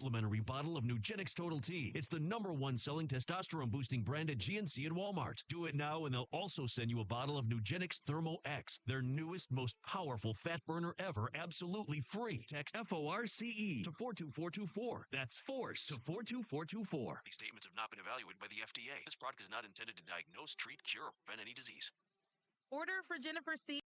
complimentary bottle of Nugenix Total T. It's the #1 selling testosterone boosting brand at GNC and Walmart. Do it now and they'll also send you a bottle of Nugenix Thermo X, their newest, most powerful fat burner ever, absolutely free. Text FORCE to 42424. That's FORCE to 42424. These statements have not been evaluated by the FDA. This product is not intended to diagnose, treat, cure, or prevent any disease. Order for Jennifer C.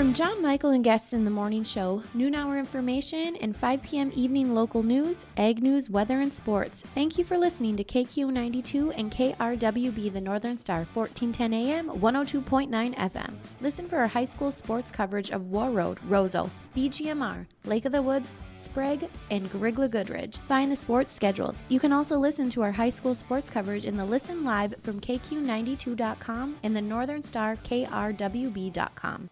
From John Michael and guests in the morning show, noon hour information, and 5 p.m. evening local news, ag news, weather, and sports. Thank you for listening to KQ92 and KRWB, the Northern Star, 1410 AM, 102.9 FM. Listen for our high school sports coverage of Warroad, Roseau, BGMR, Lake of the Woods, Sprague, and Grigla Goodridge. Find the sports schedules. You can also listen to our high school sports coverage in the Listen Live from KQ92.com and the Northern Star KRWB.com.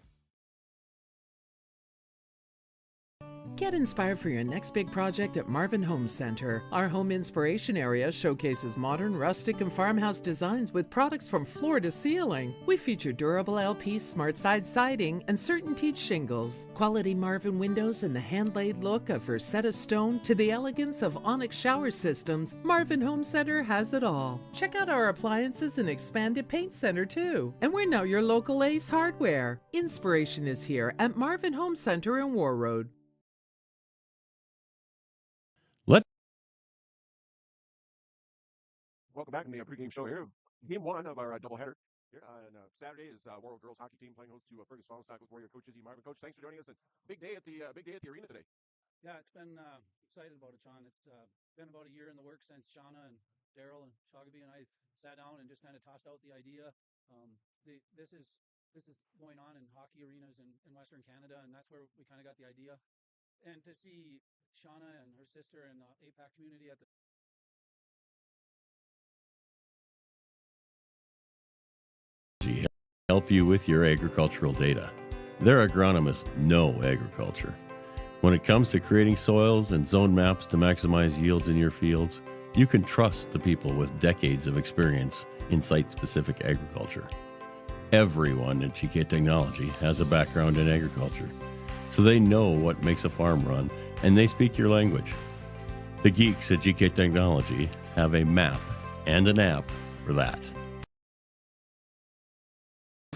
Get inspired for your next big project at Marvin Home Center. Our home inspiration area showcases modern, rustic, and farmhouse designs with products from floor to ceiling. We feature durable LP smart side siding and certain teak shingles, quality Marvin windows, and the hand-laid look of Versetta stone to the elegance of onyx shower systems. Marvin Home Center has it all. Check out our appliances and expanded paint center too. And we're now your local Ace Hardware. Inspiration is here at Marvin Home Center in Warroad. Welcome back to the pregame show here. Game one of our doubleheader. Here on Saturday is Warroad girls hockey team playing host to Fergus Falls with Warrior coach Izzy Marvin. Coach, thanks for joining us. Big day at the arena today. Yeah, it's been excited about it, Sean. It's been about a year in the works since Shauna and Daryl and Shoggaby and I sat down and just kind of tossed out the idea. This is going on in hockey arenas in Western Canada, and that's where we kind of got the idea. And to see Shauna and her sister and the APAC community at the help you with your agricultural data. Their agronomists know agriculture. When it comes to creating soils and zone maps to maximize yields in your fields, you can trust the people with decades of experience in site-specific agriculture. Everyone at GK Technology has a background in agriculture, so they know what makes a farm run, and they speak your language. The geeks at GK Technology have a map and an app for that.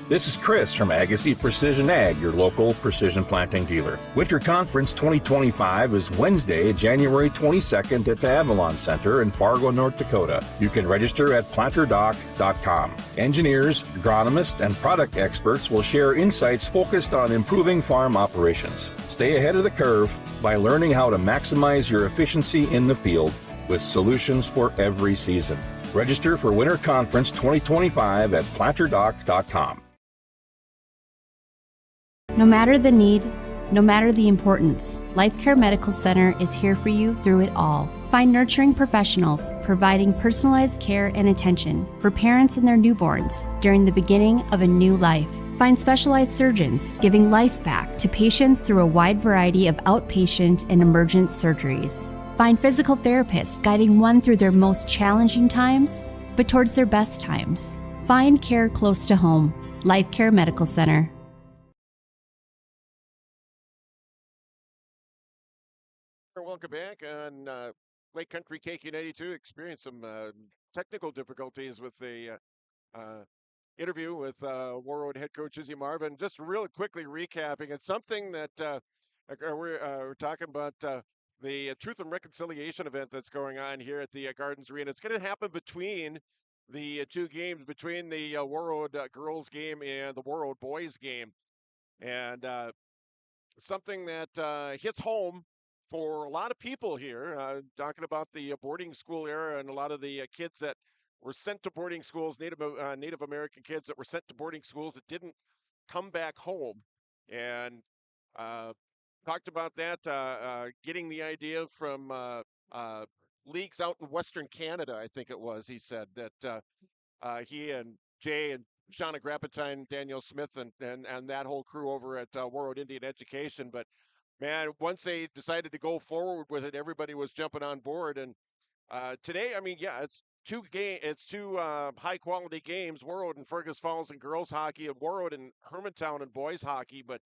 This is Chris from Agassiz Precision Ag, your local precision planting dealer. Winter Conference 2025 is Wednesday, January 22nd at the Avalon Center in Fargo, North Dakota. You can register at planterdoc.com. Engineers, agronomists, and product experts will share insights focused on improving farm operations. Stay ahead of the curve by learning how to maximize your efficiency in the field with solutions for every season. Register for Winter Conference 2025 at planterdoc.com. No matter the need, no matter the importance, Life Care Medical Center is here for you through it all. Find nurturing professionals providing personalized care and attention for parents and their newborns during the beginning of a new life. Find specialized surgeons giving life back to patients through a wide variety of outpatient and emergent surgeries. Find physical therapists guiding one through their most challenging times, but towards their best times. Find care close to home. Life Care Medical Center. Welcome back on Lake Country KQ92. Experienced some technical difficulties with the interview with Warroad head coach Izzy Marvin. Just really quickly recapping, it's something that we're talking about the Truth and Reconciliation event that's going on here at the Gardens Arena. It's going to happen between the two games, between the Warroad girls game and the Warroad boys game. And something that hits home for a lot of people here, talking about the boarding school era and a lot of the kids that were sent to boarding schools, Native American kids that were sent to boarding schools that didn't come back home. And talked about that, getting the idea from leagues out in Western Canada, I think it was. He said that he and Jay and Shauna Grappentine, Daniel Smith, and that whole crew over at Warroad Indian Education. But man, once they decided to go forward with it, everybody was jumping on board. And today, I mean, yeah, it's two high quality games: Warroad and Fergus Falls in girls hockey, and Warroad and Hermantown in boys hockey. But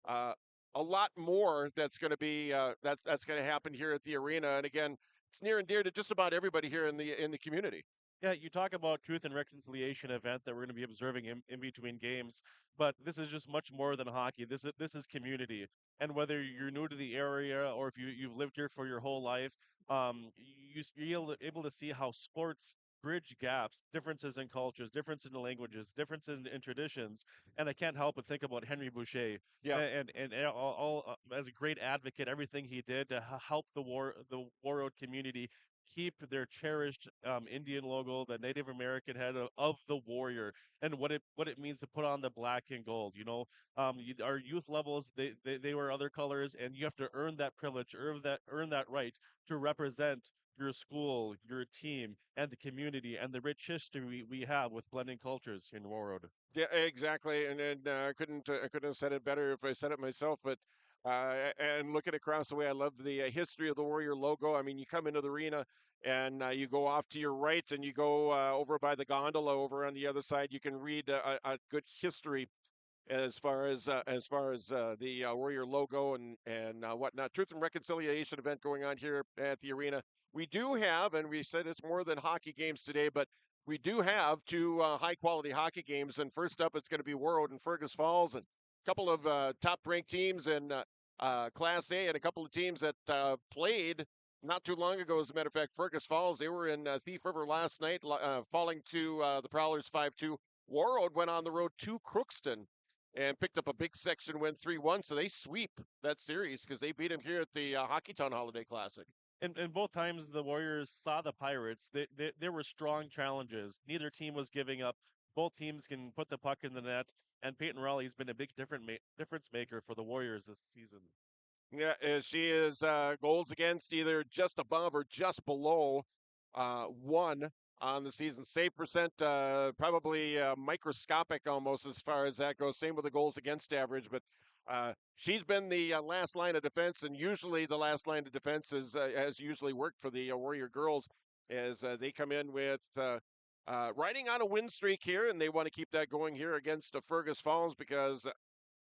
a lot more that's going to be that's going to happen here at the arena. And again, it's near and dear to just about everybody here in the community. Yeah, you talk about Truth and Reconciliation event that we're going to be observing in between games, but this is just much more than hockey. This is community, and whether you're new to the area or if you've lived here for your whole life, you're able to see how sports bridge gaps, differences in cultures, differences in languages, differences in traditions. And I can't help but think about Henry Boucher Yeah. and as a great advocate, everything he did to help the Warroad community keep their cherished Indian logo, the Native American head of the warrior, and what it means to put on the black and gold. Our youth levels, they wear other colors, and you have to earn that privilege, earn that right to represent your school, your team, and the community, and the rich history we have with blending cultures in Warroad. Yeah, exactly. And then I couldn't have said it better if I said it myself. But and looking across the way, I love the history of the Warrior logo. I mean, you come into the arena and you go off to your right, and you go over by the gondola over on the other side. You can read a good history as far as the Warrior logo and whatnot. Truth and Reconciliation event going on here at the arena. We do have, and we said it's more than hockey games today, but we do have two high quality hockey games. And first up, it's going to be Warroad and Fergus Falls, and a couple of top ranked teams in Class A, and a couple of teams that played not too long ago. As a matter of fact, Fergus Falls, they were in Thief River last night, falling to the Prowlers 5-2. Warroad went on the road to Crookston and picked up a big section win 3-1. So they sweep that series because they beat him here at the Hockeytown Holiday Classic. And both times the Warriors saw the Pirates, there were strong challenges. Neither team was giving up. Both teams can put the puck in the net, and Peyton Raleigh's been a big difference maker for the Warriors this season. Yeah, she is goals against either just above or just below one on the season. Save percent probably microscopic almost as far as that goes. Same with the goals against average, but she's been the last line of defense, and usually the last line of defense has usually worked for the Warrior girls as they come in with riding on a win streak here, and they want to keep that going here against Fergus Falls because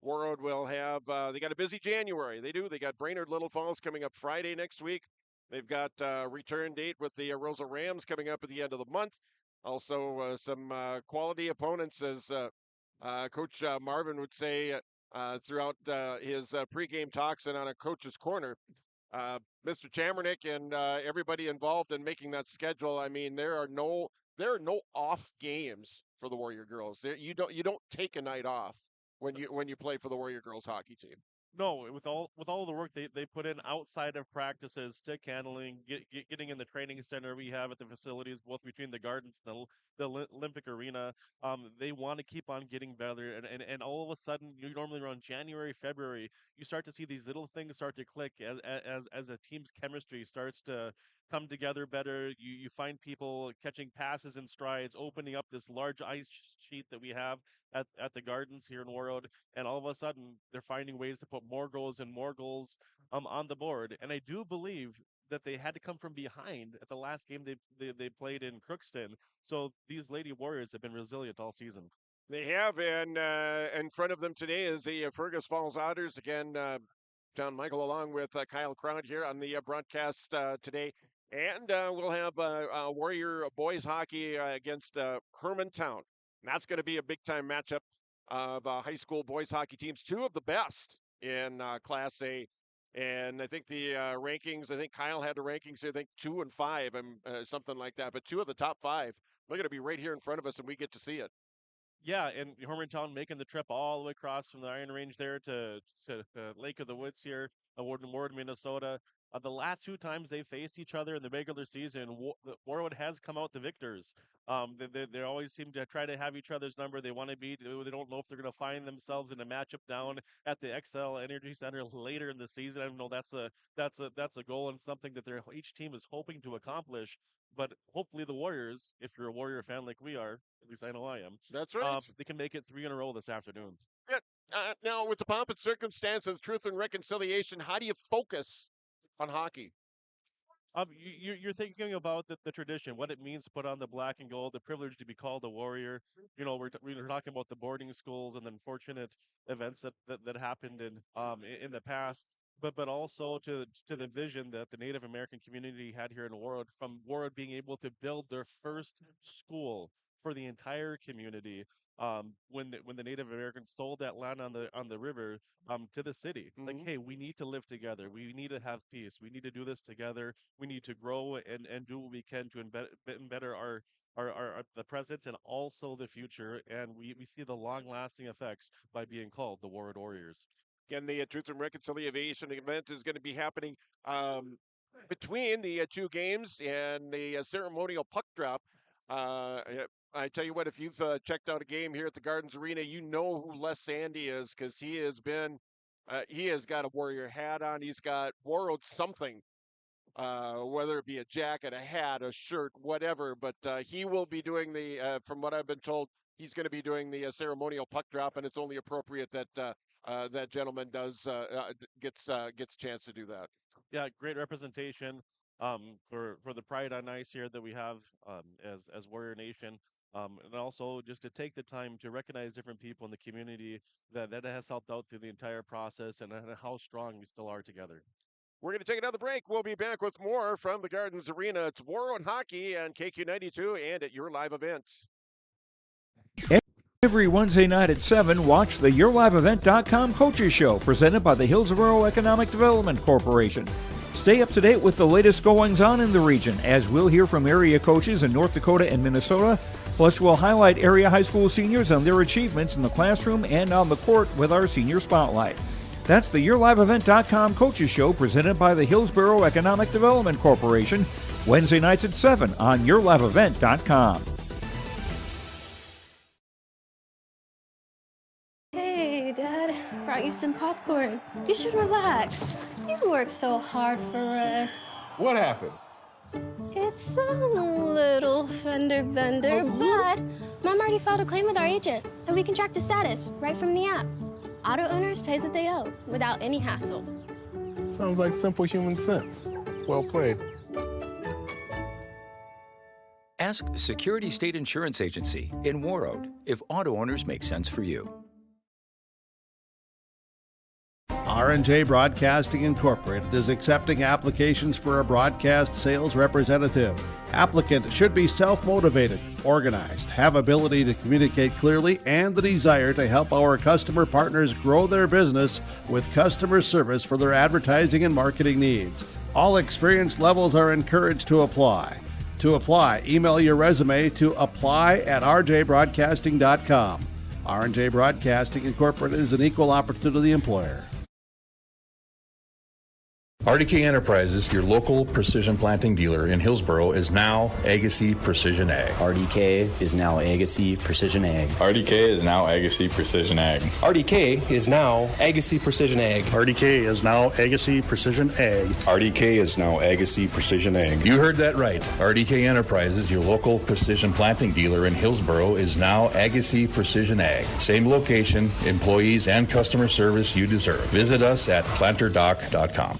Warroad will have, they got a busy January. They do. They got Brainerd Little Falls coming up Friday next week. They've got return date with the Rosa Rams coming up at the end of the month. Also, some quality opponents, as Coach Marvin would say throughout his pregame talks and on a coach's corner. Mr. Chamernick and everybody involved in making that schedule. I mean, there are no off games for the Warrior girls. You don't take a night off when you play for the Warrior girls hockey team. No, with all the work they put in outside of practices, stick handling, getting in the training center we have at the facilities, both between the gardens and the Olympic arena, they want to keep on getting better. And all of a sudden, you normally around January, February, you start to see these little things start to click as a team's chemistry starts to come together better. You find people catching passes and strides, opening up this large ice sheet that we have at the gardens here in Warroad, and all of a sudden they're finding ways to put more goals and more goals on the board. And I do believe that they had to come from behind at the last game they played in Crookston. So these Lady Warriors have been resilient all season. They have, and in front of them today is the Fergus Falls Otters. Again, John Michael along with Kyle Crowd here on the broadcast today. And we'll have Warrior boys hockey against Hermantown. And that's going to be a big-time matchup of high school boys hockey teams, two of the best in Class A. And I think the rankings, I think Kyle had the rankings, I think 2 and 5 and something like that. But two of the top 5, they're going to be right here in front of us, and we get to see it. Yeah, and Hermantown making the trip all the way across from the Iron Range there to Lake of the Woods here, Ward, Minnesota. The last 2 times they faced each other in the regular season, Warroad has come out the victors. They always seem to try to have each other's number. They want to beat. They don't know if they're going to find themselves in a matchup down at the XL Energy Center later in the season. I don't know that's a goal and something that each team is hoping to accomplish. But hopefully the Warriors, if you're a Warrior fan like we are, at least I know I am. That's right. They can make it 3 in a row this afternoon. Yeah. Now, with the pomp and circumstance of Truth and Reconciliation, how do you focus on hockey? You're thinking about the tradition, what it means to put on the black and gold, the privilege to be called a warrior. We're talking about the boarding schools and the unfortunate events that happened in the past, but also to the vision that the Native American community had here in Warroad, from Warroad being able to build their first school for the entire community. When the Native Americans sold that land on the river to the city, like, hey, we need to live together. We need to have peace. We need to do this together. We need to grow and do what we can to better our the present and also the future. And we see the long lasting effects by being called the Warroad Warriors. Again, the Truth and Reconciliation event is going to be happening between the two games and the ceremonial puck drop. I tell you what, if you've checked out a game here at the Gardens Arena, you know who Les Sandy is, because he has got a Warrior hat on. He's got Warroad something, whether it be a jacket, a hat, a shirt, whatever. But he will be doing from what I've been told, he's going to be doing the ceremonial puck drop, and it's only appropriate that that gentleman gets a chance to do that. Yeah, great representation for the pride on ice here that we have as Warrior Nation. And also just to take the time to recognize different people in the community that has helped out through the entire process and how strong we still are together. We're going to take another break. We'll be back with more from the Gardens Arena. It's Warroad Hockey and KQ92 and at your live event. Every Wednesday night at 7, watch the YourLiveEvent.com Coaches Show presented by the Hillsborough Economic Development Corporation. Stay up to date with the latest goings-on in the region, as we'll hear from area coaches in North Dakota and Minnesota. Plus, we'll highlight area high school seniors and their achievements in the classroom and on the court with our Senior Spotlight. That's the YourLiveEvent.com Coaches Show presented by the Hillsborough Economic Development Corporation, Wednesday nights at 7 on YourLiveEvent.com. Hey, Dad, brought you some popcorn. You should relax. You worked so hard for us. What happened? It's a little fender bender, but Mom already filed a claim with our agent, and we can track the status right from the app. Auto owners pays what they owe without any hassle. Sounds like simple human sense. Well played. Ask Security State Insurance Agency in Warroad if auto owners make sense for you. R&J Broadcasting Incorporated is accepting applications for a broadcast sales representative. Applicant should be self-motivated, organized, have ability to communicate clearly, and the desire to help our customer partners grow their business with customer service for their advertising and marketing needs. All experience levels are encouraged to apply. To apply, email your resume to apply@rjbroadcasting.com. R&J Broadcasting Incorporated is an equal opportunity employer. RDK Enterprises, your local precision planting dealer in Hillsborough, is now Agassiz Precision Ag. RDK is now Agassiz Precision Ag. RDK is now Agassiz Precision Ag. RDK is now Agassiz Precision Ag. RDK is now Agassiz Precision Ag. RDK is now Agassiz Precision Ag. You heard that right. RDK Enterprises, your local precision planting dealer in Hillsborough, is now Agassiz Precision Ag. Same location, employees, and customer service you deserve. Visit us at planterdoc.com.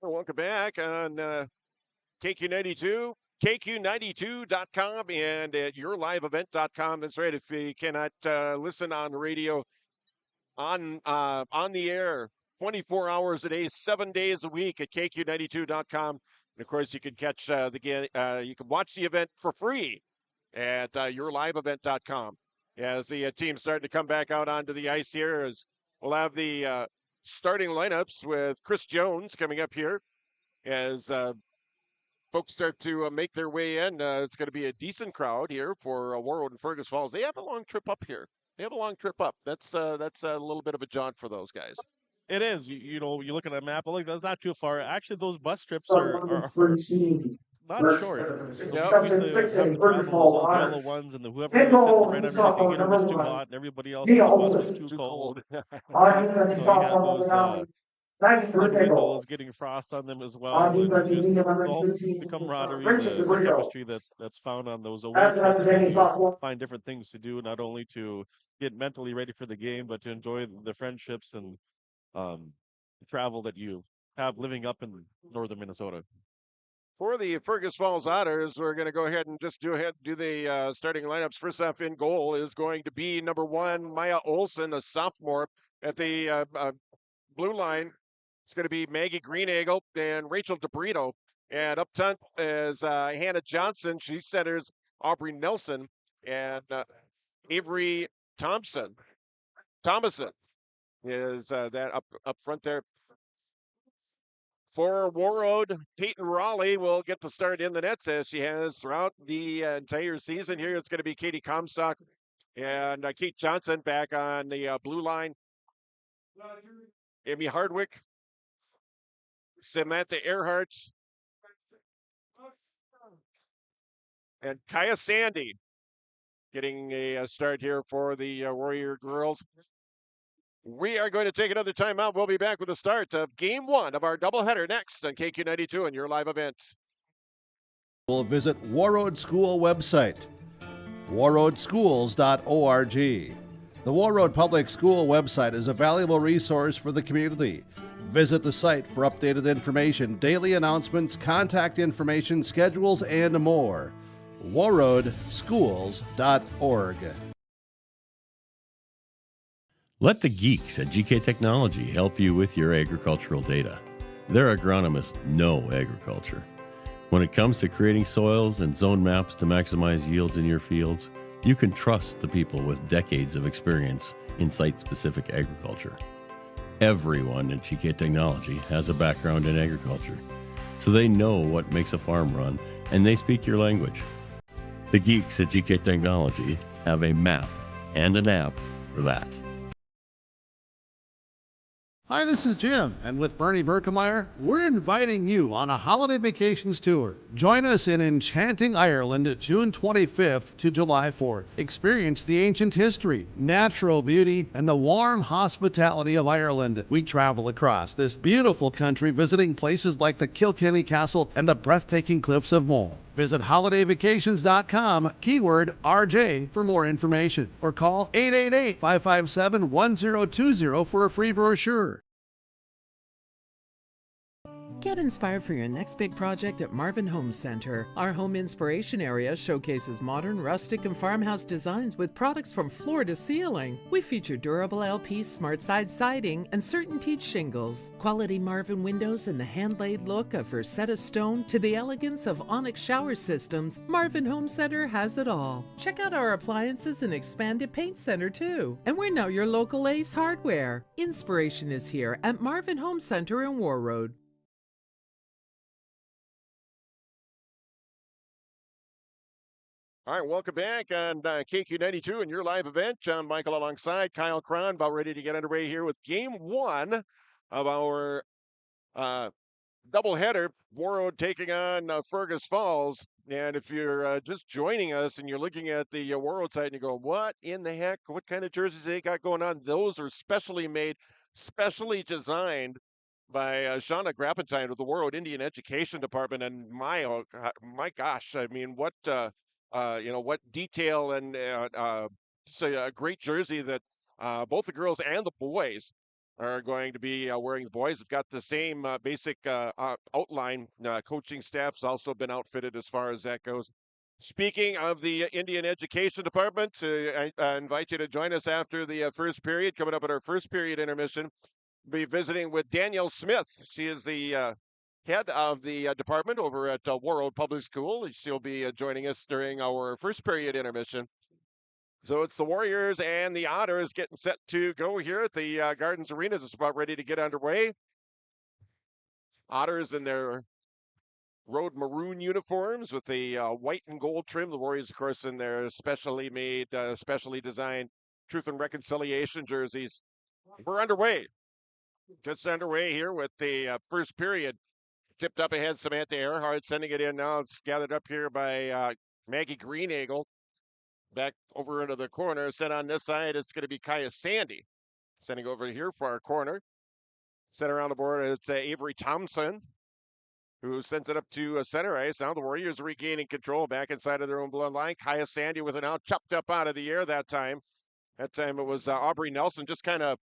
Welcome back on KQ92, KQ92.com, and at YourLiveEvent.com. That's right. If you cannot listen on the radio, on the air, 24 hours a day, 7 days a week at KQ92.com. And of course, you can catch you can watch the event for free at YourLiveEvent.com. As the team's starting to come back out onto the ice here, as we'll have the starting lineups with Chris Jones coming up here as folks start to make their way in. It's going to be a decent crowd here for Warroad and Fergus Falls. They have a long trip up here. That's a little bit of a jaunt for those guys. It is. You know, you look at a map, like that's not too far. Actually, those bus trips are not short. Yeah, we used to have to travel those yellow ones, and whoever was sitting right underneath the heater was too hot, and everybody else on the bus was too cold. So you had those windows getting frost on them as well. And just the camaraderie, the chemistry that's found on those away trips, as you find different things to do, not only to get mentally ready for the game, but to enjoy the friendships and the travel that you have living up in northern Minnesota. For the Fergus Falls Otters, we're going to go ahead and just do the starting lineups. First off, in goal is going to be number 1, Maya Olson, a sophomore. At the blue line, it's going to be Maggie Greenagel and Rachel DeBrito. And up top is Hannah Johnson. She centers Aubrey Nelson and Avery Thomason is that up front there. For Warroad, Peyton Raleigh will get the start in the nets as she has throughout the entire season. Here it's going to be Katie Comstock and Kate Johnson back on the blue line. Amy Hardwick, Samantha Earhart, and Kaya Sandy getting a start here for the Warrior girls. We are going to take another timeout. We'll be back with the start of Game 1 of our doubleheader next on KQ92 and your live event. We'll visit Warroad School website, warroadschools.org. The Warroad Public School website is a valuable resource for the community. Visit the site for updated information, daily announcements, contact information, schedules, and more. warroadschools.org. Let the geeks at GK Technology help you with your agricultural data. Their agronomists know agriculture. When it comes to creating soils and zone maps to maximize yields in your fields, you can trust the people with decades of experience in site-specific agriculture. Everyone at GK Technology has a background in agriculture, so they know what makes a farm run, and they speak your language. The geeks at GK Technology have a map and an app for that. Hi, this is Jim, and with Bernie Berkemeyer, we're inviting you on a holiday vacations tour. Join us in enchanting Ireland June 25th to July 4th. Experience the ancient history, natural beauty, and the warm hospitality of Ireland. We travel across this beautiful country visiting places like the Kilkenny Castle and the breathtaking cliffs of Moher. Visit holidayvacations.com, keyword RJ, for more information, or call 888-557-1020 for a free brochure. Get inspired for your next big project at Marvin Home Center. Our home inspiration area showcases modern, rustic, and farmhouse designs with products from floor to ceiling. We feature durable LP smart side siding and CertainTeed shingles, quality Marvin windows, and the hand-laid look of Versetta stone to the elegance of Onyx shower systems. Marvin Home Center has it all. Check out our appliances and expanded paint center too. And we're now your local Ace Hardware. Inspiration is here at Marvin Home Center in Warroad. All right, welcome back on KQ92 and your live event. John Michael alongside Kyle Cron, about ready to get underway here with Game 1 of our doubleheader. Warroad taking on Fergus Falls. And if you're just joining us and you're looking at the Warroad site and you go, what in the heck? What kind of jerseys they got going on? Those are specially made, specially designed by Shauna Grappentine with the Warroad Indian Education Department. And my gosh, I mean, what detail and just a great jersey that both the girls and the boys are going to be wearing. The boys have got the same basic outline. Coaching staff's also been outfitted as far as that goes. Speaking of the Indian Education Department, I invite you to join us after the first period. Coming up at our first period intermission, we'll be visiting with Danielle Smith. She is the head of the department over at Warroad Public School. She'll be joining us during our first period intermission. So it's the Warriors and the Otters getting set to go here at the Gardens Arena, just about ready to get underway. Otters in their road maroon uniforms with the white and gold trim. The Warriors, of course, in their specially made, specially designed Truth and Reconciliation jerseys. We're underway. Just underway here with the first period. Tipped up ahead, Samantha Earhart sending it in now. It's gathered up here by Maggie Greeneagle. Back over into the corner. Sent on this side, it's going to be Kaya Sandy. Sending over here for our corner. Sent around the board, it's Avery Thompson, who sends it up to center ice. Now the Warriors are regaining control back inside of their own bloodline. Kaya Sandy with it now chopped up out of the air that time. That time it was Aubrey Nelson just kind of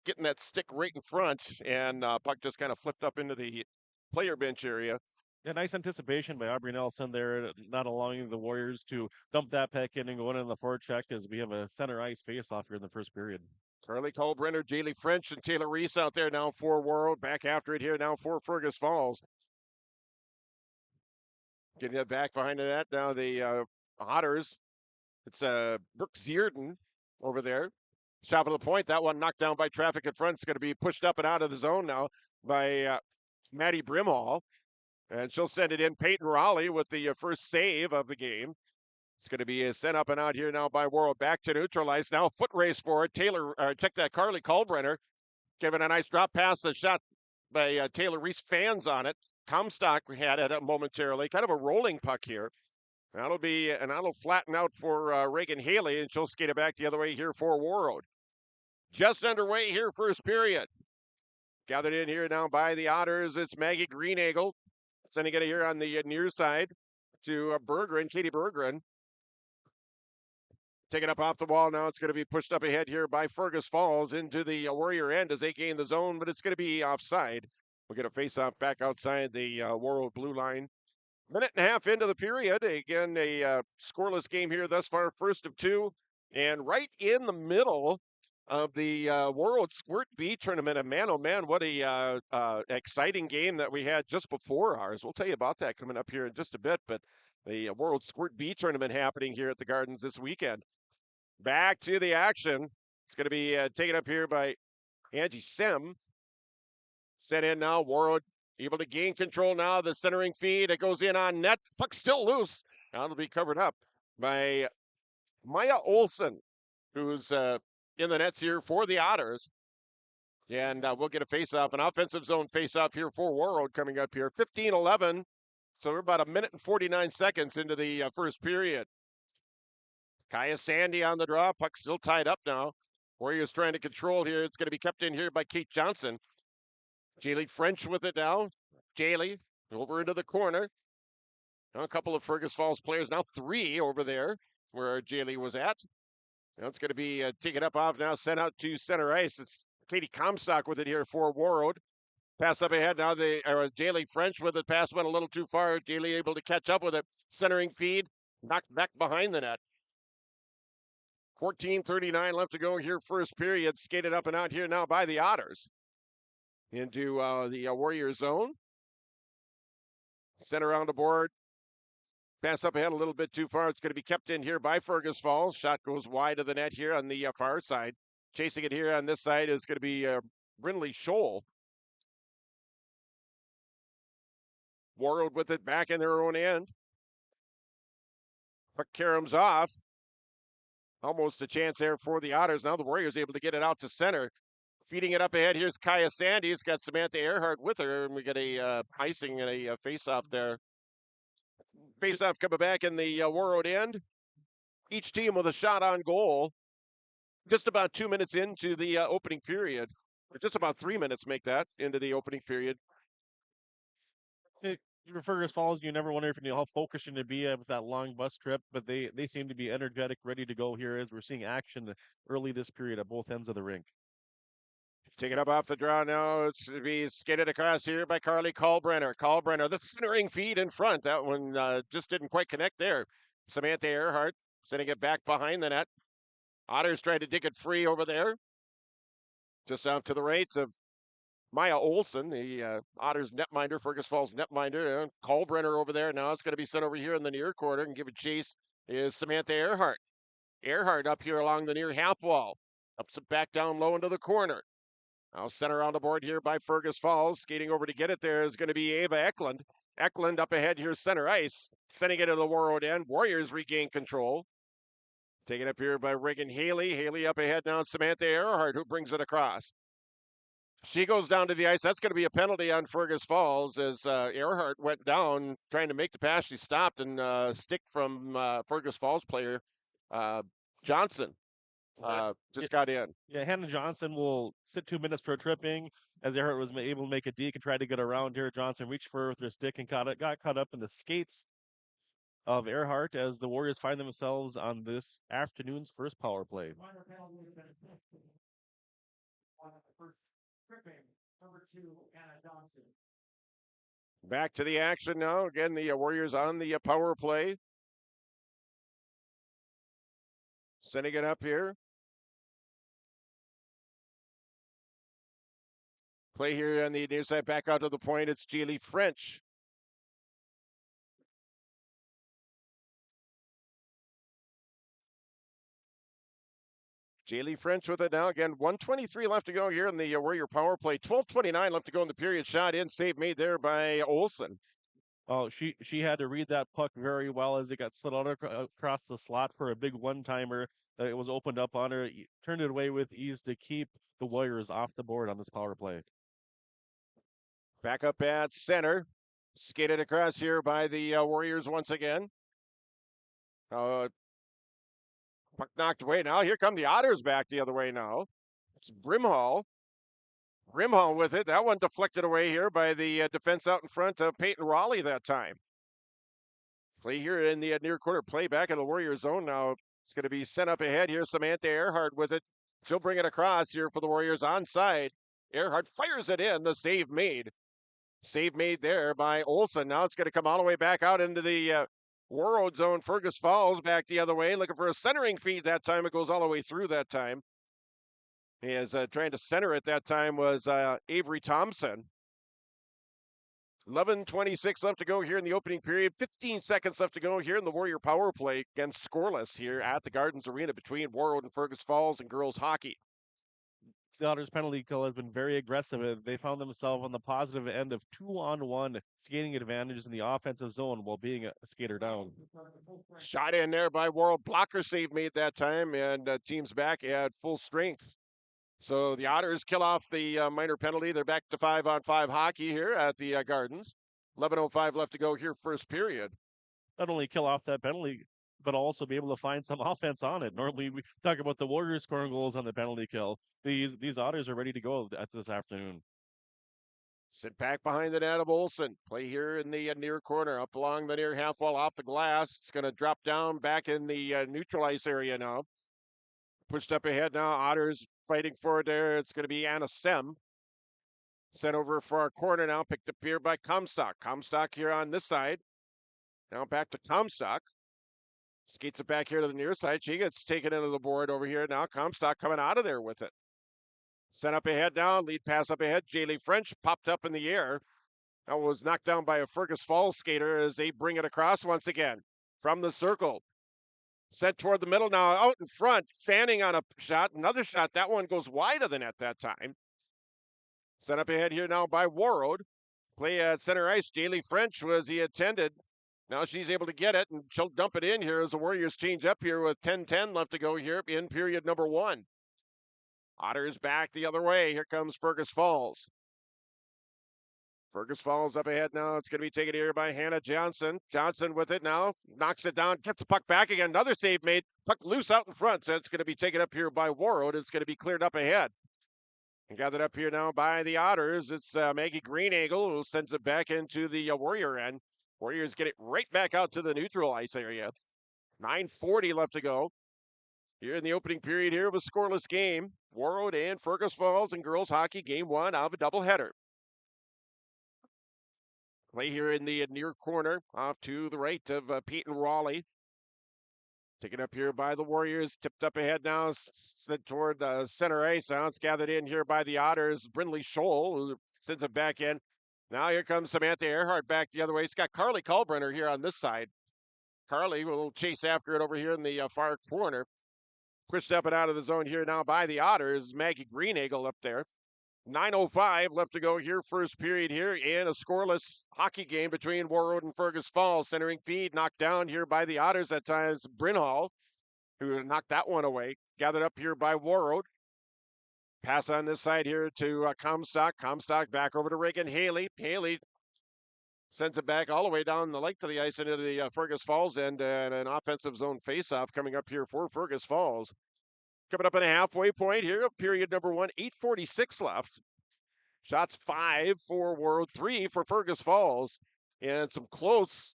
getting that stick right in front, and puck just kind of flipped up into the player bench area. Yeah, nice anticipation by Aubrey Nelson there, not allowing the Warriors to dump that puck in and go in the forecheck as we have a center ice face-off here in the first period. Carly Colbrenner, Jaylee French, and Taylor Reese out there now for Warroad. Back after it here now for Fergus Falls. Getting it back behind the net now. The Otters. It's Brooke Zierden over there. Shot at the point. That one knocked down by traffic in front. It's going to be pushed up and out of the zone now by Maddie Brimhall. And she'll send it in. Peyton Raleigh with the first save of the game. It's going to be sent up and out here now by Warroad. Back to neutralize. Now foot race for it. Taylor, check that. Carly Kalbrenner giving a nice drop pass. The shot by Taylor Reese. Fans on it. Comstock had it momentarily. Kind of a rolling puck here. That'll flatten out for Reagan Haley, and she'll skate it back the other way here for Warroad. Just underway here, first period. Gathered in here now by the Otters. It's Maggie Greeneagle. Sending it here on the near side to Berggren, Katie Berggren. Taking up off the wall now. It's going to be pushed up ahead here by Fergus Falls into the Warrior end as they gain the zone, but it's going to be offside. We'll get a face-off back outside the Warroad blue line. Minute and a half into the period. Again, a scoreless game here thus far, first of two. And right in the middle of the Warroad Squirt Bee tournament. And man, oh man, what a exciting game that we had just before ours. We'll tell you about that coming up here in just a bit. But the Warroad Squirt Bee tournament happening here at the Gardens this weekend. Back to the action. It's going to be taken up here by Angie Sim. Sent in now. Warroad able to gain control now. The centering feed. It goes in on net. Puck still loose. Now it'll be covered up by Maya Olson, who's in the nets here for the Otters. And we'll get a face-off, an offensive zone face-off here for Warroad coming up here. 15-11. So we're about a minute and 49 seconds into the first period. Kaya Sandy on the draw. Puck still tied up now. Warriors trying to control here. It's going to be kept in here by Kate Johnson. Jaylee French with it now. Jaylee over into the corner. Now a couple of Fergus Falls players. Now three over there where Jaylee was at. Now it's going to be taken up off now. Sent out to center ice. It's Katie Comstock with it here for Warroad. Pass up ahead now. Jaylee French with it. Pass went a little too far. Jaylee able to catch up with it. Centering feed. Knocked back behind the net. 14:39 left to go here, first period. Skated up and out here now by the Otters. Into the Warrior zone. Sent around the board. Pass up ahead a little bit too far. It's going to be kept in here by Fergus Falls. Shot goes wide of the net here on the far side. Chasing it here on this side is going to be Brindley Scholl. Warroad with it back in their own end. Puck caroms off. Almost a chance there for the Otters. Now the Warriors able to get it out to center. Feeding it up ahead. Here's Kaya Sandy. He's got Samantha Earhart with her. And we get a icing and a face-off there. Face-off coming back in the Warroad end. Each team with a shot on goal. Just about 2 minutes into the opening period. Or just about 3 minutes make that into the opening period. For Fergus Falls, you never wonder how focused you're going to be with that long bus trip, but they seem to be energetic, ready to go here as we're seeing action early this period at both ends of the rink. Take it up off the draw now. It's going to be skated across here by Carly Kalbrenner. Kalbrenner, the centering feed in front. That one just didn't quite connect there. Samantha Earhart sending it back behind the net. Otters trying to dig it free over there. Just out to the right of Maya Olson, the Otters netminder, Fergus Falls netminder. Kalbrenner over there. Now it's going to be sent over here in the near corner and give a chase is Samantha Earhart. Earhart up here along the near half wall. Ups it back down low into the corner. Now center on the board here by Fergus Falls. Skating over to get it there is going to be Ava Eklund. Eklund up ahead here, center ice. Sending it to the Warroad end. Warriors regain control. Taken up here by Reagan Haley. Haley up ahead now. Samantha Earhart who brings it across. She goes down to the ice. That's going to be a penalty on Fergus Falls as Earhart went down trying to make the pass. She stopped and stick from Fergus Falls player Johnson. Just got in. Yeah, Hannah Johnson will sit 2 minutes for a tripping as Earhart was able to make a deke and try to get around here. Johnson reached for her with her stick and got caught up in the skates of Earhart as the Warriors find themselves on this afternoon's first power play. Back to the action now. Again, the Warriors on the power play. Sending it up here. Play here on the near side, back out to the point. It's Jaylee French. Jaylee French with it now. Again, 1:23 left to go here in the Warrior power play. 12:29 left to go in the period. Shot in, save made there by Olsen. Oh, she had to read that puck very well as it got slid out across the slot for a big one-timer. It was opened up on her, turned it away with ease to keep the Warriors off the board on this power play. Back up at center. Skated across here by the Warriors once again. Puck knocked away now. Here come the Otters back the other way now. It's Brimhall. Brimhall with it. That one deflected away here by the defense out in front of Peyton Raleigh that time. Play here in the near corner. Play back in the Warrior zone now. It's going to be sent up ahead here. Samantha Earhart with it. She'll bring it across here for the Warriors onside. Earhart fires it in. The save made. Save made there by Olsen. Now it's going to come all the way back out into the Warroad zone. Fergus Falls back the other way. Looking for a centering feed that time. It goes all the way through that time. He is trying to center it that time was Avery Thompson. 11:26 left to go here in the opening period. 15 seconds left to go here in the Warrior power play. Again, scoreless here at the Gardens Arena between Warroad and Fergus Falls and girls hockey. The Otters penalty kill has been very aggressive, and they found themselves on the positive end of 2-on-1 skating advantages in the offensive zone while being a skater down. Shot in there by Warroad. Blocker save made that time, and team's back at full strength. So the Otters kill off the minor penalty. They're back to 5-on-5 hockey here at the Gardens. 11:05 left to go here, first period. Not only kill off that penalty, but also be able to find some offense on it. Normally, we talk about the Warriors scoring goals on the penalty kill. These Otters are ready to go at this afternoon. Sit back behind the net of Olsen. Play here in the near corner, up along the near half wall, off the glass. It's going to drop down back in the neutral ice area now. Pushed up ahead now. Otters fighting for it there. It's going to be Anna Sem. Sent over for our corner now. Picked up here by Comstock. Comstock here on this side. Now back to Comstock. Skates it back here to the near side. She gets taken into the board over here now. Comstock coming out of there with it. Sent up ahead now. Lead pass up ahead. Jaylee French popped up in the air. That was knocked down by a Fergus Falls skater as they bring it across once again from the circle. Set toward the middle now, out in front, fanning on a shot. Another shot. That one goes wide of the net that time. Set up ahead here now by Warroad. Play at center ice. Jaylee French was the attended. Now she's able to get it, and she'll dump it in here as the Warriors change up here with 10:10 left to go here in period number 1. Otters back the other way. Here comes Fergus Falls. Fergus Falls up ahead now. It's going to be taken here by Hannah Johnson. Johnson with it now. Knocks it down. Gets the puck back again. Another save made. Puck loose out in front. So it's going to be taken up here by Warroad. It's going to be cleared up ahead. And gathered up here now by the Otters. It's Maggie Greeneagle who sends it back into the Warrior end. Warriors get it right back out to the neutral ice area. 9:40 left to go. Here in the opening period here of a scoreless game. Warroad and Fergus Falls and girls hockey game 1 out of a doubleheader. Play here in the near corner off to the right of Peyton Raleigh. Taken up here by the Warriors. Tipped up ahead now. Sent toward center ice. Now it's gathered in here by the Otters. Brindley Scholl who sends it back in. Now here comes Samantha Earhart back the other way. It's got Carly Kalbrenner here on this side. Carly will chase after it over here in the far corner. Pushed up and out of the zone here now by the Otters. Maggie Greeneagle up there. 9:05 left to go here, first period here in a scoreless hockey game between Warroad and Fergus Falls. Centering feed knocked down here by the Otters at times. Brinhall, who knocked that one away. Gathered up here by Warroad. Pass on this side here to Comstock. Comstock back over to Reagan Haley. Haley sends it back all the way down the length of the ice into the Fergus Falls end, and an offensive zone faceoff coming up here for Fergus Falls. Coming up at a halfway point here of period number 1, 8:46 left. Shots 5 for Warroad, 3 for Fergus Falls, and some close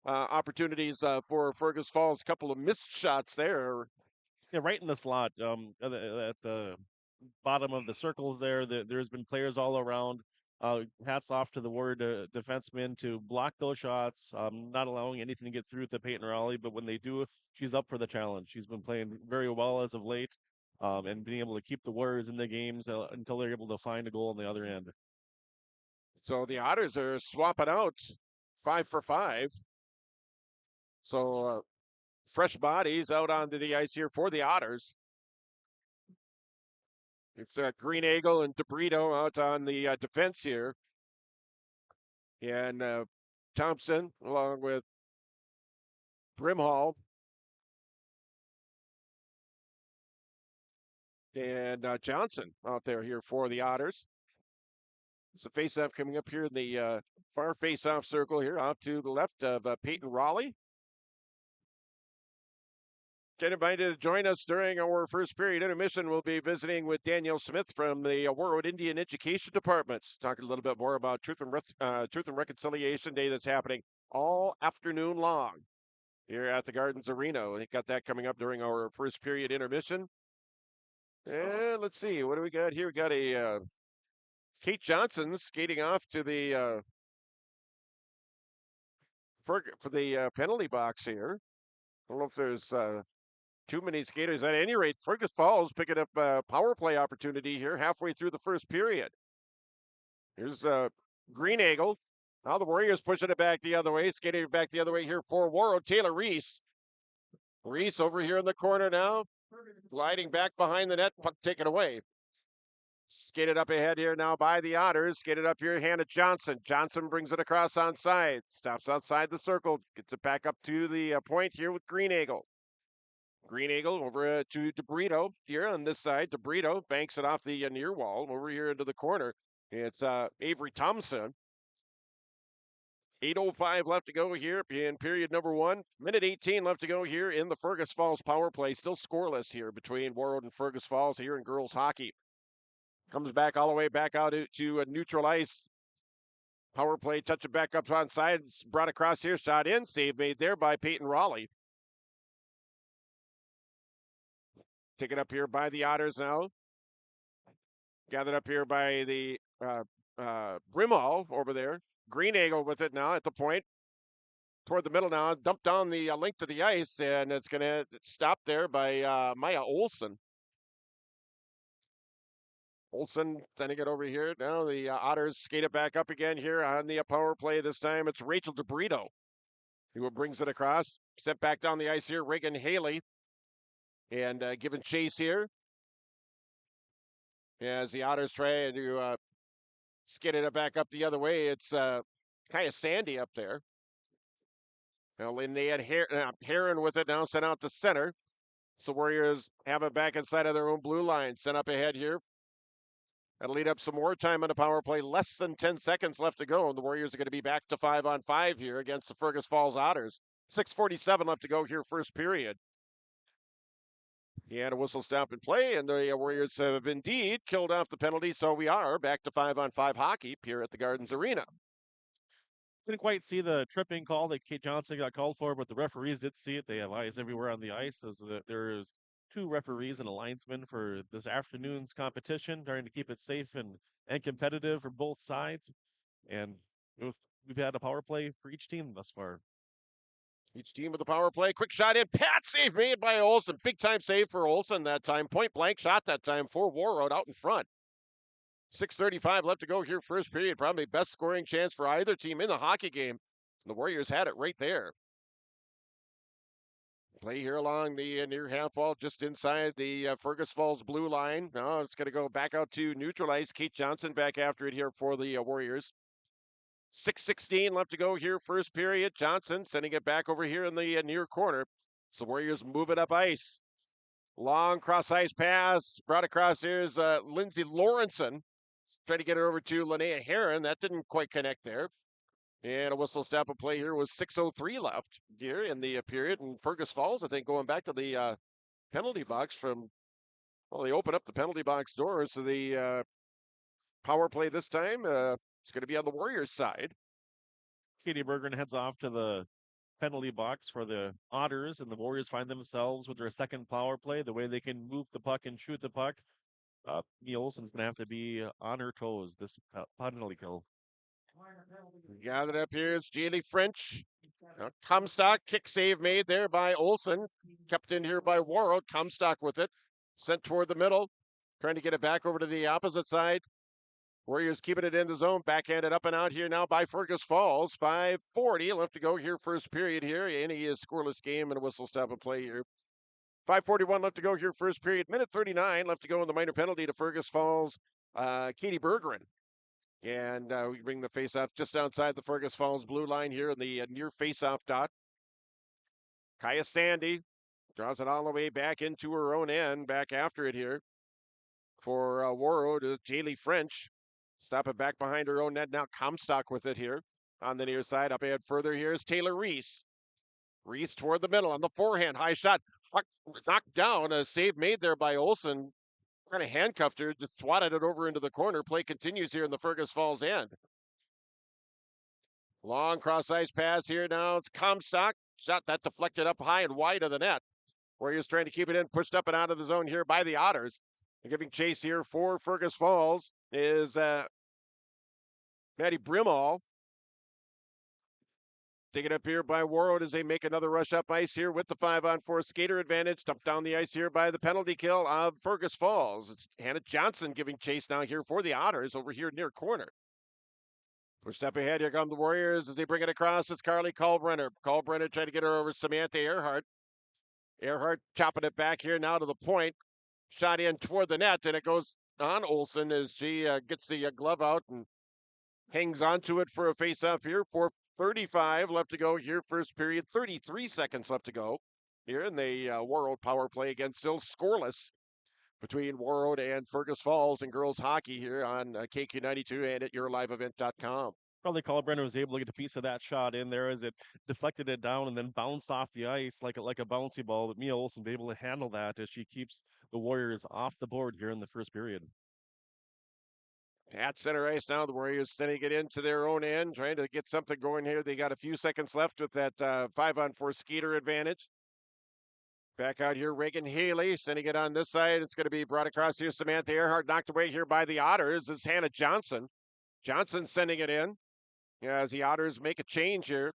opportunities for Fergus Falls. A couple of missed shots there. Yeah, right in the slot at the bottom of the circles there. There's been players all around. Hats off to the Warrior defensemen to block those shots, not allowing anything to get through to Peyton Raleigh. But when they do, she's up for the challenge. She's been playing very well as of late, and being able to keep the Warriors in the games until they're able to find a goal on the other end. So the Otters are swapping out 5 for 5. So fresh bodies out onto the ice here for the Otters. It's Green Eagle and DeBrito out on the defense here. And Thompson along with Brimhall and Johnson out there here for the Otters. It's a face-off coming up here in the far face-off circle here, off to the left of Peyton Raleigh. Get invited to join us during our first period intermission. We'll be visiting with Danielle Smith from the Warroad Indian Education Department, talking a little bit more about Truth and Reconciliation Day that's happening all afternoon long here at the Gardens Arena. We got that coming up during our first period intermission. And let's see, what do we got here? We got a Kate Johnson skating off to the for the penalty box here. I don't know if there's too many skaters. At any rate, Fergus Falls picking up a power play opportunity here halfway through the first period. Here's Green Eagle. Now the Warriors pushing it back the other way, skating it back the other way here for Warroad. Taylor Reese. Reese over here in the corner now, gliding back behind the net, puck taken away. Skated up ahead here now by the Otters. Skated up here, hand to Johnson. Johnson brings it across on side. Stops outside the circle. Gets it back up to the point here with Green Eagle. Green Eagle over to DeBrito here on this side. DeBrito banks it off the near wall over here into the corner. It's Avery Thompson. 8:05 left to go here in period number 1. Minute 18 left to go here in the Fergus Falls power play. Still scoreless here between Warroad and Fergus Falls here in girls hockey. Comes back all the way back out to neutral ice. Power play, touch it back up on side. It's brought across here, shot in. Save made there by Peyton Raleigh. Taken up here by the Otters now. Gathered up here by the Brimhall over there. Green Eagle with it now at the point. Toward the middle now. Dumped down the length of the ice, and it's going to stop there by Maya Olson. Olson sending it over here. Now the Otters skate it back up again here on the power play. This time it's Rachel DeBrito who brings it across. Sent back down the ice here. Reagan Haley. And given chase here as the Otters try to skid it back up the other way. It's kind of sandy up there. Well, they had Heron with it now, sent out to center. So Warriors have it back inside of their own blue line. Sent up ahead here. That'll lead up some more time on the power play. Less than 10 seconds left to go. And the Warriors are going to be back to 5-on-5 here against the Fergus Falls Otters. 6:47 left to go here, first period. He had a whistle stop and play, and the Warriors have indeed killed off the penalty, so we are back to 5-on-5 hockey here at the Gardens Arena. Didn't quite see the tripping call that Kate Johnson got called for, but the referees did see it. They have eyes everywhere on the ice. As there's 2 referees and a linesman for this afternoon's competition, trying to keep it safe and competitive for both sides. And we've had a power play for each team thus far. Each team with the power play. Quick shot in. Pat save made by Olsen. Big time save for Olsen that time. Point blank shot that time for Warroad out in front. 6:35 left to go here, first period. Probably best scoring chance for either team in the hockey game. The Warriors had it right there. Play here along the near half wall, just inside the Fergus Falls blue line. Now it's going to go back out to neutral ice. Kate Johnson back after it here for the Warriors. 6:16 left to go here, first period. Johnson sending it back over here in the near corner. So Warriors move it up ice. Long cross ice pass brought across. Here's Lindsay Lawrenson. Trying to get it over to Linnea Heron. That didn't quite connect there. And a whistle stop of play here was 6:03 left here in the period. And Fergus Falls, I think, going back to the penalty box from, well, they open up the penalty box doors. So the power play this time, it's going to be on the Warriors side. Katie Bergeron heads off to the penalty box for the Otters, and the Warriors find themselves with their second power play. The way they can move the puck and shoot the puck, Olsen's going to have to be on her toes this penalty kill. Gathered up here, it's Jaylee French. Comstock, kick save made there by Olsen. Kept in here by Warroad. Comstock with it. Sent toward the middle. Trying to get it back over to the opposite side. Warriors keeping it in the zone. Backhanded up and out here now by Fergus Falls. 5:40 left to go here, first period here. Any scoreless game and a whistle stop and play here 5:41 left to go here, first period. Minute 39 left to go in the minor penalty to Fergus Falls, Katie Bergeron. And we bring the face-off just outside the Fergus Falls blue line here in the near face-off dot. Kaya Sandy draws it all the way back into her own end, back after it here. For Warroad is Jaylee French. Stop it back behind her own net. Now Comstock with it here on the near side. Up ahead further here is Taylor Reese. Reese toward the middle on the forehand. High shot. Knocked down. A save made there by Olsen. Kind of handcuffed her. Just swatted it over into the corner. Play continues here in the Fergus Falls end. Long cross-ice pass here now. It's Comstock. Shot that deflected up high and wide of the net. Warriors trying to keep it in. Pushed up and out of the zone here by the Otters. And giving chase here for Fergus Falls is Maddie Brimall. Taken up here by Warroad as they make another rush up ice here with the 5-on-4 skater advantage. Dumped down the ice here by the penalty kill of Fergus Falls. It's Hannah Johnson giving chase now here for the Otters over here near corner. Pushed up ahead. Here come the Warriors as they bring it across. It's Carly Kalbrenner. Kalbrenner trying to get her over Samantha Earhart. Earhart chopping it back here now to the point. Shot in toward the net, and it goes on Olsen as she gets the glove out and hangs onto it for a face-off here. 4:35 left to go here, first period. 33 seconds left to go here in the Warroad power play. Again, still scoreless between Warroad and Fergus Falls in girls hockey here on KQ92 and at yourliveevent.com. Probably Kalbrenner was able to get a piece of that shot in there as it deflected it down and then bounced off the ice like a bouncy ball. But Mia Olsen be able to handle that as she keeps the Warriors off the board here in the first period. At center ice now, the Warriors sending it into their own end, trying to get something going here. They got a few seconds left with that 5-on-4 skater advantage. Back out here, Reagan Haley sending it on this side. It's going to be brought across here. Samantha Earhart knocked away here by the Otters. It's Hannah Johnson. Johnson sending it in. As the Otters make a change here.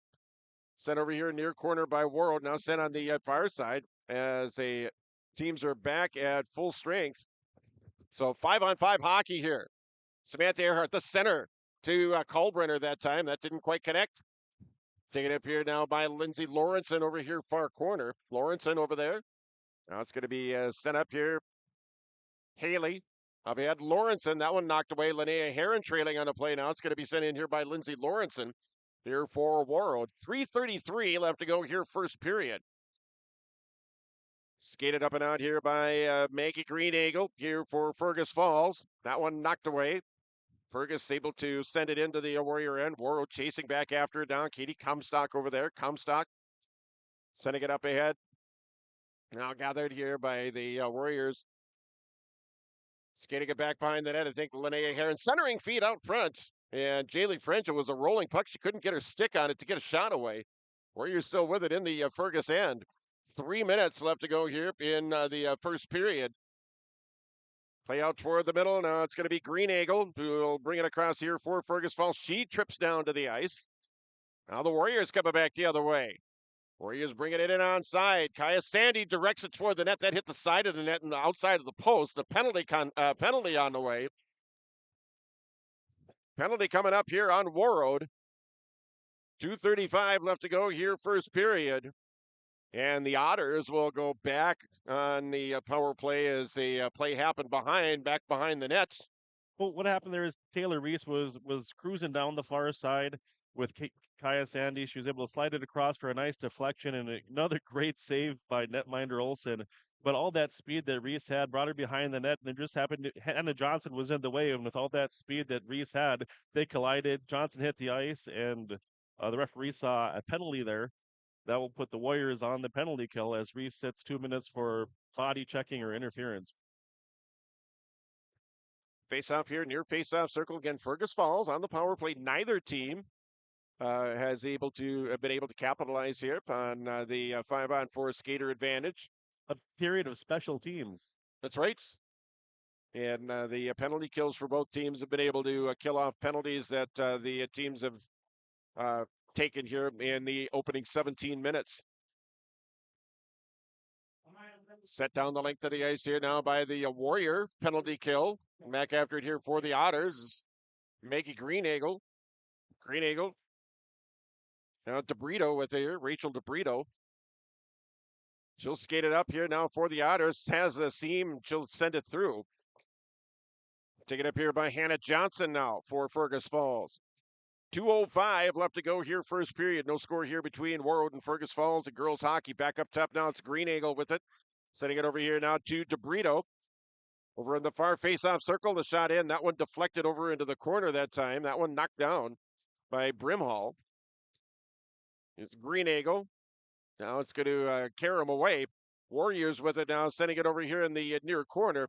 Sent over here near corner by Warroad. Now sent on the far side as the teams are back at full strength. So 5-on-5 hockey here. Samantha Earhart, the center to Kalbrenner that time. That didn't quite connect. Taken up here now by Lindsay Lawrenson over here far corner. Lawrenson over there. Now it's going to be sent up here. Haley. Up ahead, Lawrenson. That one knocked away. Linnea Heron trailing on the play now. It's going to be sent in here by Lindsay Lawrenson here for Warroad. 3:33 left to go here, first period. Skated up and out here by Maggie Greeneagle here for Fergus Falls. That one knocked away. Fergus able to send it into the Warrior end. Warroad chasing back after it down. Katie Comstock over there. Comstock sending it up ahead. Now gathered here by the Warriors. Skating it back behind the net. I think Linnea Heron centering feet out front. And Jaylee French, it was a rolling puck. She couldn't get her stick on it to get a shot away. Warriors still with it in the Fergus end. 3 minutes left to go here in the first period. Play out toward the middle. Now it's going to be Greeneagle who will bring it across here for Fergus Falls. She trips down to the ice. Now the Warriors coming back the other way. Warriors bringing it in onside. Kaya Sandy directs it toward the net. That hit the side of the net and the outside of the post. The penalty on the way. Penalty coming up here on Warroad. 2:35 left to go here, first period. And the Otters will go back on the power play as the play happened back behind the nets. Well, what happened there is Taylor Reese was cruising down the far side with Kaya Sandy. She was able to slide it across for a nice deflection and another great save by netminder Olsen. But all that speed that Reese had brought her behind the net, and it just happened. Hannah Johnson was in the way, and with all that speed that Reese had, they collided. Johnson hit the ice, and the referee saw a penalty there. That will put the Warriors on the penalty kill as Reese sits 2 minutes for body checking or interference. Face-off here, near face-off circle again. Fergus Falls on the power play. Neither team has been able to capitalize here on the 5-on-4 skater advantage. A period of special teams. That's right. And the penalty kills for both teams have been able to kill off penalties that the teams have taken here in the opening 17 minutes. Set down the length of the ice here now by the Warrior penalty kill. Back after it here for the Otters. Maggie Greeneagle. Now DeBrito with here, Rachel DeBrito. She'll skate it up here now for the Otters. Has a seam. She'll send it through. Take it up here by Hannah Johnson now for Fergus Falls. 2:05 left to go here, first period. No score here between Warroad and Fergus Falls. The girls hockey back up top now. It's Greeneagle with it. Sending it over here now to DeBrito. Over in the far face-off circle, the shot in. That one deflected over into the corner that time. That one knocked down by Brimhall. It's Greeneagle. Now it's going to carry them away. Warriors with it now, sending it over here in the near corner.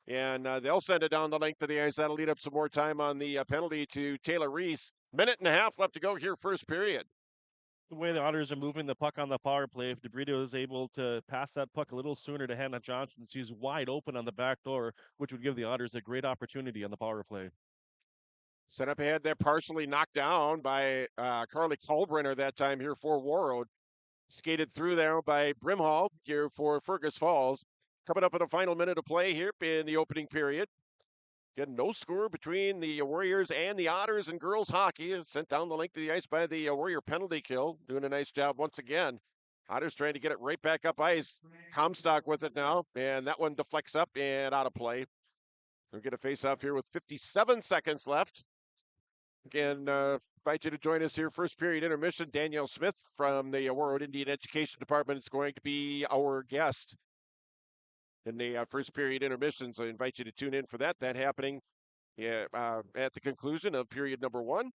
And they'll send it down the length of the ice. That'll lead up some more time on the penalty to Taylor Reese. Minute and a half left to go here, first period. The way the Otters are moving the puck on the power play, if DeBrito is able to pass that puck a little sooner to Hannah Johnson, she's wide open on the back door, which would give the Otters a great opportunity on the power play. Set up ahead there, partially knocked down by Carly Culbrenner that time here for Warroad. Skated through there by Brimhall here for Fergus Falls. Coming up in the final minute of play here in the opening period. Again, no score between the Warriors and the Otters in girls hockey. It's sent down the length of the ice by the Warrior penalty kill. Doing a nice job once again. Otters trying to get it right back up ice. Comstock with it now. And that one deflects up and out of play. We'll get a face-off here with 57 seconds left. Again, invite you to join us here. First period intermission. Danielle Smith from the Warroad Indian Education Department is going to be our guest in the first period intermission. So I invite you to tune in for that. That happening at the conclusion of period number 1.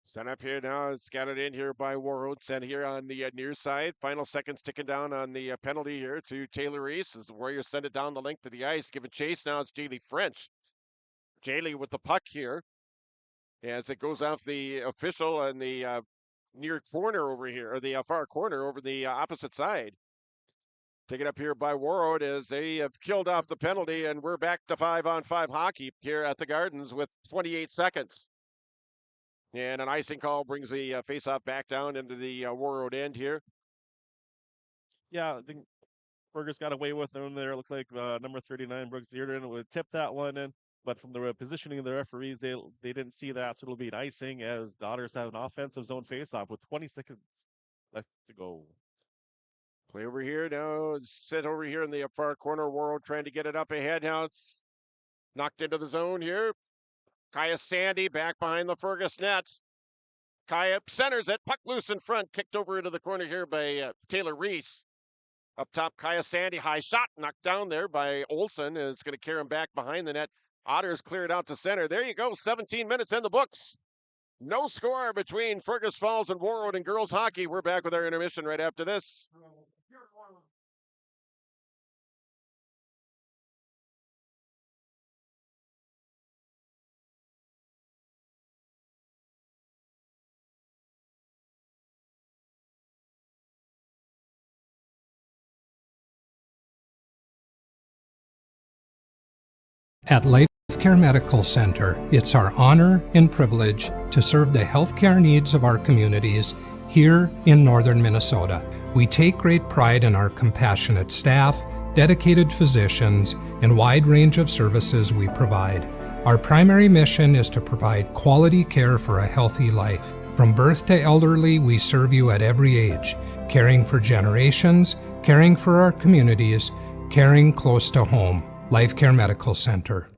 Sent up here now. It's got it in here by Warroad. Sent here on the near side. Final seconds ticking down on the penalty here to Taylor Reese as the Warriors send it down the length of the ice. Giving chase now. It's Jaylee French. Jaylee with the puck here as it goes off the official on the near corner over here, or the far corner over the opposite side. Taken up here by Warroad as they have killed off the penalty, and we're back to 5-on-5 hockey here at the Gardens with 28 seconds. And an icing call brings the face-off back down into the Warroad end here. Yeah, I think Fergus got away with them there. It looked like number 39, Brooks Dearden, would tip that one in. But from the positioning of the referees, they didn't see that, so it'll be an icing as the Otters have an offensive zone face-off with 20 seconds left to go. Play over here now. Sit over here in the far corner. Warroad trying to get it up ahead. Now it's knocked into the zone here. Kaya Sandy back behind the Fergus net. Kaya centers it. Puck loose in front. Kicked over into the corner here by Taylor Reese. Up top, Kaya Sandy. High shot. Knocked down there by Olsen. And it's going to carry him back behind the net. Otters cleared out to center. There you go. 17 minutes in the books. No score between Fergus Falls and Warroad in girls hockey. We're back with our intermission right after this. At Life Care Medical Center, it's our honor and privilege to serve the healthcare needs of our communities here in northern Minnesota. We take great pride in our compassionate staff, dedicated physicians, and wide range of services we provide. Our primary mission is to provide quality care for a healthy life. From birth to elderly, we serve you at every age, caring for generations, caring for our communities, caring close to home. Life Care Medical Center.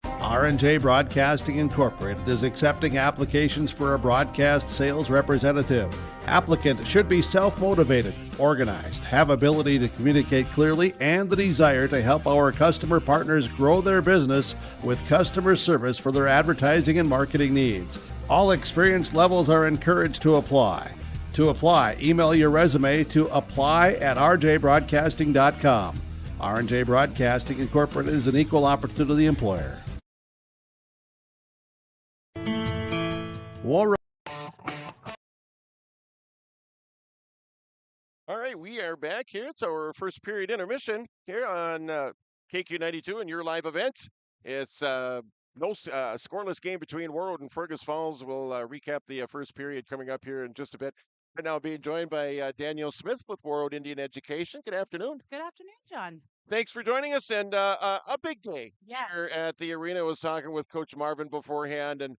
R&J Broadcasting Incorporated is accepting applications for a broadcast sales representative. Applicant should be self-motivated, organized, have ability to communicate clearly, and the desire to help our customer partners grow their business with customer service for their advertising and marketing needs. All experience levels are encouraged to apply. To apply, email your resume to apply@rjbroadcasting.com. R&J Broadcasting Incorporated is an equal opportunity employer. Warroad. All right, we are back here. It's our first period intermission here on KQ92 and your live event. It's scoreless game between Warroad and Fergus Falls. We'll recap the first period coming up here in just a bit. And now being joined by Danielle Smith with Warroad Indian Education. Good afternoon. Good afternoon, John. Thanks for joining us, and a big day Yes. here at the arena. I was talking with Coach Marvin beforehand, and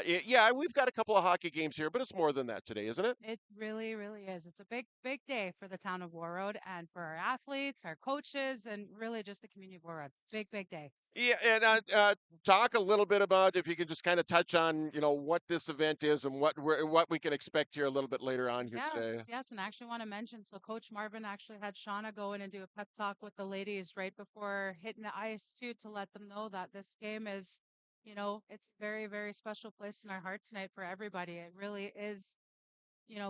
Yeah, we've got a couple of hockey games here, but it's more than that today, isn't it? It really, really is. It's a big, big day for the town of Warroad and for our athletes, our coaches, and really just the community of Warroad. Big, big day. Yeah, and talk a little bit about if you could just kind of touch on, what this event is and what we can expect here a little bit later on here today. Yes, and I actually want to mention, so Coach Marvin actually had Shauna go in and do a pep talk with the ladies right before hitting the ice too, to let them know that this game is, it's a very, very special place in our heart tonight for everybody. It really is.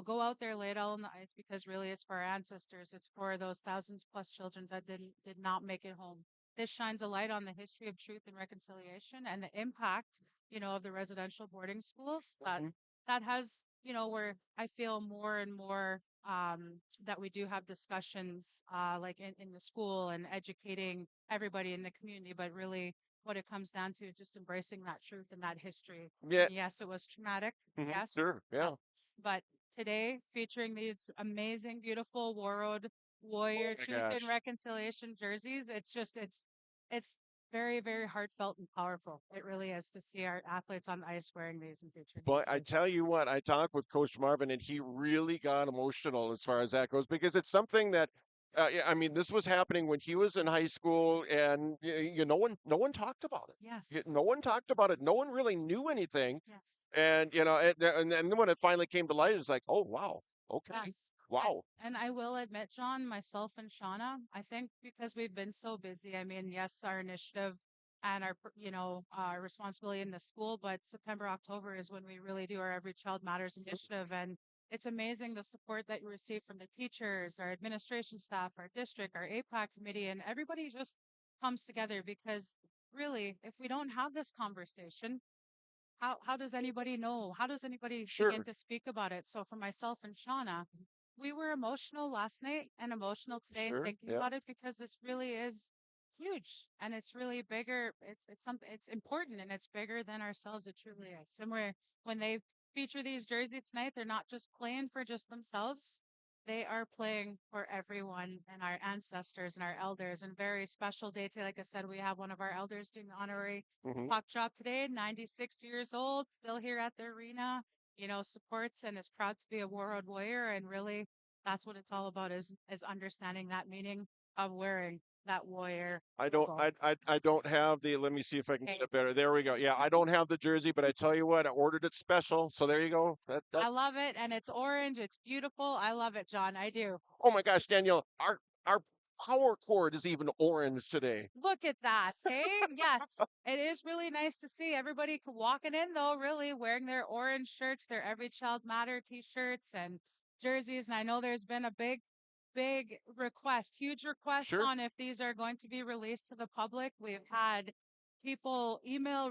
Go out there, lay it all on the ice, because really it's for our ancestors. It's for those thousands plus children that did not make it home. This shines a light on the history of truth and reconciliation and the impact, of the residential boarding schools that has, where I feel more and more that we do have discussions like in the school and educating everybody in the community, but really what it comes down to is just embracing that truth and that history. Yeah. And yes, it was traumatic. Yes. Sure. Yeah. But today, featuring these amazing, beautiful Warroad Warrior my Truth and gosh. Reconciliation jerseys, it's very, very heartfelt and powerful. It really is to see our athletes on the ice wearing these and featuring. But I tell you what, I talked with Coach Marvin, and he really got emotional as far as that goes, because it's something that, yeah, I mean, this was happening when he was in high school, and no one talked about it. Yes. No one talked about it. No one really knew anything. Yes. And and then when it finally came to light, it's like, oh wow, okay, Yes. wow. And I will admit, John, myself and Shauna, I think because we've been so busy. I mean, yes, our initiative and our responsibility in the school, but September, October is when we really do our Every Child Matters initiative. And it's amazing the support that you receive from the teachers, our administration staff, our district, our APAC committee, and everybody just comes together, because really, if we don't have this conversation, how does anybody know? How does anybody begin to speak about it? So for myself and Shauna, we were emotional last night and emotional today thinking about it, because this really is huge and it's really bigger. It's something, it's important, and it's bigger than ourselves. It truly is. And when they feature these jerseys tonight, they're not just playing for just themselves. They are playing for everyone and our ancestors and our elders. And very special day today. Like I said, we have one of our elders doing the honorary puck drop today, 96 years old, still here at the arena, supports and is proud to be a Warroad Warrior. And really, that's what it's all about, is understanding that meaning of wearing that warrior. I don't have the. Let me see if I can get it better. There we go. Yeah, I don't have the jersey, but I tell you what, I ordered it special. So there you go. I love it, and it's orange. It's beautiful. I love it, John. I do. Oh my gosh, Danielle, our power cord is even orange today. Look at that. Hey, yes, it is really nice to see everybody walking in, though, really wearing their orange shirts, their Every Child Matter t-shirts and jerseys. And I know there's been a big request, huge request on if these are going to be released to the public. We've had people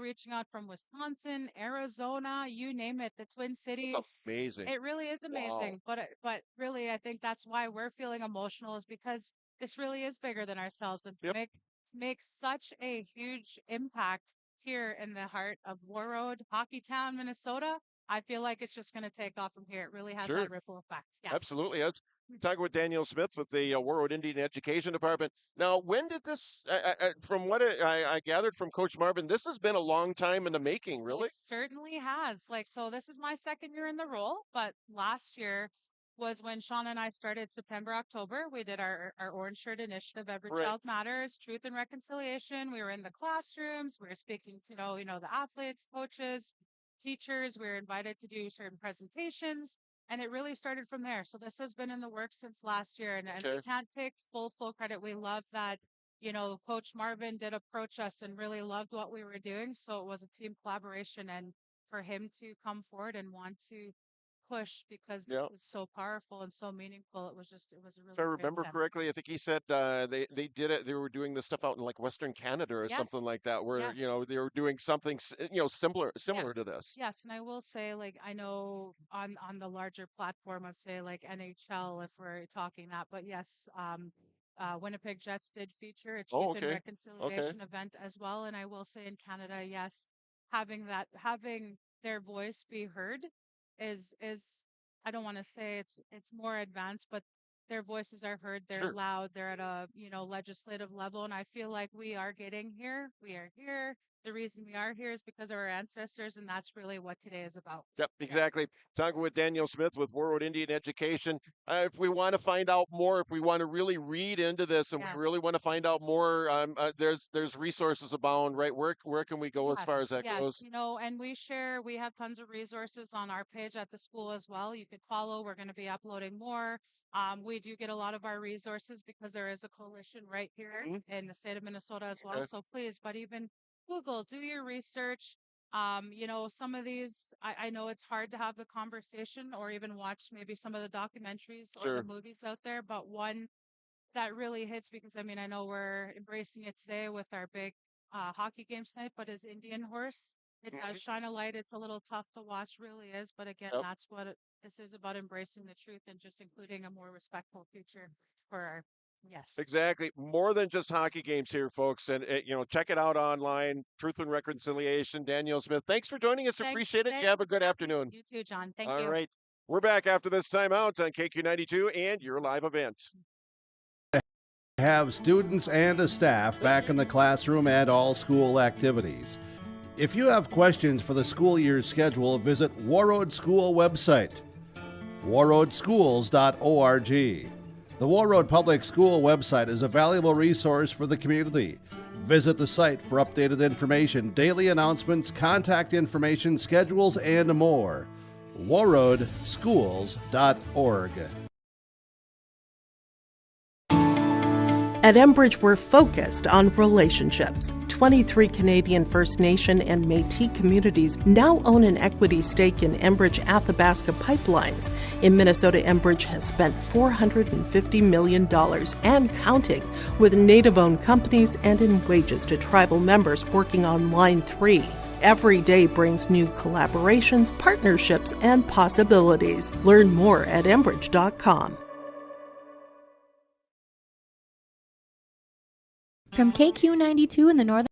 reaching out from Wisconsin, Arizona, you name it, the Twin Cities. That's amazing. It really is amazing. Wow. But really, I think that's why we're feeling emotional, is because this really is bigger than ourselves, and to make such a huge impact here in the heart of Warroad, Hockey Town, Minnesota. I feel like it's just going to take off from here. It really has that ripple effect. Yes. Absolutely. That's talking with Danielle Smith with the Warroad Indian Education Department. Now, when did this, from what I gathered from Coach Marvin, this has been a long time in the making, really? It certainly has. So this is my second year in the role, but last year was when Sean and I started September, October. We did our Orange Shirt Initiative, Every Child Matters, Truth and Reconciliation. We were in the classrooms. We were speaking to, the athletes, coaches, teachers. We were invited to do certain presentations, and it really started from there. So this has been in the works since last year, and we can't take full credit. We love that, Coach Marvin did approach us and really loved what we were doing. So it was a team collaboration, and for him to come forward and want to push, because this is so powerful and so meaningful. It was a really. If I remember correctly, I think he said they did it. They were doing this stuff out in like Western Canada or something like that, where they were doing something similar to this. Yes, and I will say, like, I know on the larger platform of, say, like NHL, if we're talking that, but yes, Winnipeg Jets did feature a Truth and Reconciliation event as well. And I will say in Canada, yes, having their voice be heard is I don't want to say it's more advanced, but their voices are heard. They're loud. They're at a legislative level, and I feel like we are getting here. We are here. the reason we are here is because of our ancestors, and that's really what today is about. Yep, exactly. Talking with Danielle Smith with Warroad Indian Education. If we want to find out more, if we want to really read into this, and we really want to find out more, there's resources abound, right? Where can we go as far as that goes? You know, and we have tons of resources on our page at the school as well. You could follow. We're going to be uploading more. We do get a lot of our resources because there is a coalition right here in the state of Minnesota as well. So please, but even Google, do your research. You know, some of these, I know it's hard to have the conversation or even watch maybe some of the documentaries or the movies out there, but one that really hits, because I mean, I know we're embracing it today with our big hockey game tonight, but is Indian Horse. It does shine a light. It's a little tough to watch, really is, but again, that's what this is about, embracing the truth and just including a more respectful future for our Exactly. More than just hockey games here, folks. And, you know, check it out online. Truth and Reconciliation. Danielle Smith, thanks for joining us. Appreciate it. You have a good afternoon. You too, John. Thank you. All right. We're back after this timeout on KQ92 and your live event. Have students and a staff back in the classroom and all school activities. If you have questions for the school year's schedule, visit Warroad School website, warroadschools.org. The Warroad Public School website is a valuable resource for the community. Visit the site for updated information, daily announcements, contact information, schedules, and more. warroadschools.org. At Enbridge, we're focused on relationships. 23 Canadian First Nation and Métis communities now own an equity stake in Enbridge Athabasca Pipelines. In Minnesota, Enbridge has spent $450 million and counting with Native-owned companies and in wages to tribal members working on Line 3. Every day brings new collaborations, partnerships, and possibilities. Learn more at Enbridge.com. From KQ92 in the northern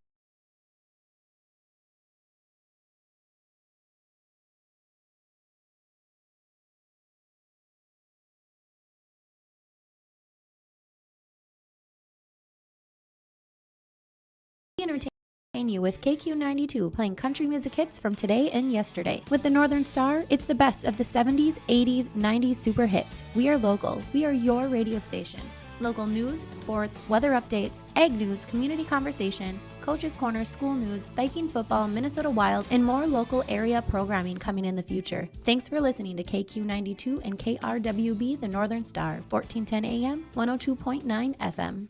entertain you with KQ92 playing country music hits from today and yesterday. With the Northern Star, it's the best of the 70s, 80s, 90s super hits. We are local. We are your radio station. Local news, sports, weather updates, ag news, community conversation, Coach's Corner, school news, Viking football, Minnesota Wild, and more local area programming coming in the future. Thanks for listening to KQ92 and KRWB, the Northern Star, 1410 AM, 102.9 FM.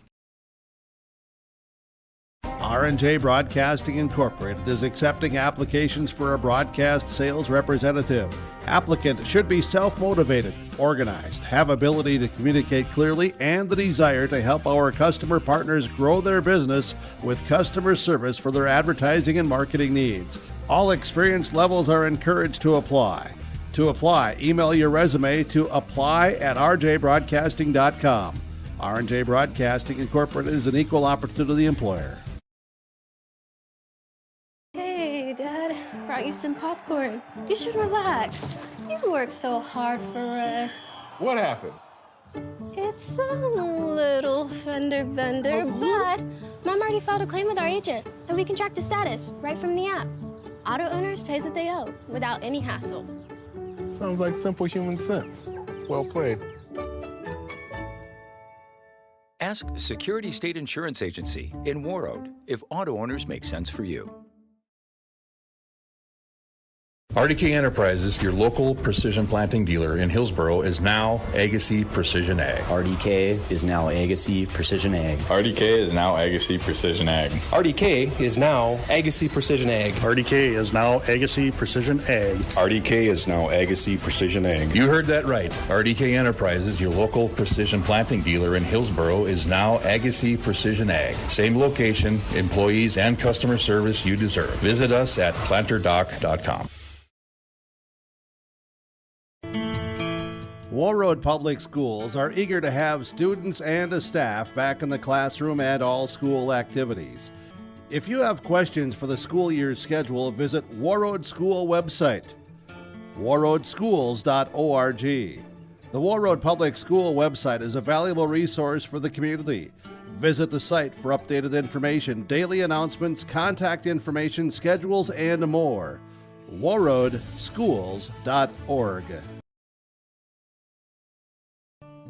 R&J Broadcasting Incorporated is accepting applications for a broadcast sales representative. Applicant should be self-motivated, organized, have ability to communicate clearly, and the desire to help our customer partners grow their business with customer service for their advertising and marketing needs. All experience levels are encouraged to apply. To apply, email your resume to apply@rjbroadcasting.com. R&J Broadcasting Incorporated is an equal opportunity employer. Hey, Dad, brought you some popcorn. You should relax. You worked so hard for us. What happened? It's a little fender bender, but Mom already filed a claim with our agent, and we can track the status right from the app. Auto owners pays what they owe without any hassle. Sounds like simple human sense. Well played. Ask Security State Insurance Agency in Warroad if auto owners make sense for you. RDK Enterprises, your local precision planting dealer in Hillsboro, is now Agassiz Precision Ag. RDK is now Agassiz Precision Ag. RDK is now Agassiz Precision Ag. RDK is now Agassiz Precision Ag. RDK is now Agassiz Precision Ag. RDK is now Agassiz Precision Ag. You heard that right. RDK Enterprises, your local precision planting dealer in Hillsboro, is now Agassiz Precision Ag. Same location, employees, and customer service you deserve. Visit us at planterdoc.com. Warroad Public Schools are eager to have students and a staff back in the classroom and all school activities. If you have questions for the school year's schedule, visit Warroad School website, warroadschools.org. The Warroad Public School website is a valuable resource for the community. Visit the site for updated information, daily announcements, contact information, schedules, and more. warroadschools.org.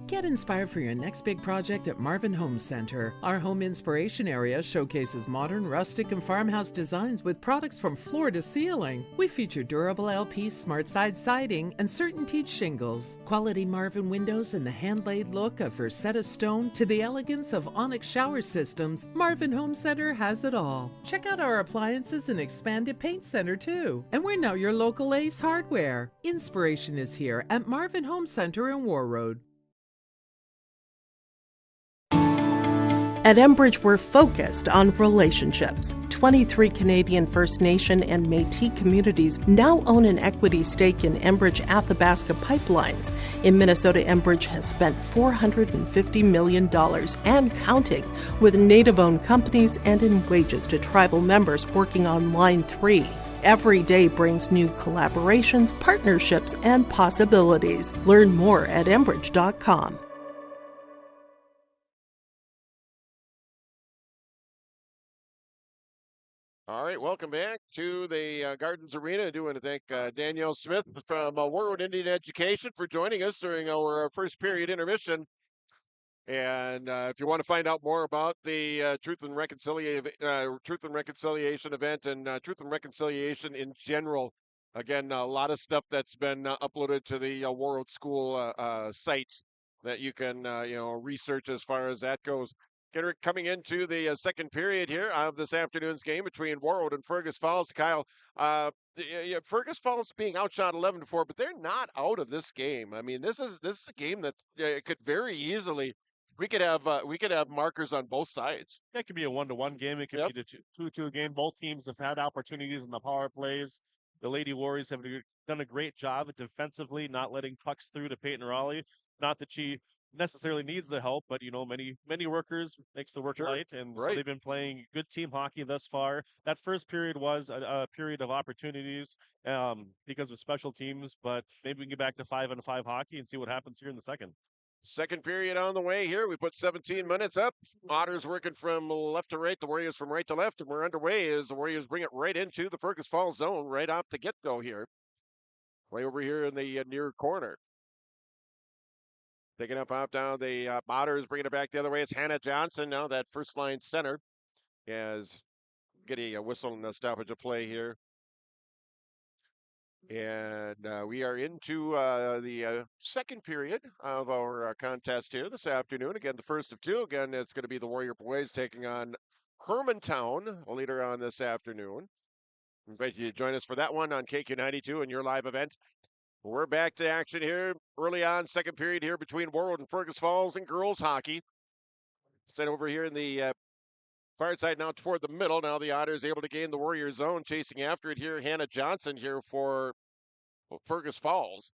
Get inspired for your next big project at Marvin Home Center. Our home inspiration area showcases modern, rustic, and farmhouse designs with products from floor to ceiling. We feature durable LP smart side siding and CertainTeed shingles, quality Marvin windows, and the hand-laid look of Versetta stone to the elegance of Onyx shower systems. Marvin Home Center has it all. Check out our appliances and expanded paint center too. And we're now your local Ace Hardware. Inspiration is here at Marvin Home Center in Warroad. At Enbridge, we're focused on relationships. 23 Canadian First Nation and Métis communities now own an equity stake in Enbridge Athabasca Pipelines. In Minnesota, Enbridge has spent $450 million and counting, with Native-owned companies and in wages to tribal members working on Line 3. Every day brings new collaborations, partnerships, and possibilities. Learn more at Enbridge.com. All right, welcome back to the Gardens Arena. I do want to thank Danielle Smith from Warroad Indian Education for joining us during our first period intermission. And if you want to find out more about the Truth and Reconciliation event and Truth and Reconciliation in general, again, a lot of stuff that's been uploaded to the Warroad School site that you can research as far as that goes. Coming into the second period here of this afternoon's game between Warroad and Fergus Falls. Kyle, Fergus Falls being outshot 11-4, but they're not out of this game. I mean, this is a game that could very easily we could have markers on both sides. That could be a 1-1 game. It could be a 2-2 game. Both teams have had opportunities in the power plays. The Lady Warriors have done a great job defensively, not letting pucks through to Peyton Raleigh. Not that she necessarily needs the help, but many workers makes the work light, and so they've been playing good team hockey thus far. That first period was a period of opportunities because of special teams, but maybe we can get back to 5-on-5 hockey and see what happens here in the second. Second period on the way here. We put 17 minutes up. Otters working from left to right, the Warriors from right to left, and we're underway as the Warriors bring it right into the Fergus Falls zone right off the get-go here. Way over here in the near corner. Taking up out down the Otters, bringing it back the other way. It's Hannah Johnson now, that first line center, as getting a whistle and a stoppage of play here. And we are into the second period of our contest here this afternoon. Again, the first of two. Again, it's going to be the Warrior Boys taking on Hermantown later on this afternoon. I invite you to join us for that one on KQ92 and your live event. We're back to action here early on, second period here between Warroad and Fergus Falls in girls hockey. Sent over here in the far side now toward the middle. Now the Otters able to gain the Warrior zone, chasing after it here. Hannah Johnson here for Fergus Falls.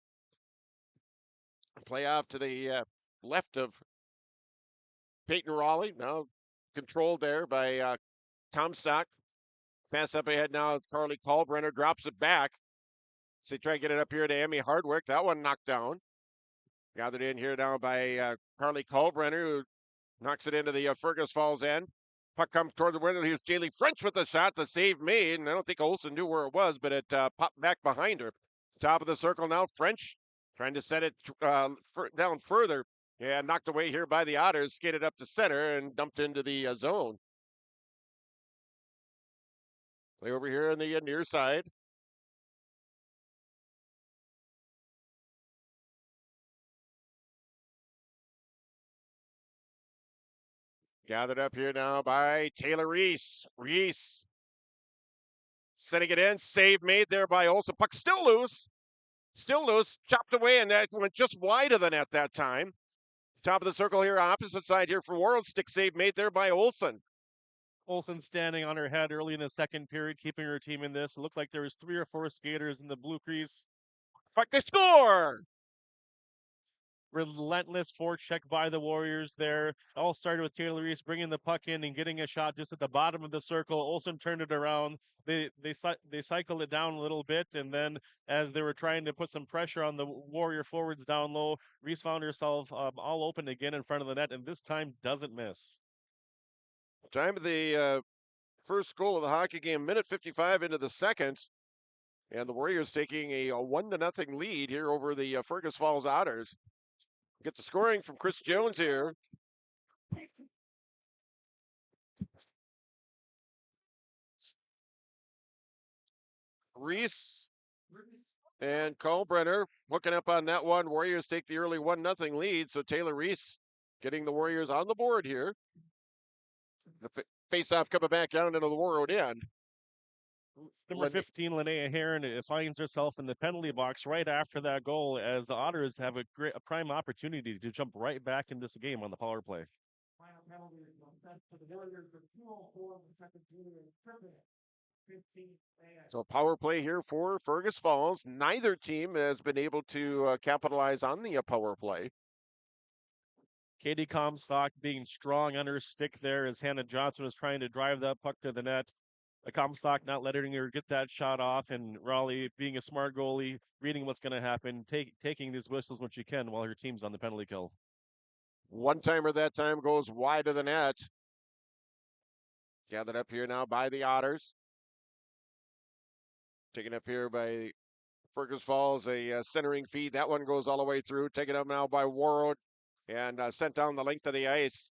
Play off to the left of Peyton Raleigh. Now controlled there by Comstock. Pass up ahead now. Carly Kalbrenner drops it back. So they try to get it up here to Emmy Hardwick. That one knocked down. Gathered in here now by Carly Kalbrenner, who knocks it into the Fergus Falls end. Puck comes toward the window. Here's Jaylee French with the shot. The save made, and I don't think Olsen knew where it was, but it popped back behind her. Top of the circle now, French trying to set it down further. Yeah, knocked away here by the Otters. Skated up to center and dumped into the zone. Play over here on the near side. Gathered up here now by Taylor Reese. Reese sending it in. Save made there by Olsen. Puck still loose. Still loose. Chopped away, and that went just wide of the net that time. Top of the circle here, opposite side here for Warroad. Stick save made there by Olsen. Olsen standing on her head early in the second period, keeping her team in this. It looked like there was 3 or 4 skaters in the blue crease. Puck, they score! Relentless forecheck by the Warriors there. It all started with Taylor Reese bringing the puck in and getting a shot just at the bottom of the circle. Olsen turned it around. They cycled it down a little bit, and then as they were trying to put some pressure on the Warrior forwards down low, Reese found herself all open again in front of the net, and this time doesn't miss. Time of the first goal of the hockey game, minute 55 into the second. And the Warriors taking a 1-0 lead here over the Fergus Falls Otters. Get the scoring from Chris Jones here. Reese and Kalbrenner hooking up on that one. Warriors take the early 1-0 lead. So Taylor Reese getting the Warriors on the board here. The face-off coming back down into the Warroad end. Number 15, Linnea Heron, finds herself in the penalty box right after that goal as the Otters have a prime opportunity to jump right back in this game on the power play. So power play here for Fergus Falls. Neither team has been able to capitalize on the power play. Katie Comstock being strong on her stick there as Hannah Johnson was trying to drive that puck to the net. Comstock not letting her get that shot off, and Raleigh being a smart goalie, reading what's going to happen, taking these whistles when she can while her team's on the penalty kill. One-timer that time goes wide of the net. Gathered up here now by the Otters. Taken up here by Fergus Falls, a centering feed. That one goes all the way through. Taken up now by Warroad and sent down the length of the ice.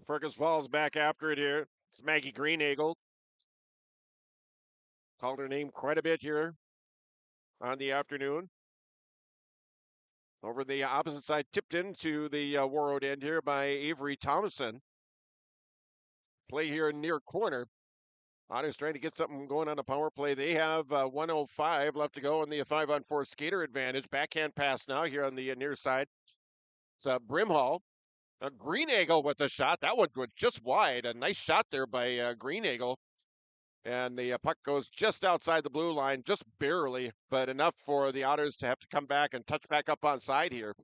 Fergus Falls back after it here. It's Maggie Greeneagle. Called her name quite a bit here on the afternoon. Over the opposite side, tipped into the Warroad end here by Avery Thomason. Play here near corner. Otters trying to get something going on the power play. They have 1:05 left to go in the 5-on-4 skater advantage. Backhand pass now here on the near side. It's Brimhall. Greeneagle with the shot. That one was just wide. A nice shot there by Greeneagle. And the puck goes just outside the blue line, just barely, but enough for the Otters to have to come back and touch back up on side here.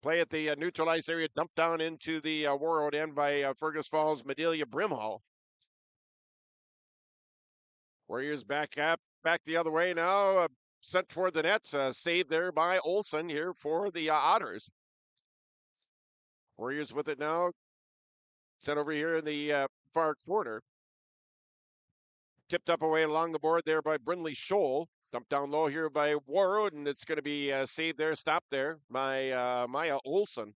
Play at the neutralized area, dumped down into the Warroad end by Fergus Falls' Medelia Brimhall. Warriors back the other way now, sent toward the net, saved there by Olsen here for the Otters. Warriors with it now, sent over here in the far corner. Tipped up away along the board there by Brindley Scholl. Dumped down low here by Warroad, and it's going to be saved there, stopped there by Maya Olsen.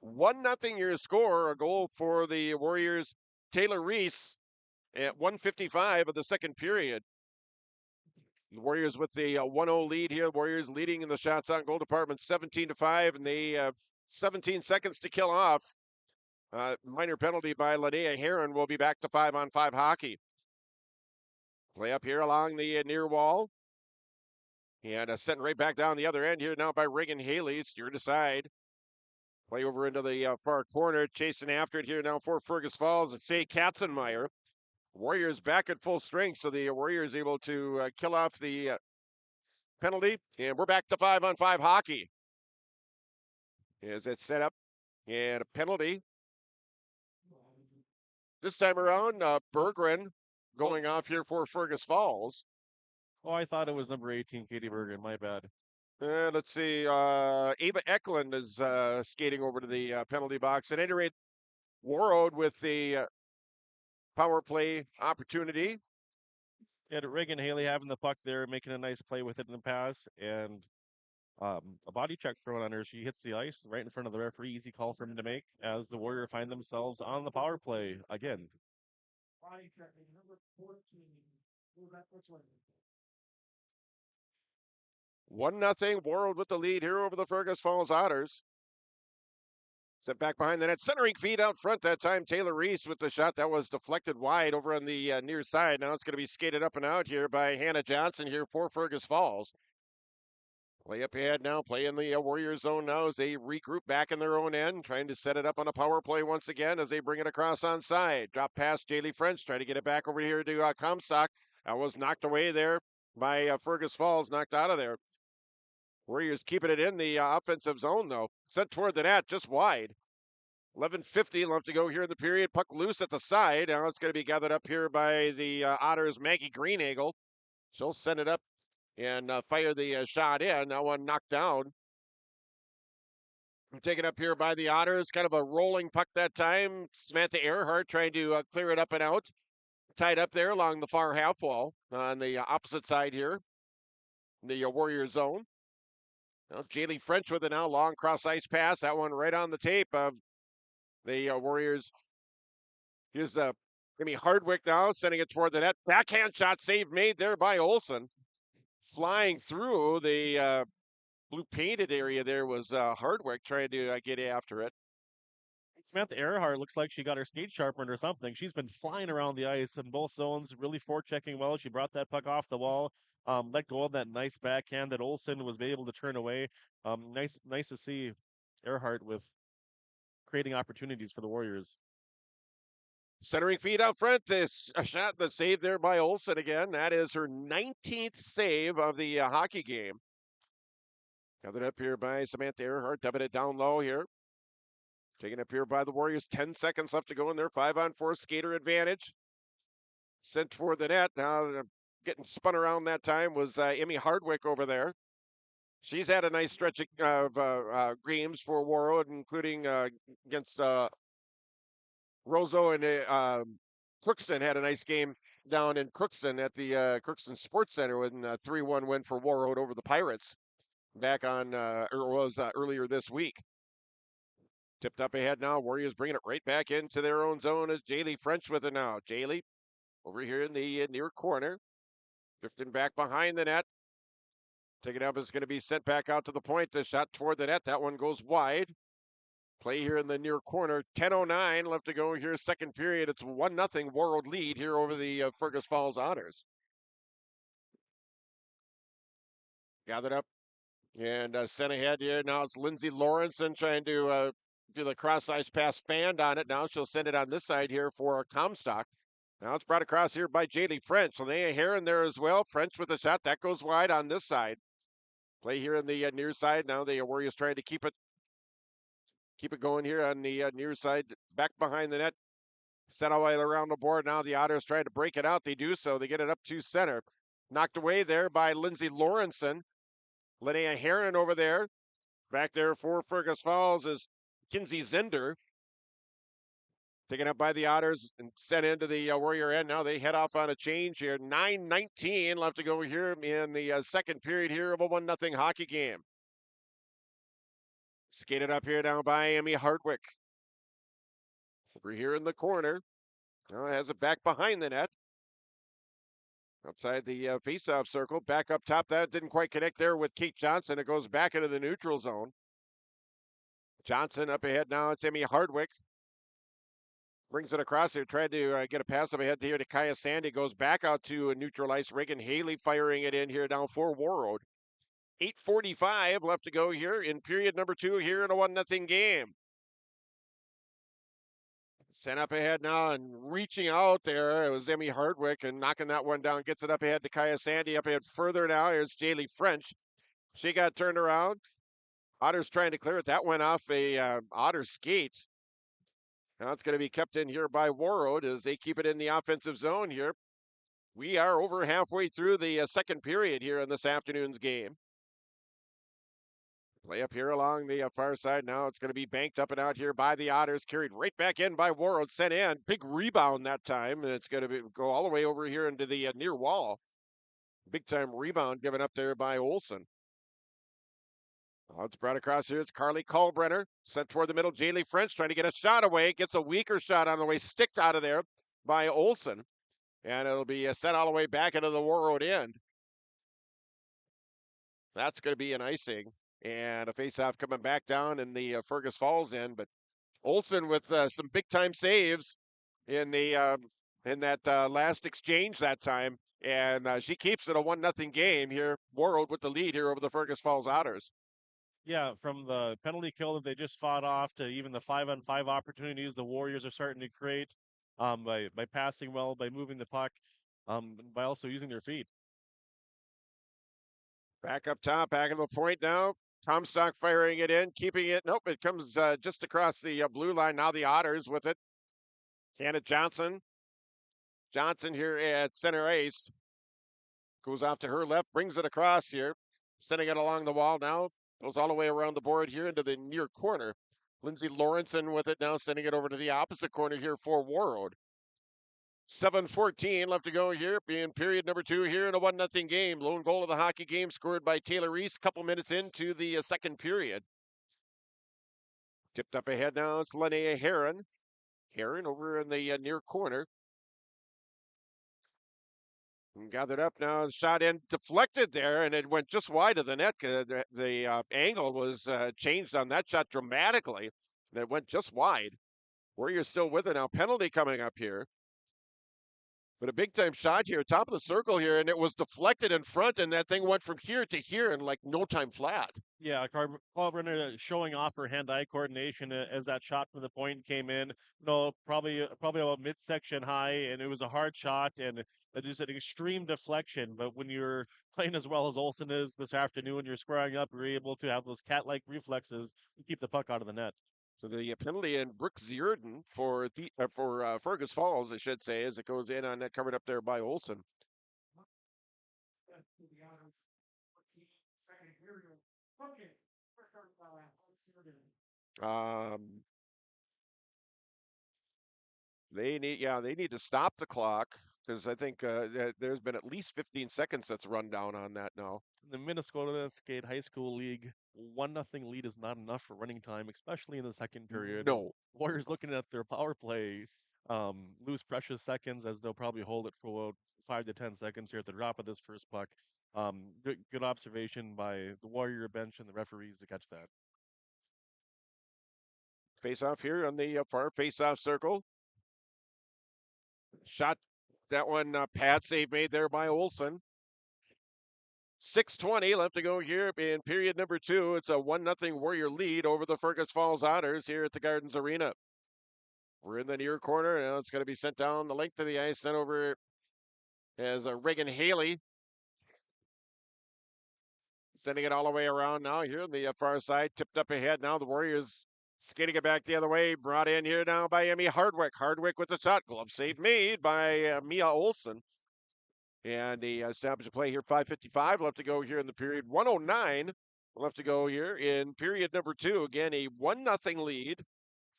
1-0 your score, a goal for the Warriors' Taylor Reese at 1:55 of the second period. The Warriors with the 1-0 lead here. Warriors leading in the shots on goal department 17-5, and they have 17 seconds to kill off. Minor penalty by Linnea Heron. Will be back to 5-on-5 hockey. Play up here along the near wall. And sent right back down the other end here now by Reagan Haley. Steered aside. Play over into the far corner. Chasing after it here now for Fergus Falls. It's Shea Katzenmeyer. Warriors back at full strength. So the Warriors able to kill off the penalty. And we're back to 5-on-5 hockey. As it's set up. And a penalty. This time around, Berggren going off here for Fergus Falls. Oh, I thought it was number 18, Katie Bergen. My bad. Let's see. Ava Eklund is skating over to the penalty box. At any rate, Warroad with the power play opportunity. Yeah, Reagan Haley having the puck there, making a nice play with it in the pass, and a body check thrown on her. She hits the ice right in front of the referee. Easy call for him to make as the Warrior find themselves on the power play again. Body checking, number 14. 1-0, Warroad with the lead here over the Fergus Falls Otters. Set back behind the net, centering feed out front that time. Taylor Reese with the shot that was deflected wide over on the near side. Now it's going to be skated up and out here by Hannah Johnson here for Fergus Falls. Play up ahead now, play in the Warrior zone now as they regroup back in their own end, trying to set it up on a power play once again as they bring it across on side. Drop past Jaylee French, try to get it back over here to Comstock. That was knocked away there by Fergus Falls, knocked out of there. Warriors keeping it in the offensive zone though. Sent toward the net, just wide. 11:50 left to go here in the period. Puck loose at the side. Now it's going to be gathered up here by the Otters' Maggie Greeneagle. She'll send it up and fire the shot in. That one knocked down Taken up here by the Otters, kind of a rolling puck that time. Samantha Earhart trying to clear it up and out. Tied up there along the far half wall on the opposite side here, in the Warrior zone. Now, Jaylee French with it now, long cross ice pass. That one right on the tape of the Warriors. Here's Amy Hardwick now, sending it toward the net. Backhand shot save made there by Olsen. Flying through the blue painted area there was Hardwick trying to get after it. Samantha Earhart looks like she got her skate sharpened or something. She's been flying around the ice in both zones, really forechecking well. She brought that puck off the wall, let go of that nice backhand that Olsen was able to turn away. Nice to see Earhart with creating opportunities for the Warriors. Centering feed out front. This a shot that's saved there by Olsen again. That is her 19th save of the hockey game. Gathered up here by Samantha Earhart, dubbing it down low here. Taken up here by the Warriors. 10 seconds left to go in their 5-on-4 skater advantage. Sent toward the net. Now getting spun around that time was Emmy Hardwick over there. She's had a nice stretch of games for Warroad, including against Roseau and Crookston. Had a nice game down in Crookston at the Crookston Sports Center with a 3-1 win for Warroad over the Pirates back on, earlier this week. Tipped up ahead now. Warriors bringing it right back into their own zone as Jaylee French with it now. Jaylee over here in the near corner. Drifting back behind the net. Taken up is going to be sent back out to the point. The shot toward the net. That one goes wide. Play here in the near corner. 10:09 left to go here. Second period. It's 1-0 Warroad lead here over the Fergus Falls Otters. Gathered up and sent ahead here. Now it's Lindsay Lawrenson trying to do the cross ice pass spanned on it. Now she'll send it on this side here for Comstock. Now it's brought across here by Jaylee French. Linnea Heron there as well. French with a shot. That goes wide on this side. Play here in the near side. Now the Warriors trying to keep it going here on the near side. Back behind the net. Sent all the way around the board. Now the Otters trying to break it out. They do so. They get it up to center. Knocked away there by Lindsay Lawrenson. Linnea Heron over there. Back there for Fergus Falls is Kinsey Zender. Taken up by the Otters and sent into the Warrior end. Now they head off on a change here. 9:19 left to go here in the second period here of a 1-0 hockey game. Skated up here now by Emmy Hardwick. Over here in the corner. Now it has it back behind the net. Outside the face-off circle. Back up top. That didn't quite connect there with Kate Johnson. It goes back into the neutral zone. Johnson up ahead now. It's Emmy Hardwick. Brings it across here. Tried to get a pass up ahead here to Kaya Sandy. Goes back out to neutral ice. Reagan Haley firing it in here down for Warroad. 8:45 left to go here in period number 2 here in a 1-0 game. Sent up ahead now and reaching out there. It was Emmy Hardwick and knocking that one down. Gets it up ahead to Kaya Sandy. Up ahead further now. Here's Jaylee French. She got turned around. Otters trying to clear it. That went off a Otter skate. Now it's going to be kept in here by Warroad as they keep it in the offensive zone here. We are over halfway through the second period here in this afternoon's game. Play up here along the far side. Now it's going to be banked up and out here by the Otters. Carried right back in by Warroad. Sent in. Big rebound that time. And it's going to go all the way over here into the near wall. Big time rebound given up there by Olsen. It's brought across here. It's Carly Kalbrenner. Sent toward the middle. Jaylee French trying to get a shot away. Gets a weaker shot on the way. Sticked out of there by Olsen. And it'll be sent all the way back into the Warroad end. That's going to be an icing. And a face-off coming back down in the Fergus Falls end. But Olsen with some big-time saves in that last exchange that time. And she keeps it a 1-0 game here. Warroad with the lead here over the Fergus Falls Otters. Yeah, from the penalty kill that they just fought off to even the 5-on-5 opportunities the Warriors are starting to create by passing well, by moving the puck, by also using their feet. Back up top, back at the point now. Comstock firing it in, keeping it. Nope, it comes just across the blue line. Now the Otters with it. Janet Johnson. Johnson here at center ice. Goes off to her left, brings it across here. Sending it along the wall now. Goes all the way around the board here into the near corner. Lindsay Lawrenson with it now, sending it over to the opposite corner here for Warroad. 7:14 left to go here, being period number 2 here in a 1-0 game. Lone goal of the hockey game scored by Taylor Reese a couple minutes into the second period. Tipped up ahead now, it's Linnea Heron. Heron over in the near corner. And gathered up now, shot in, deflected there, and it went just wide of the net. The angle was changed on that shot dramatically, and it went just wide. Warriors still with it now. Penalty coming up here. But a big-time shot here, top of the circle here, and it was deflected in front, and that thing went from here to here in like no time flat. Yeah, Carlbrenner showing off her hand-eye coordination as that shot from the point came in. No, probably about midsection high, and it was a hard shot and just an extreme deflection. But when you're playing as well as Olsen is this afternoon, you're squaring up, you're able to have those cat-like reflexes to keep the puck out of the net. So the penalty in Brooke Zierden for Fergus Falls, I should say, as it goes in on that, covered up there by Olsen. They need to stop the clock, because I think there's been at least 15 seconds that's run down on that now. In the Minnesota Skate High School League, 1-0 lead is not enough for running time, especially in the second period. No. Warriors looking at their power play lose precious seconds, as they'll probably hold it for about 5 to 10 seconds here at the drop of this first puck. Good observation by the Warrior bench and the referees to catch that. Face-off here on the far face-off circle. Shot, that one, pad save made there by Olsen. 6:20 left to go here in period number 2. It's a 1-0 Warrior lead over the Fergus Falls Otters here at the Gardens Arena. We're in the near corner. Now it's going to be sent down the length of the ice, sent over as Reagan Haley. Sending it all the way around now here on the far side. Tipped up ahead now. The Warriors skating it back the other way. Brought in here now by Emmy Hardwick. Hardwick with the shot. Glove save made by Mia Olsen. And the stoppage of play here, 5:55 left to go here in the period. 1:09 left to go here in period number 2. Again, a 1-0 lead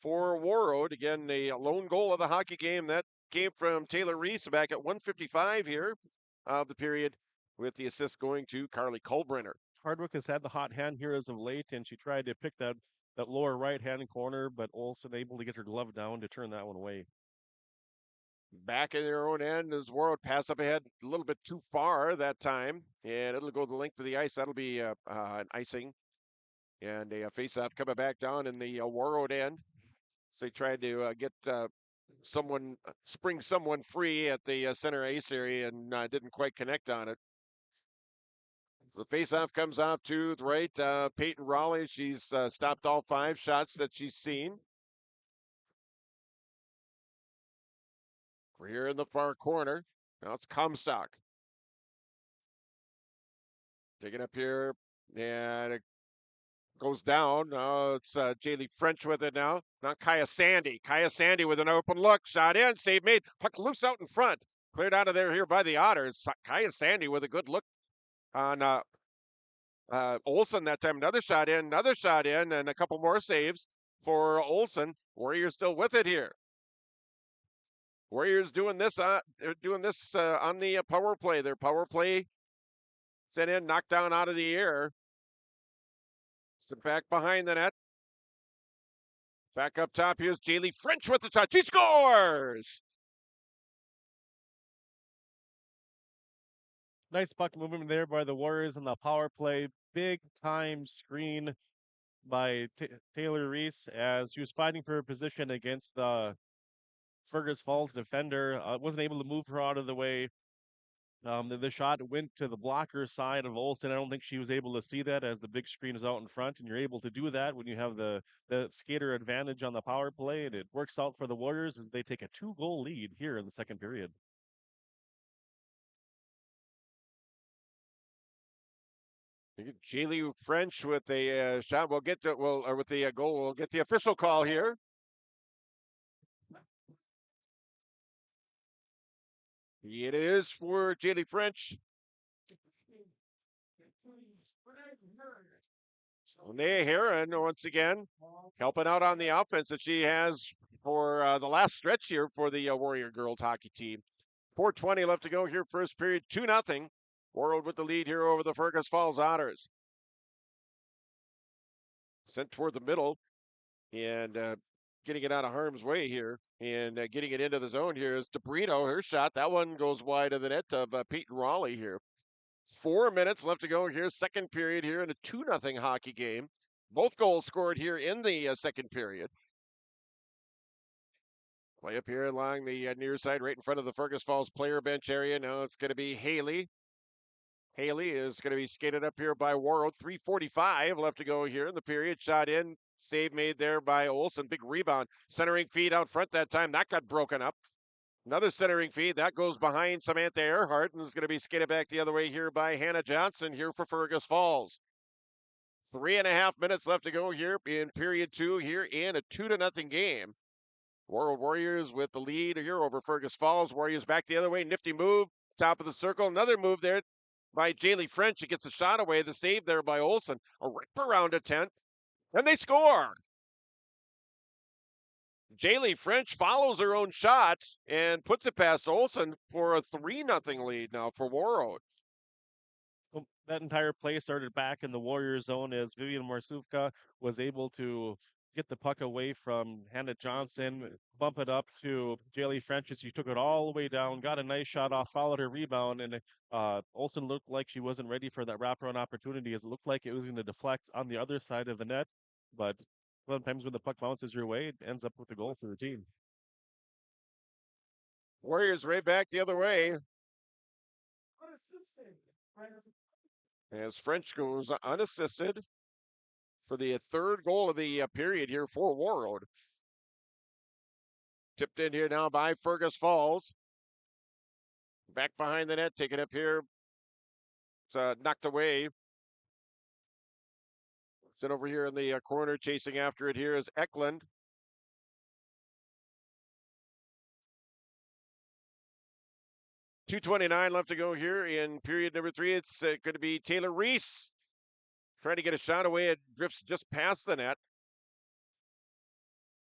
for Warroad. Again, a lone goal of the hockey game. That came from Taylor Reese back at 1:55 here of the period, with the assist going to Carly Kolbrenner. Hardwick has had the hot hand here as of late, and she tried to pick that lower right-hand corner, but Olsen able to get her glove down to turn that one away. Back in their own end as Warroad pass up ahead a little bit too far that time, and it'll go the length of the ice. That'll be an icing, and a face-off coming back down in the Warroad end. So they tried to get spring someone free at the center ice area and didn't quite connect on it. So the face-off comes off to the right. Peyton Raleigh, she's stopped all 5 shots that she's seen. We're here in the far corner. Now it's Comstock. Digging up here, and it goes down. Now it's Jaylee French with it now. Now Kaya Sandy. Kaya Sandy with an open look. Shot in, save made. Puck loose out in front. Cleared out of there here by the Otters. Kaya Sandy with a good look on Olsen that time. Another shot in, and a couple more saves for Olsen. Warriors still with it here. Warriors doing this on the power play. Their power play sent in, knocked down out of the air. Sent back behind the net. Back up top, here's Jaylee French with the shot. She scores! Nice puck movement there by the Warriors in the power play. Big time screen by Taylor Reese as she was fighting for her position against the Fergus Falls defender. Wasn't able to move her out of the way. The shot went to the blocker side of Olsen. I don't think she was able to see that as the big screen is out in front, and you're able to do that when you have the skater advantage on the power play, and it works out for the Warriors as they take a 2-goal lead here in the second period. Jaylee French with a shot. With the goal. We'll get the official call here. It is for Jaylee French. Linnea Heron, once again, helping out on the offense that she has for the last stretch here for the Warrior girls hockey team. 4:20 left to go here, first period, 2-0. Warroad with the lead here over the Fergus Falls Otters. Sent toward the middle and getting it out of harm's way here and getting it into the zone here is DeBrito. Her shot, that one goes wide of the net of Peyton Raleigh here. 4 minutes left to go here, second period here in a 2-0 hockey game. Both goals scored here in the second period. Play up here along the near side, right in front of the Fergus Falls player bench area. Now it's going to be Haley. Haley is going to be skated up here by Warroad. 3:45 left to go here in the period. Shot in, save made there by Olsen. Big rebound. Centering feed out front that time. That got broken up. Another centering feed. That goes behind Samantha Earhart and is going to be skated back the other way here by Hannah Johnson here for Fergus Falls. 3.5 minutes left to go here in period 2 here in a 2-0 game. Warroad Warriors with the lead here over Fergus Falls. Warriors back the other way. Nifty move. Top of the circle. Another move there by Jaylee French. She gets a shot away. The save there by Olsen. A wraparound attempt. And they score. Jaylee French follows her own shot and puts it past Olsen for a 3-0 lead now for Warroad. Well, that entire play started back in the Warrior zone as Vivian Marsuvka was able to get the puck away from Hannah Johnson, bump it up to Jaylee French as she took it all the way down, got a nice shot off, followed her rebound, and Olsen looked like she wasn't ready for that wraparound opportunity as it looked like it was going to deflect on the other side of the net, but sometimes when the puck bounces your way, it ends up with a goal for the team. Warriors right back the other way. As French goes unassisted for the third goal of the period here for Warroad. Tipped in here now by Fergus Falls. Back behind the net, taken up here. It's knocked away. Sit over here in the corner, chasing after it here is Eklund. .229 left to go here in period number 3. It's going to be Taylor Reese trying to get a shot away. It drifts just past the net.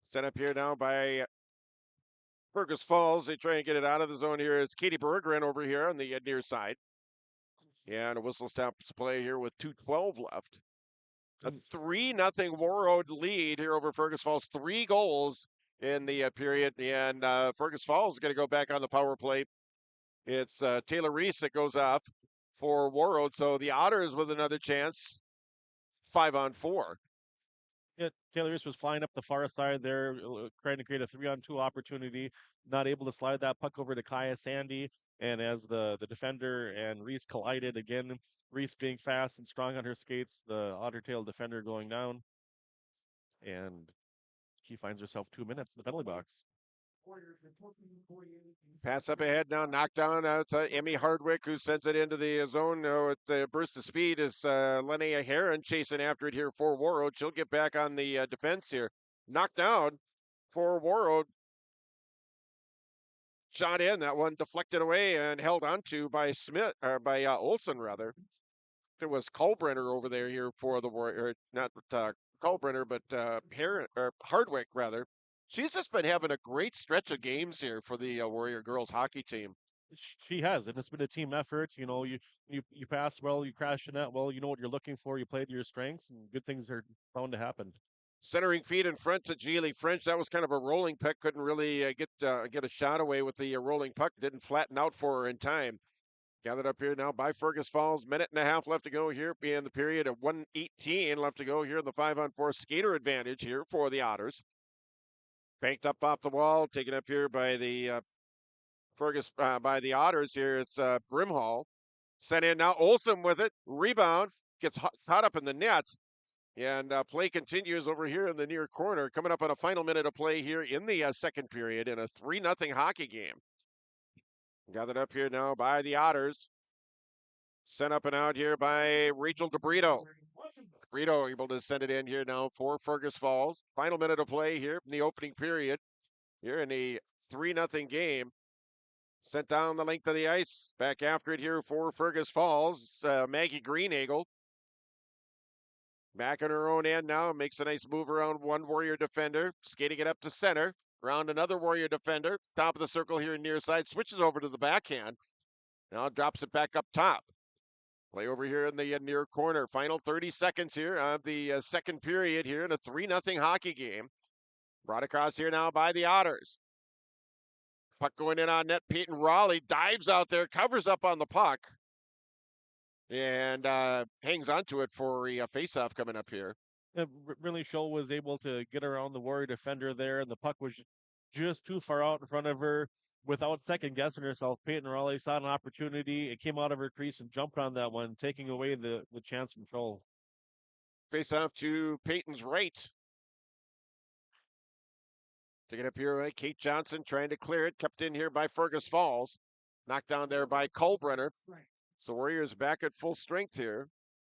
Set up here now by Fergus Falls. They try and get it out of the zone here. Is Katie Berggren over here on the near side. And a whistle stops play here with 2:12 left. A 3-0 Warroad lead here over Fergus Falls. 3 goals in the period. And Fergus Falls is going to go back on the power play. It's Taylor Reese that goes off for Warroad. So the Otters with another chance. 5-on-4. Yeah, Taylor Reese was flying up the far side there, trying to create a 3-on-2 opportunity, not able to slide that puck over to Kaya Sandy. And as the defender and Reese collided again, Reese being fast and strong on her skates, the otter-tailed defender going down. And she finds herself 2 minutes in the penalty box. Pass up ahead now, knocked down to Emmy Hardwick, who sends it into the zone. With the burst of speed is Linnea Heron chasing after it here for Warroad. She'll get back on the defense here. Knocked down for Warroad. Shot in, that one deflected away and held onto by Smith, or by Olsen rather. There was Kalbrenner over there here for the Warrior, not Kalbrenner, but Hardwick rather. She's just been having a great stretch of games here for the Warrior girls hockey team. She has, and it's been a team effort. You know, you pass well, you crash the net well, you know what you're looking for, you play to your strengths, and good things are bound to happen. Centering feed in front to Jaylee French. That was kind of a rolling puck. Couldn't really get a shot away with the rolling puck. Didn't flatten out for her in time. Gathered up here now by Fergus Falls. 1.5 minutes left to go here in the period of 1:18 left to go here in the 5-on-4 skater advantage here for the Otters. Banked up off the wall, taken up here by the by the Otters here. It's Brimhall. Sent in now. Olsen with it. Rebound. Gets caught up in the net. And play continues over here in the near corner. Coming up on a final minute of play here in the second period in a 3-0 hockey game. Gathered up here now by the Otters. Sent up and out here by Rachel DeBrito. DeBrito able to send it in here now for Fergus Falls. Final minute of play here in the opening period. Here in the 3-0 game. Sent down the length of the ice. Back after it here for Fergus Falls. Maggie Greeneagle. Back on her own end now, makes a nice move around one Warrior defender, skating it up to center, around another Warrior defender, top of the circle here near side, switches over to the backhand. Now drops it back up top. Play over here in the near corner. Final 30 seconds here of the second period here in a 3-0 hockey game. Brought across here now by the Otters. Puck going in on net. Peyton Raleigh dives out there, covers up on the puck, and hangs onto it for a face-off coming up here. Really, Scholl was able to get around the Warrior defender there, and the puck was just too far out in front of her. Without second-guessing herself, Peyton Raleigh saw an opportunity. It came out of her crease and jumped on that one, taking away the chance from Scholl. Face-off to Peyton's right. Taking up here, right? Kate Johnson trying to clear it. Kept in here by Fergus Falls. Knocked down there by Colbrenner. So Warriors back at full strength here.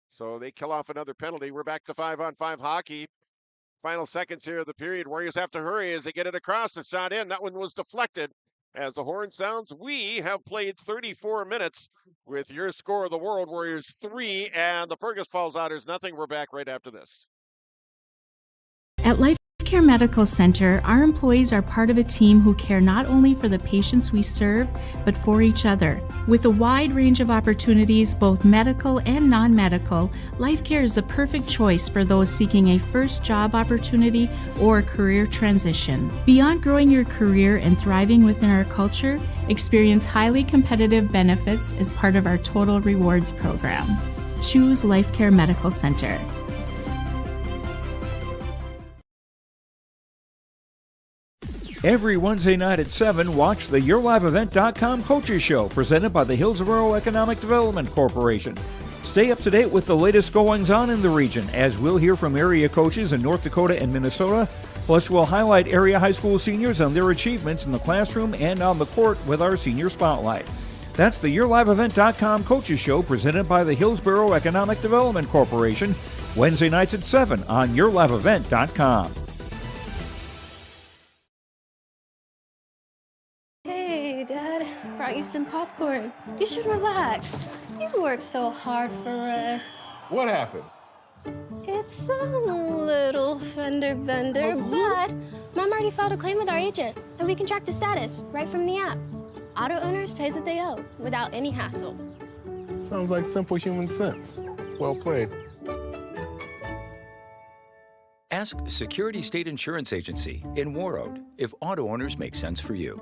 So they kill off another penalty. We're back to 5-on-5 hockey. Final seconds here of the period. Warriors have to hurry as they get it across. The shot in. That one was deflected. As the horn sounds, we have played 34 minutes with your score of the Warroad Warriors 3 and the Fergus Falls Otters nothing. We're back right after this. At Life Care Medical Center, our employees are part of a team who care not only for the patients we serve, but for each other. With a wide range of opportunities, both medical and non-medical, Life Care is the perfect choice for those seeking a first job opportunity or career transition. Beyond growing your career and thriving within our culture, experience highly competitive benefits as part of our Total Rewards program. Choose Life Care Medical Center. Every Wednesday night at 7, watch the YourLiveEvent.com Coaches Show, presented by the Hillsborough Economic Development Corporation. Stay up to date with the latest goings-on in the region, as we'll hear from area coaches in North Dakota and Minnesota. Plus, we'll highlight area high school seniors and their achievements in the classroom and on the court with our Senior Spotlight. That's the YourLiveEvent.com Coaches Show, presented by the Hillsborough Economic Development Corporation, Wednesday nights at 7 on YourLiveEvent.com. Hey, Dad, brought you some popcorn. You should relax. You worked so hard for us. What happened? It's a little fender bender, but Mom already filed a claim with our agent, and we can track the status right from the app. Auto owners pays what they owe without any hassle. Sounds like simple human sense. Well played. Ask Security State Insurance Agency in Warroad if auto owners make sense for you.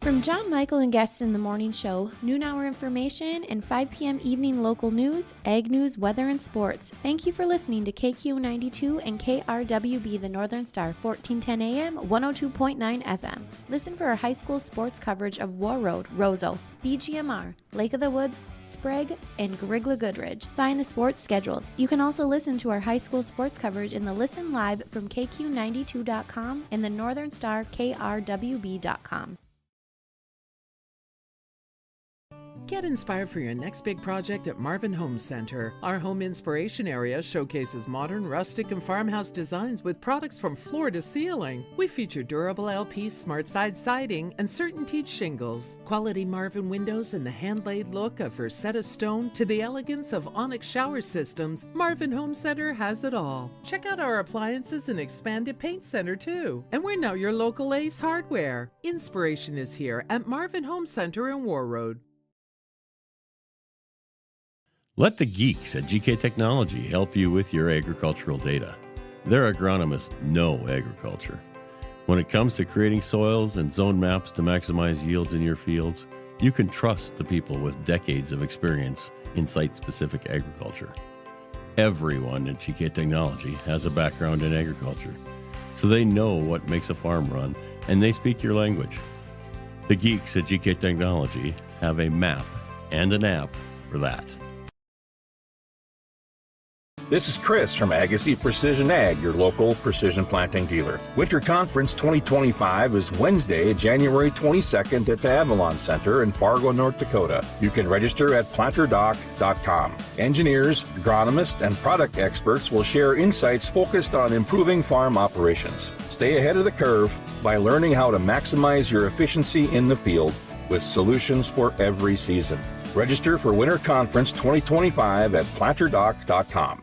From John Michael and guests in the morning show, noon hour information, and 5 p.m. evening local news, ag news, weather, and sports. Thank you for listening to KQ92 and KRWB The Northern Star, 1410 AM, 102.9 FM. Listen for our high school sports coverage of Warroad, Roseau, BGMR, Lake of the Woods, Sprague, and Grigla Goodridge. Find the sports schedules. You can also listen to our high school sports coverage in the Listen Live from KQ92.com and the Northern Star KRWB.com. Get inspired for your next big project at Marvin Home Center. Our home inspiration area showcases modern, rustic, and farmhouse designs with products from floor to ceiling. We feature durable LP smart side siding and CertainTeed shingles, quality Marvin windows, and the hand-laid look of Versetta stone to the elegance of onyx shower systems. Marvin Home Center has it all. Check out our appliances and expanded paint center too. And we're now your local Ace Hardware. Inspiration is here at Marvin Home Center in Warroad. Let the geeks at GK Technology help you with your agricultural data. Their agronomists know agriculture. When it comes to creating soils and zone maps to maximize yields in your fields, you can trust the people with decades of experience in site-specific agriculture. Everyone at GK Technology has a background in agriculture, so they know what makes a farm run, and they speak your language. The geeks at GK Technology have a map and an app for that. This is Chris from Agassiz Precision Ag, your local precision planting dealer. Winter Conference 2025 is Wednesday, January 22nd at the Avalon Center in Fargo, North Dakota. You can register at planterdoc.com. Engineers, agronomists, and product experts will share insights focused on improving farm operations. Stay ahead of the curve by learning how to maximize your efficiency in the field with solutions for every season. Register for Winter Conference 2025 at planterdock.com.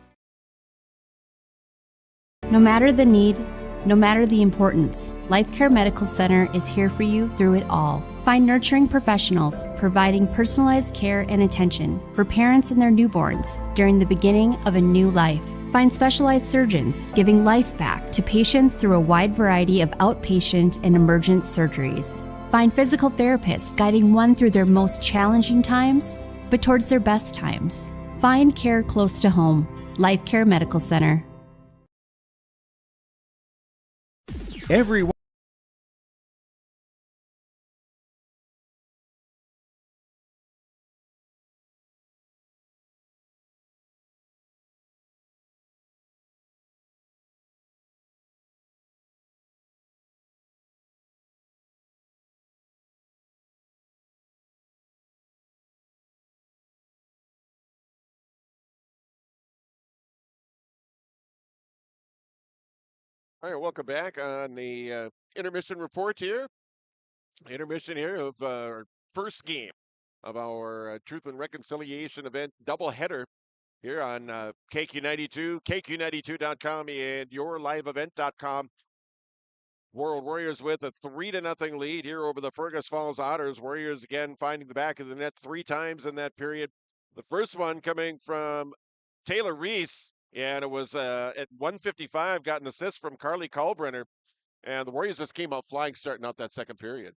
No matter the need, no matter the importance, Life Care Medical Center is here for you through it all. Find nurturing professionals providing personalized care and attention for parents and their newborns during the beginning of a new life. Find specialized surgeons giving life back to patients through a wide variety of outpatient and emergent surgeries. Find physical therapists guiding one through their most challenging times, but towards their best times. Find care close to home. Life Care Medical Center. Everyone. All right, welcome back on the intermission report here. Intermission here of our first game of our Truth and Reconciliation event doubleheader here on KQ92, KQ92.com, and yourliveevent.com. Warroad Warriors with a 3-0 lead here over the Fergus Falls Otters. Warriors again finding the back of the net 3 times in that period. The first one coming from Taylor Reese, and it was at 1:55, got an assist from Carly Kalbrenner, and the Warriors just came out flying starting out that second period.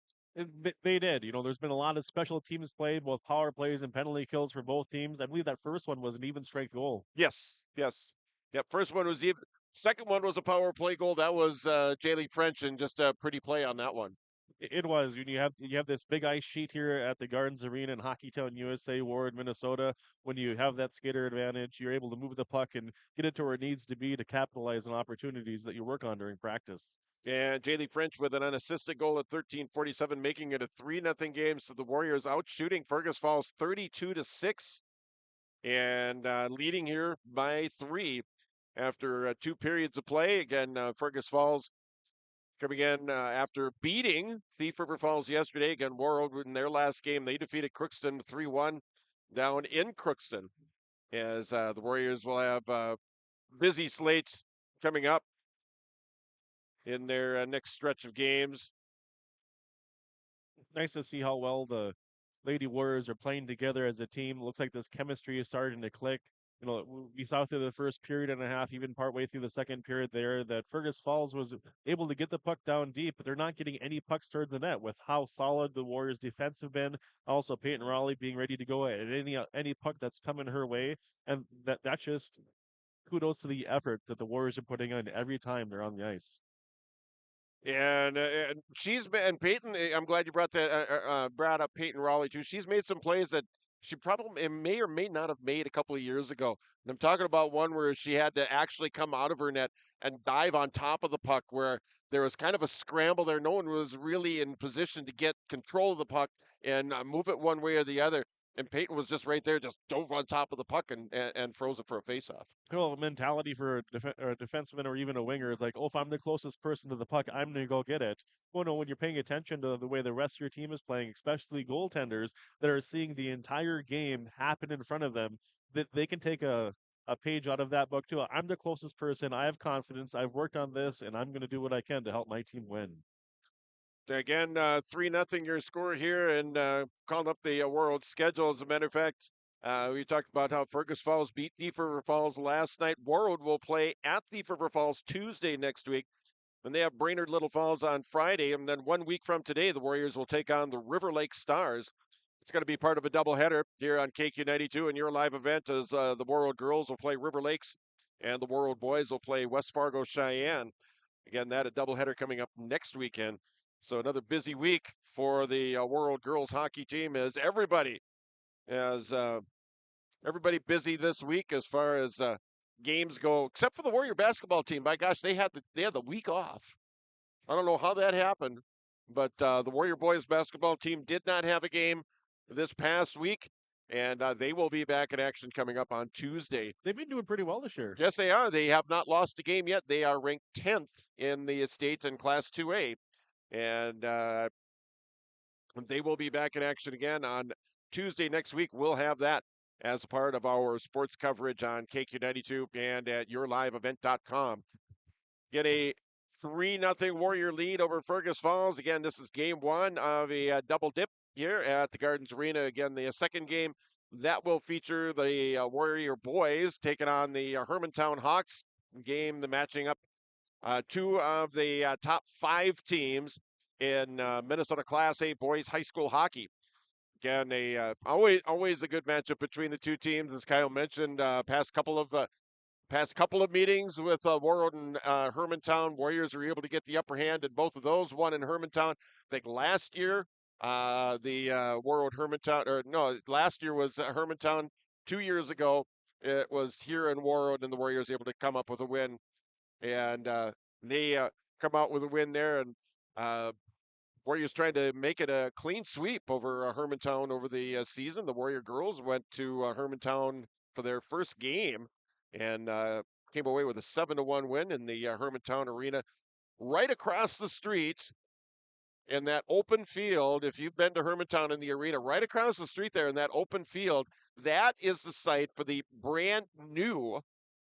They did. You know, there's been a lot of special teams played, both power plays and penalty kills for both teams. I believe that first one was an even strength goal. Yes. Yep, first one was even. Second one was a power play goal. That was Jaylee French, and just a pretty play on that one. It was. You have this big ice sheet here at the Gardens Arena in Hockeytown, USA, Warroad, Minnesota. When you have that skater advantage, you're able to move the puck and get it to where it needs to be to capitalize on opportunities that you work on during practice. And Jaylee French with an unassisted goal at 13:47, making it a 3-0 game. So the Warriors out shooting Fergus Falls 32-6, and leading here by 3 after 2 periods of play. Again, Fergus Falls coming in after beating Thief River Falls yesterday. Again, Warroad in their last game, they defeated Crookston 3-1 down in Crookston. As the Warriors will have a busy slate coming up in their next stretch of games. Nice to see how well the Lady Warriors are playing together as a team. Looks like this chemistry is starting to click. You know, we saw through the first period and a half, even partway through the second period there, that Fergus Falls was able to get the puck down deep, but they're not getting any pucks toward the net with how solid the Warriors' defense have been. Also, Peyton Raleigh being ready to go at any puck that's coming her way, and that's just kudos to the effort that the Warriors are putting in every time they're on the ice. And she's been, and Peyton, I'm glad you brought up Peyton Raleigh too. She's made some plays that she probably may or may not have made a couple of years ago. And I'm talking about one where she had to actually come out of her net and dive on top of the puck, where there was kind of a scramble there. No one was really in position to get control of the puck and move it one way or the other. And Peyton was just right there, just dove on top of the puck and froze it for a faceoff. Cool mentality for a defenseman or even a winger is like, oh, if I'm the closest person to the puck, I'm going to go get it. Well, no, when you're paying attention to the way the rest of your team is playing, especially goaltenders that are seeing the entire game happen in front of them, that they can take a page out of that book too. I'm the closest person. I have confidence. I've worked on this, and I'm going to do what I can to help my team win. Again, 3-0 your score here, and calling up the Warroad schedule. As a matter of fact, we talked about how Fergus Falls beat Thief River Falls last night. Warroad will play at Thief River Falls Tuesday next week. Then they have Brainerd Little Falls on Friday, and then 1 week from today, the Warriors will take on the River Lake Stars. It's going to be part of a doubleheader here on KQ92, and your live event as the Warroad girls will play River Lakes, and the Warroad boys will play West Fargo Cheyenne. Again, that a doubleheader coming up next weekend. So another busy week for the Warroad girls hockey team, as everybody busy this week as far as games go, except for the Warrior basketball team. My gosh, they had the week off. I don't know how that happened, but the Warrior boys basketball team did not have a game this past week, and they will be back in action coming up on Tuesday. They've been doing pretty well this year. Yes, they are. They have not lost a game yet. They are ranked 10th in the state in Class 2A. And they will be back in action again on Tuesday next week, we'll have that as a part of our sports coverage on KQ92 and at yourliveevent.com. Get a 3-0 Warrior lead over Fergus Falls. Again, this is game one of a double dip here at the Gardens Arena. Again, the second game, that will feature the Warrior boys taking on the Hermantown Hawks game, the matching up two of the top 5 teams in Minnesota Class A boys high school hockey. Again, always a good matchup between the two teams, as Kyle mentioned. Past couple of meetings with Warroad and Hermantown, Warriors were able to get the upper hand in both of those. One in Hermantown, I think last year. The Warroad Hermantown, or no, last year was Hermantown. 2 years ago, it was here in Warroad, and the Warriors able to come up with a win, and they come out with a win there, and Warriors trying to make it a clean sweep over Hermantown over the season. The Warrior girls went to Hermantown for their first game and came away with a 7-1 win in the Hermantown Arena, right across the street. In that open field, if you've been to Hermantown in the arena, right across the street there in that open field, that is the site for the brand new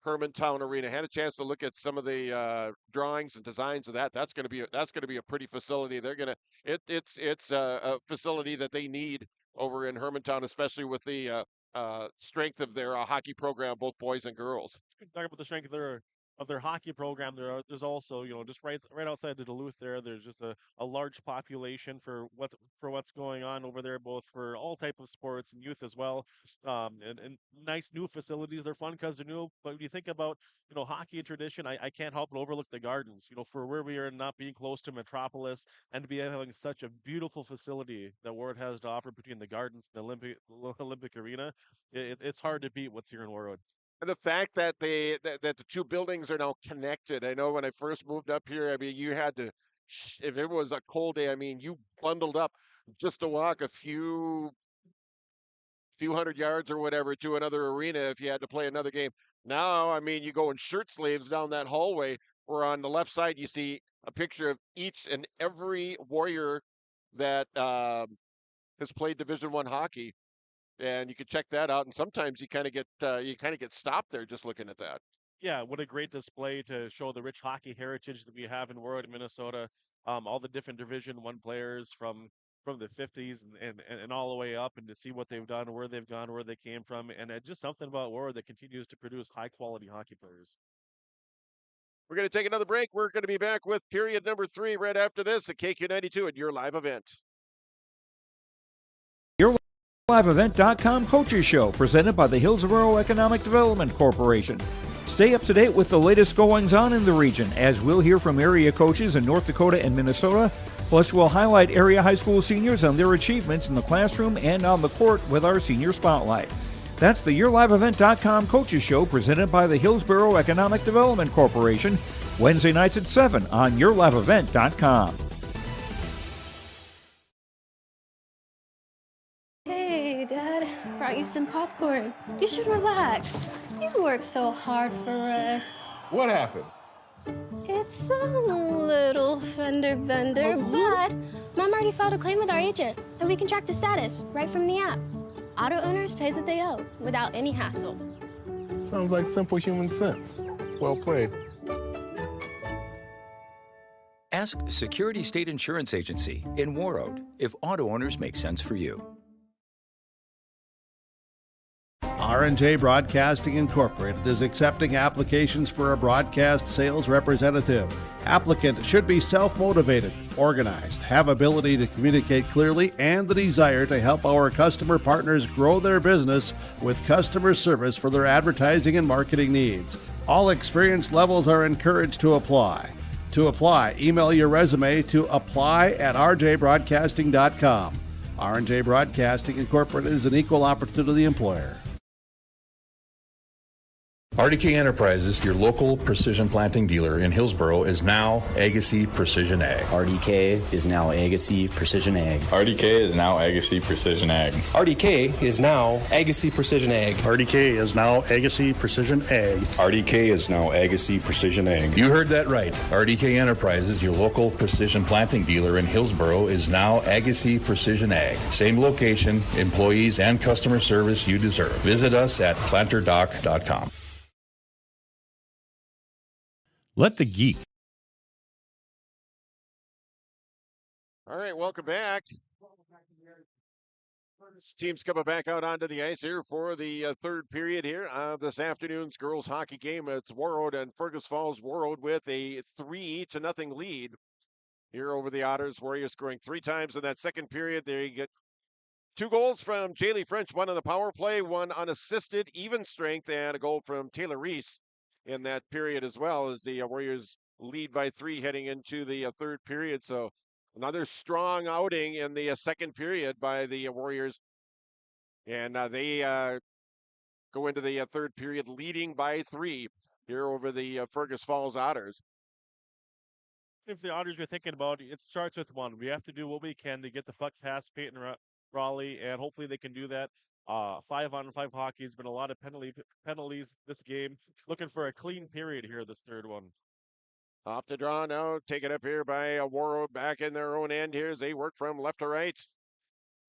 Hermantown Arena. Had a chance to look at some of the drawings and designs of that. That's going to be a pretty facility. It's a facility that they need over in Hermantown, especially with the strength of their hockey program, both boys and girls. Talk about the strength of their hockey program. There's also, just right outside of Duluth there's just a large population for what's going on over there, both for all type of sports and youth as well. And nice new facilities. They're fun because they're new. But when you think about, hockey tradition, I can't help but overlook the Gardens, for where we are, not being close to Metropolis, and to be having such a beautiful facility that Warroad has to offer between the Gardens and the Olympic Arena. It's hard to beat what's here in Warroad. And the fact that that the two buildings are now connected. I know when I first moved up here, I mean, you had to, if it was a cold day, I mean, you bundled up just to walk a few hundred yards or whatever to another arena if you had to play another game. Now, I mean, you go in shirt sleeves down that hallway, where on the left side you see a picture of each and every Warrior that has played Division I hockey. And you can check that out, and sometimes you kind of get stopped there just looking at that. Yeah, what a great display to show the rich hockey heritage that we have in Warroad, Minnesota. All the different Division I players from the 50s and all the way up, and to see what they've done, where they've gone, where they came from, and just something about Warroad that continues to produce high quality hockey players. We're going to take another break. We're going to be back with period number 3 right after this at KQ92 at your live event. YourLiveEvent.com Coaches Show, presented by the Hillsborough Economic Development Corporation. Stay up to date with the latest goings-on in the region, as we'll hear from area coaches in North Dakota and Minnesota. Plus, we'll highlight area high school seniors on their achievements in the classroom and on the court with our Senior Spotlight. That's the YourLiveEvent.com Coaches Show, presented by the Hillsborough Economic Development Corporation, Wednesday nights at 7 on YourLiveEvent.com. Dad, brought you some popcorn. You should relax. You worked so hard for us. What happened? It's a little fender bender, but Mom already filed a claim with our agent, and we can track the status right from the app. Auto owners pays what they owe without any hassle. Sounds like simple human sense. Well played. Ask Security State Insurance Agency in Warroad if auto owners make sense for you. R&J Broadcasting Incorporated is accepting applications for a broadcast sales representative. Applicant should be self-motivated, organized, have ability to communicate clearly, and the desire to help our customer partners grow their business with customer service for their advertising and marketing needs. All experience levels are encouraged to apply. To apply, email your resume to apply@rjbroadcasting.com. R&J Broadcasting Incorporated is an equal opportunity employer. RDK Enterprises, your local precision planting dealer in Hillsboro, is now Agassi Precision Ag. RDK is now Agassi Precision Ag. RDK is now Agassi Precision Ag. RDK is now Agassi Precision Ag. RDK is now Agassi Precision Ag. RDK is now Agassi Precision Ag. You heard that right. RDK Enterprises, your local precision planting dealer in Hillsboro, is now Agassi Precision Ag. Same location, employees, and customer service you deserve. Visit us at planterdoc.com. Let the geek. All right, welcome back. This team's coming back out onto the ice here for the third period here of this afternoon's girls hockey game. It's Warroad and Fergus Falls. Warroad with a 3-0 lead here over the Otters. Warriors scoring 3 times in that second period. There you get 2 goals from Jaylee French, 1 on the power play, 1 unassisted, even strength, and a goal from Taylor Reese in that period as well, as the Warriors lead by 3 heading into the third period. So another strong outing in the second period by the Warriors. And they go into the third period leading by 3 here over the Fergus Falls Otters. If the Otters are thinking about it, it starts with 1. We have to do what we can to get the puck past Peyton Raleigh, and hopefully they can do that. 5-on-5 hockey has been a lot of penalties this game. Looking for a clean period here, this third one. Off the draw now, taken up here by Warroad back in their own end here as they work from left to right.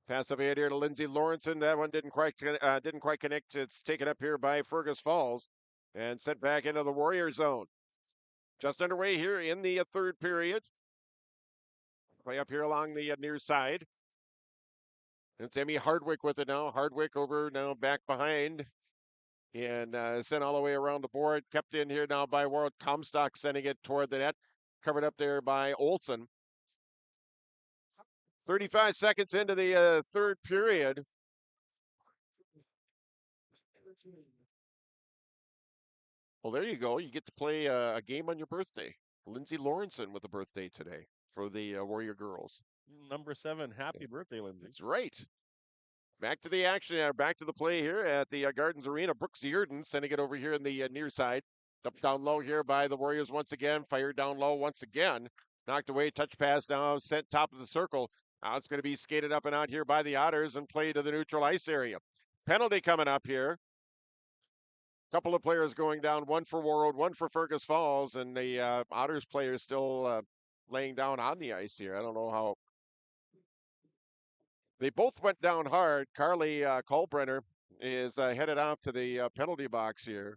Pass up ahead here to Lindsay Lawrenson. That one didn't quite connect. It's taken up here by Fergus Falls and sent back into the Warrior zone. Just underway here in the third period. Play up here along the near side. It's Emmy Hardwick with it now. Hardwick over now back behind. And sent all the way around the board. Kept in here now by Warroad. Comstock sending it toward the net. Covered up there by Olsen. 35 seconds into the third period. Well, there you go. You get to play a game on your birthday. Lindsay Lawrenson with a birthday today for the Warrior girls. Number 7, happy birthday, Lindsay. That's right. Back to the action, back to the play here at the Gardens Arena. Brooks Yearden sending it over here in the near side. Up down low here by the Warriors once again. Fired down low once again. Knocked away, touch pass now, sent top of the circle. Now it's going to be skated up and out here by the Otters and played to the neutral ice area. Penalty coming up here. Couple of players going down, 1 for Warroad, 1 for Fergus Falls, and the Otters players still laying down on the ice here. I don't know how. They both went down hard. Carly Colbrenner is headed off to the penalty box here.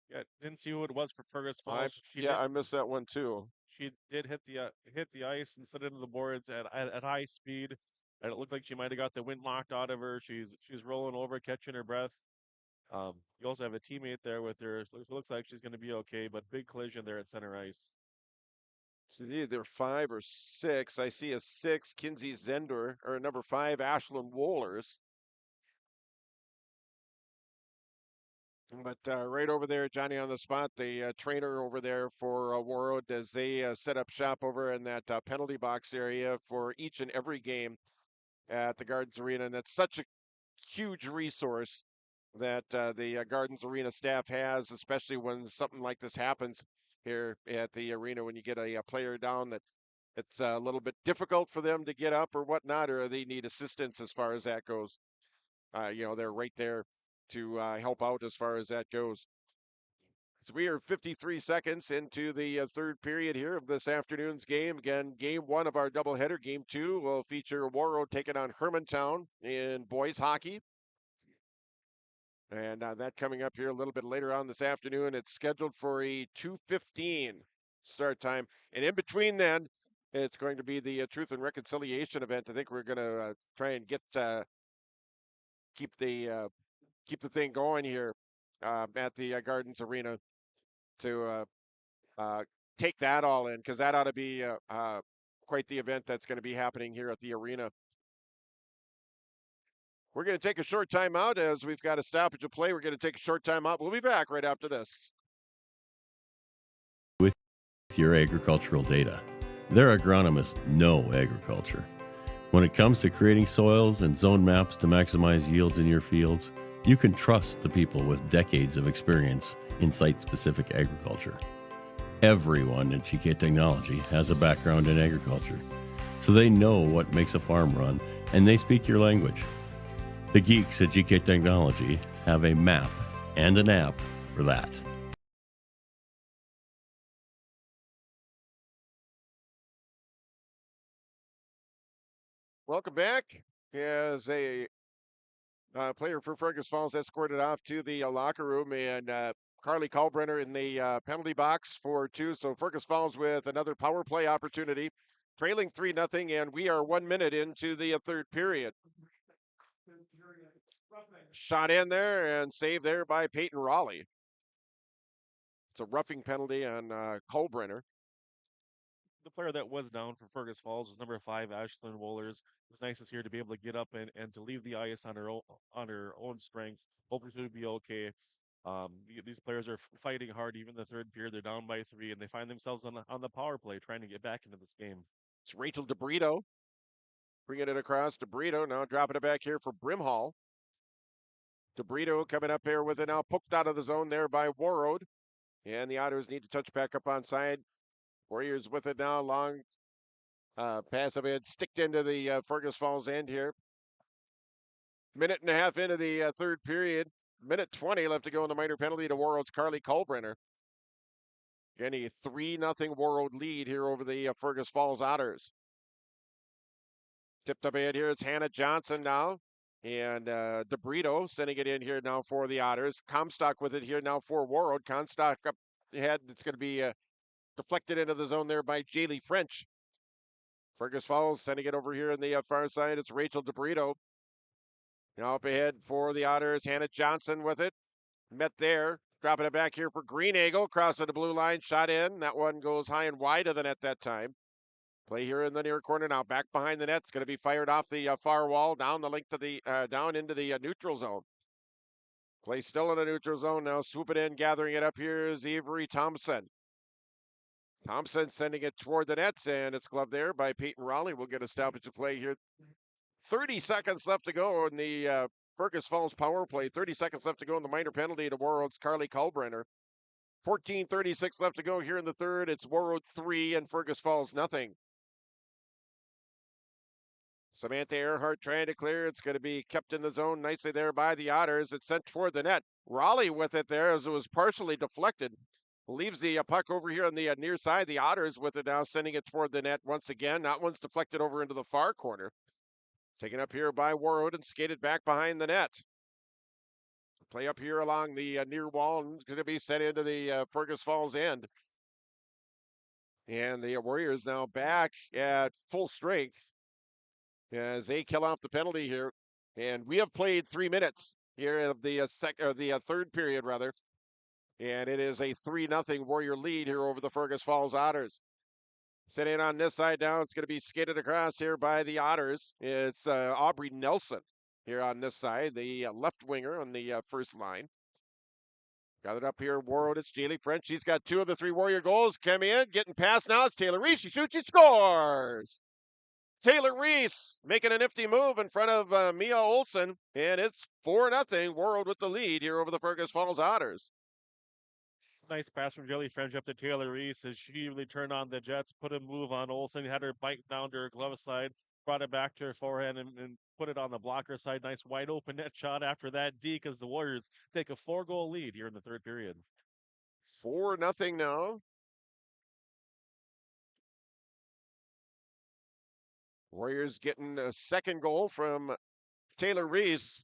Yeah, didn't see who it was for Fergus Falls. I missed that one too. She did hit the ice and slid into the boards at high speed, and it looked like she might have got the wind knocked out of her. She's rolling over, catching her breath. You also have a teammate there with her. So it looks like she's going to be okay, but big collision there at center ice. So either 5 or 6. I see a 6, Kinsey Zender, or number 5, Ashlyn Wohlers. But right over there, Johnny on the spot, the trainer over there for Warroad, as they set up shop over in that penalty box area for each and every game at the Gardens Arena. And that's such a huge resource that the Gardens Arena staff has, especially when something like this happens here at the arena, when you get a player down that it's a little bit difficult for them to get up or whatnot, or they need assistance as far as that goes. They're right there to help out as far as that goes. So we are 53 seconds into the third period here of this afternoon's game. Again, game 1 of our doubleheader. Game 2 will feature Warroad taking on Hermantown in boys hockey. And that coming up here a little bit later on this afternoon. It's scheduled for a 2:15 start time. And in between then, it's going to be the Truth and Reconciliation event. I think we're going to try and keep the thing going here at the Gardens Arena to take that all in, because that ought to be quite the event that's going to be happening here at the arena. We're going to take a short time out as we've got a stoppage of play. We're going to take a short time out. We'll be back right after this. With your agricultural data, their agronomists know agriculture. When it comes to creating soils and zone maps to maximize yields in your fields, You can trust the people with decades of experience in site-specific agriculture. Everyone at GK Technology has a background in agriculture, so they know what makes a farm run, and they speak your language. The geeks at GK Technology have a map and an app for that. Welcome back. As a player for Fergus Falls escorted off to the locker room, and Carly Kalbrenner in the penalty box for 2. So Fergus Falls with another power play opportunity, trailing 3-0, and we are 1 minute into the third period. Shot in there and saved there by Peyton Raleigh. It's a roughing penalty on Kalbrenner. The player that was down for Fergus Falls was number 5, Ashlyn Wohlers. It was nice to see her to be able to get up and to leave the ice on her own strength. Hopefully she'll be okay. These players are fighting hard, even the third period. They're down by 3, and they find themselves on the power play trying to get back into this game. It's Rachel DeBrito bringing it across. DeBrito now dropping it back here for Brimhall. DeBrito coming up here with it now, poked out of the zone there by Warroad. And the Otters need to touch back up on side. Warriors with it now, long pass of it, sticked into the Fergus Falls end here. Minute and a half into the third period. Minute 20 left to go in the minor penalty to Warroad's Carly Kalbrenner. Again, a 3-0 Warroad lead here over the Fergus Falls Otters. Tipped up ahead here, it's Hannah Johnson now. And DeBrito sending it in here now for the Otters. Comstock with it here now for Warroad. Comstock up ahead. It's going to be deflected into the zone there by Jaylee French. Fergus Falls sending it over here on the far side. It's Rachel DeBrito. Now up ahead for the Otters. Hannah Johnson with it. Met there. Dropping it back here for Greeneagle. Crossing the blue line. Shot in. That one goes high and wide of the net that time. Play here in the near corner now. Back behind the net. It's going to be fired off the far wall. Down the length of the, down into the neutral zone. Play still in the neutral zone now. Swoop it in. Gathering it up here is Avery Thompson. Thompson sending it toward the nets, and it's gloved there by Peyton Raleigh. We'll get a stoppage of play here. 30 seconds left to go in the Fergus Falls power play. 30 seconds left to go in the minor penalty to Warroad's Carly Kalbrenner. 14:36 left to go here in the third. It's Warroad 3 and Fergus Falls nothing. Samantha Earhart trying to clear. It's going to be kept in the zone nicely there by the Otters. It's sent toward the net. Raleigh with it there as it was partially deflected. Leaves the puck over here on the near side. The Otters with it now, sending it toward the net once again. That one's deflected over into the far corner. Taken up here by Warroad and skated back behind the net. Play up here along the near wall and it's going to be sent into the Fergus Falls end. And the Warriors now back at full strength as they kill off the penalty here. And we have played 3 minutes here of the third period rather. And it is a 3-0 Warrior lead here over the Fergus Falls Otters. Sitting on this side now, it's going to be skated across here by the Otters. It's Aubrey Nelson here on this side, the left winger on the first line. Got it up here, Warroad, it's Jaylee French. She's got 2 of the 3 Warrior goals coming in, getting past now. It's Taylor Reese. She shoots, she scores! Taylor Reese making a nifty move in front of Mia Olson, and it's 4-0 Warroad with the lead here over the Fergus Falls Otters. Nice pass from Jaylee French up to Taylor Reese as she really turned on the Jets, put a move on Olsen, had her bite down to her glove side, brought it back to her forehand and put it on the blocker side. Nice wide open net shot after that D because the Warriors take a 4-goal lead here in the third period. 4-0 now. Warriors getting a second goal from Taylor Reese.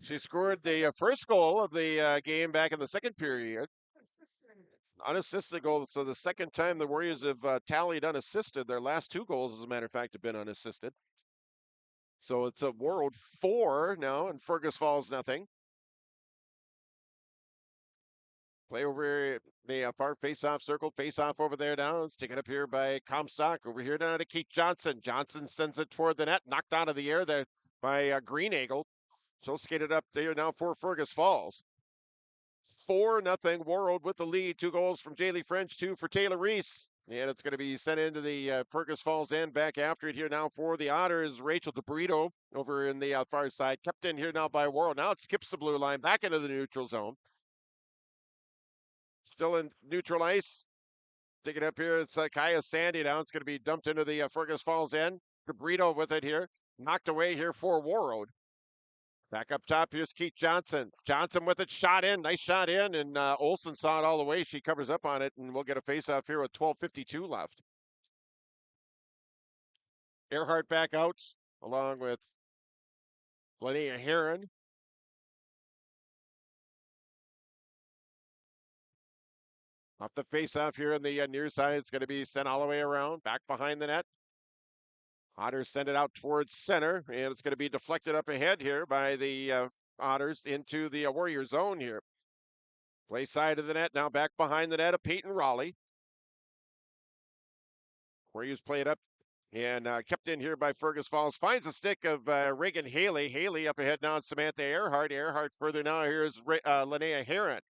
She scored the first goal of the game back in the second period. Unassisted goal. So the second time the Warriors have tallied unassisted. Their last 2 goals, as a matter of fact, have been unassisted. So it's a Warroad 4 now and Fergus Falls nothing. Play over the far face-off circle. Face-off over there now. It's taken up here by Comstock. Over here now to Keith Johnson. Johnson sends it toward the net. Knocked out of the air there by Greeneagle. She'll skate it up there now for Fergus Falls. 4-0 Warroad with the lead. 2 goals from Jaylee French, 2 for Taylor Reese. And it's going to be sent into the Fergus Falls end. Back after it here now for the Otters. Rachel DeBrito over in the far side. Kept in here now by Warroad. Now it skips the blue line back into the neutral zone. Still in neutral ice. Take it up here. It's Kaya Sandy now. It's going to be dumped into the Fergus Falls end. DeBrito with it here. Knocked away here for Warroad. Back up top, here's Keith Johnson. Johnson with it, shot in, nice shot in, and Olsen saw it all the way. She covers up on it, and we'll get a face-off here with 12:52 left. Earhart back out, along with Linnea Heron. Off the face-off here on the near side, it's going to be sent all the way around, back behind the net. Otters send it out towards center, and it's going to be deflected up ahead here by the Otters into the Warrior zone here. Play side of the net, now back behind the net of Peyton Raleigh. Warriors play it up and kept in here by Fergus Falls. Finds a stick of Reagan Haley. Haley up ahead now, Samantha Earhart. Earhart further now, here's Linnea Heron.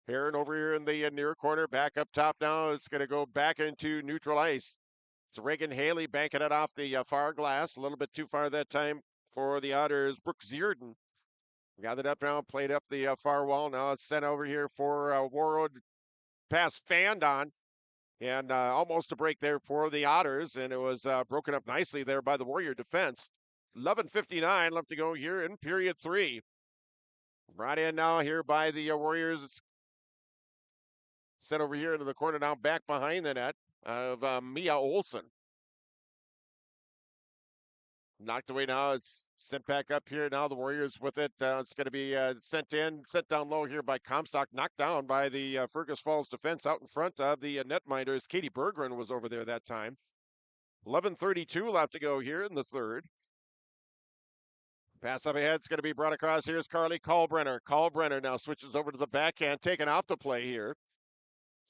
Heron over here in the near corner, back up top now. It's going to go back into neutral ice. It's Reagan Haley banking it off the far glass. A little bit too far that time for the Otters. Brooke Zierden got it up now, played up the far wall. Now it's sent over here for Warroad. Pass fanned on. And almost a break there for the Otters. And it was broken up nicely there by the Warrior defense. 11:59 left to go here in period 3. Brought in now here by the Warriors. Sent over here into the corner now, back behind the net of Mia Olsen. Knocked away now. It's sent back up here. Now the Warriors with it. It's going to be sent down low here by Comstock. Knocked down by the Fergus Falls defense out in front of the netminders. Katie Berggren was over there that time. 11:32 left to go here in the third. Pass up ahead. It's going to be brought across. Here's Carly Kalbrenner. Kalbrenner now switches over to the backhand, taken off the play here.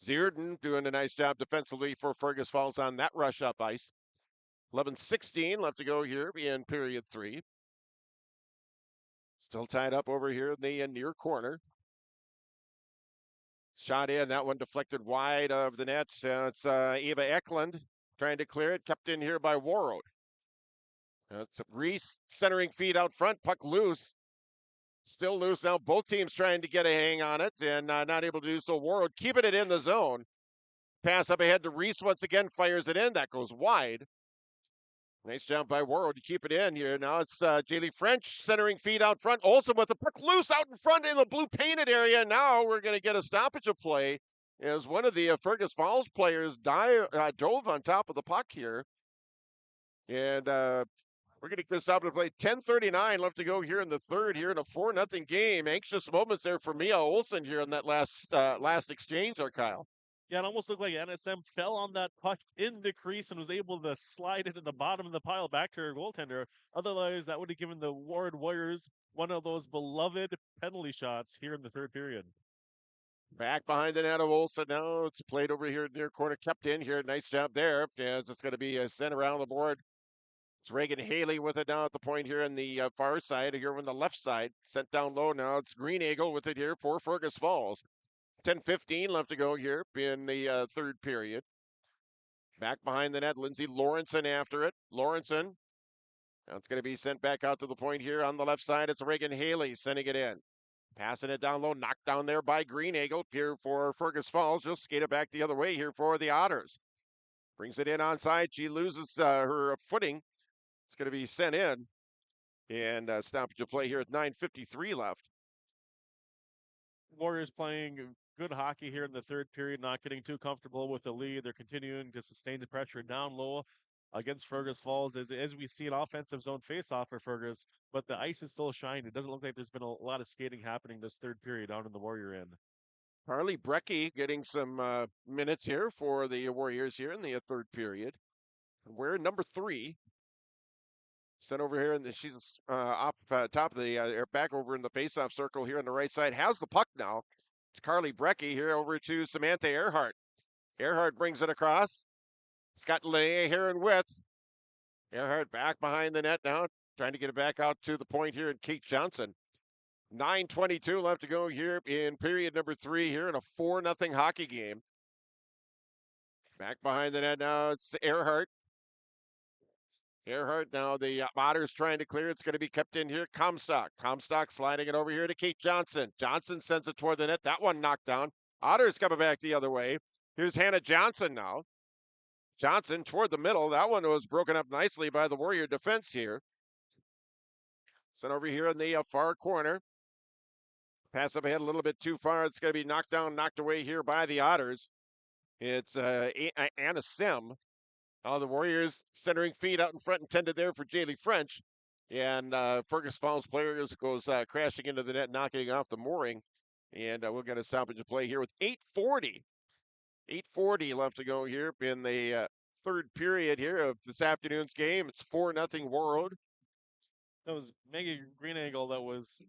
Zierden doing a nice job defensively for Fergus Falls on that rush up ice. 11:16 left to go here in period 3. Still tied up over here in the near corner. Shot in, that one deflected wide of the net. It's Eva Eklund trying to clear it, kept in here by Warroad. It's Reese centering feed out front, puck loose. Still loose now. Both teams trying to get a hang on it and not able to do so. Warroad keeping it in the zone. Pass up ahead to Reese once again, fires it in. That goes wide. Nice job by Warroad to keep it in here. Now it's Jaylee French centering feed out front. Olsen with the puck loose out in front in the blue painted area. Now we're going to get a stoppage of play as one of the Fergus Falls players dove on top of the puck here. And we're going to get a stoppage of play. 10:39 left to go here in the third here in a 4-0 game. Anxious moments there for Mia Olsen here in that last exchange there, Kyle. Yeah, it almost looked like NSM fell on that puck in the crease and was able to slide it to the bottom of the pile back to her goaltender. Otherwise, that would have given the Warroad Warriors one of those beloved penalty shots here in the third period. Back behind the net of Olsen now. It's played over here near corner, kept in here. Nice job there. As it's going to be sent around the board. It's Reagan Haley with it now at the point here on the far side, here on the left side. Sent down low now. It's Green Eagle with it here for Fergus Falls. 10:15 left to go here in the third period. Back behind the net, Lindsay Lawrenson after it. Lawrenson. Now it's going to be sent back out to the point here on the left side. It's Reagan Haley sending it in. Passing it down low, knocked down there by Green Eagle here for Fergus Falls. Just skate it back the other way here for the Otters. Brings it in onside. She loses her footing. It's going to be sent in. And stoppage of play here at 9:53 left. Warriors playing good hockey here in the third period, not getting too comfortable with the lead. They're continuing to sustain the pressure down low against Fergus Falls as we see an offensive zone face-off for Fergus, but the ice is still shining. It doesn't look like there's been a lot of skating happening this third period down in the Warrior end. Harley Brecky getting some minutes here for the Warriors here in the third period. We're number 3. Sent over here, and she's off top of the back over in the face-off circle here on the right side. Has the puck now. It's Carly Brecky here over to Samantha Earhart. Earhart brings it across. It's got Linnea Heron with. Earhart back behind the net now, trying to get it back out to the point here, and Kate Johnson. 9:22 left to go here in period number 3 here in a 4-0 hockey game. Back behind the net now, it's Earhart. Earhart now, the Otters trying to clear. It's going to be kept in here. Comstock sliding it over here to Kate Johnson. Johnson sends it toward the net. That one knocked down. Otters coming back the other way. Here's Hannah Johnson now. Johnson toward the middle. That one was broken up nicely by the Warrior defense here. Sent over here in the far corner. Pass up ahead a little bit too far. It's going to be knocked down, knocked away here by the Otters. It's Anna Sim. The Warriors centering feed out in front intended there for Jaylee French. And Fergus Falls players goes crashing into the net, knocking off the mooring. And we'll get a stoppage of play here with 8:40 left to go here in the third period here of this afternoon's game. It's 4-0 Warroad. That was Maggie Greenangle that was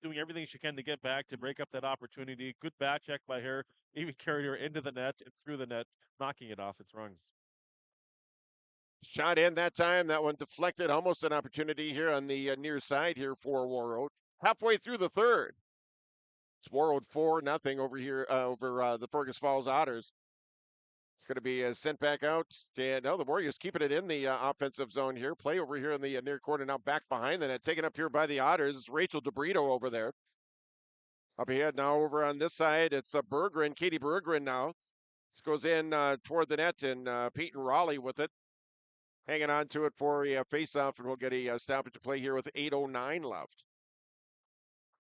doing everything she can to get back to break up that opportunity. Good back check by her. Even carried her into the net and through the net, knocking it off its rungs. Shot in that time. That one deflected. Almost an opportunity here on the near side here for Warroad. Halfway through the third. It's Warroad 4-0 over here over the Fergus Falls Otters. It's going to be sent back out. And no, the Warriors keeping it in the offensive zone here. Play over here in the near corner now, back behind the net. Taken up here by the Otters. It's Rachel DeBrito over there. Up ahead now over on this side, it's Berggren, Katie Berggren now. This goes in toward the net, and Peyton Raleigh with it. Hanging on to it for a face-off, and we'll get a stoppage to play here with 8:09 left.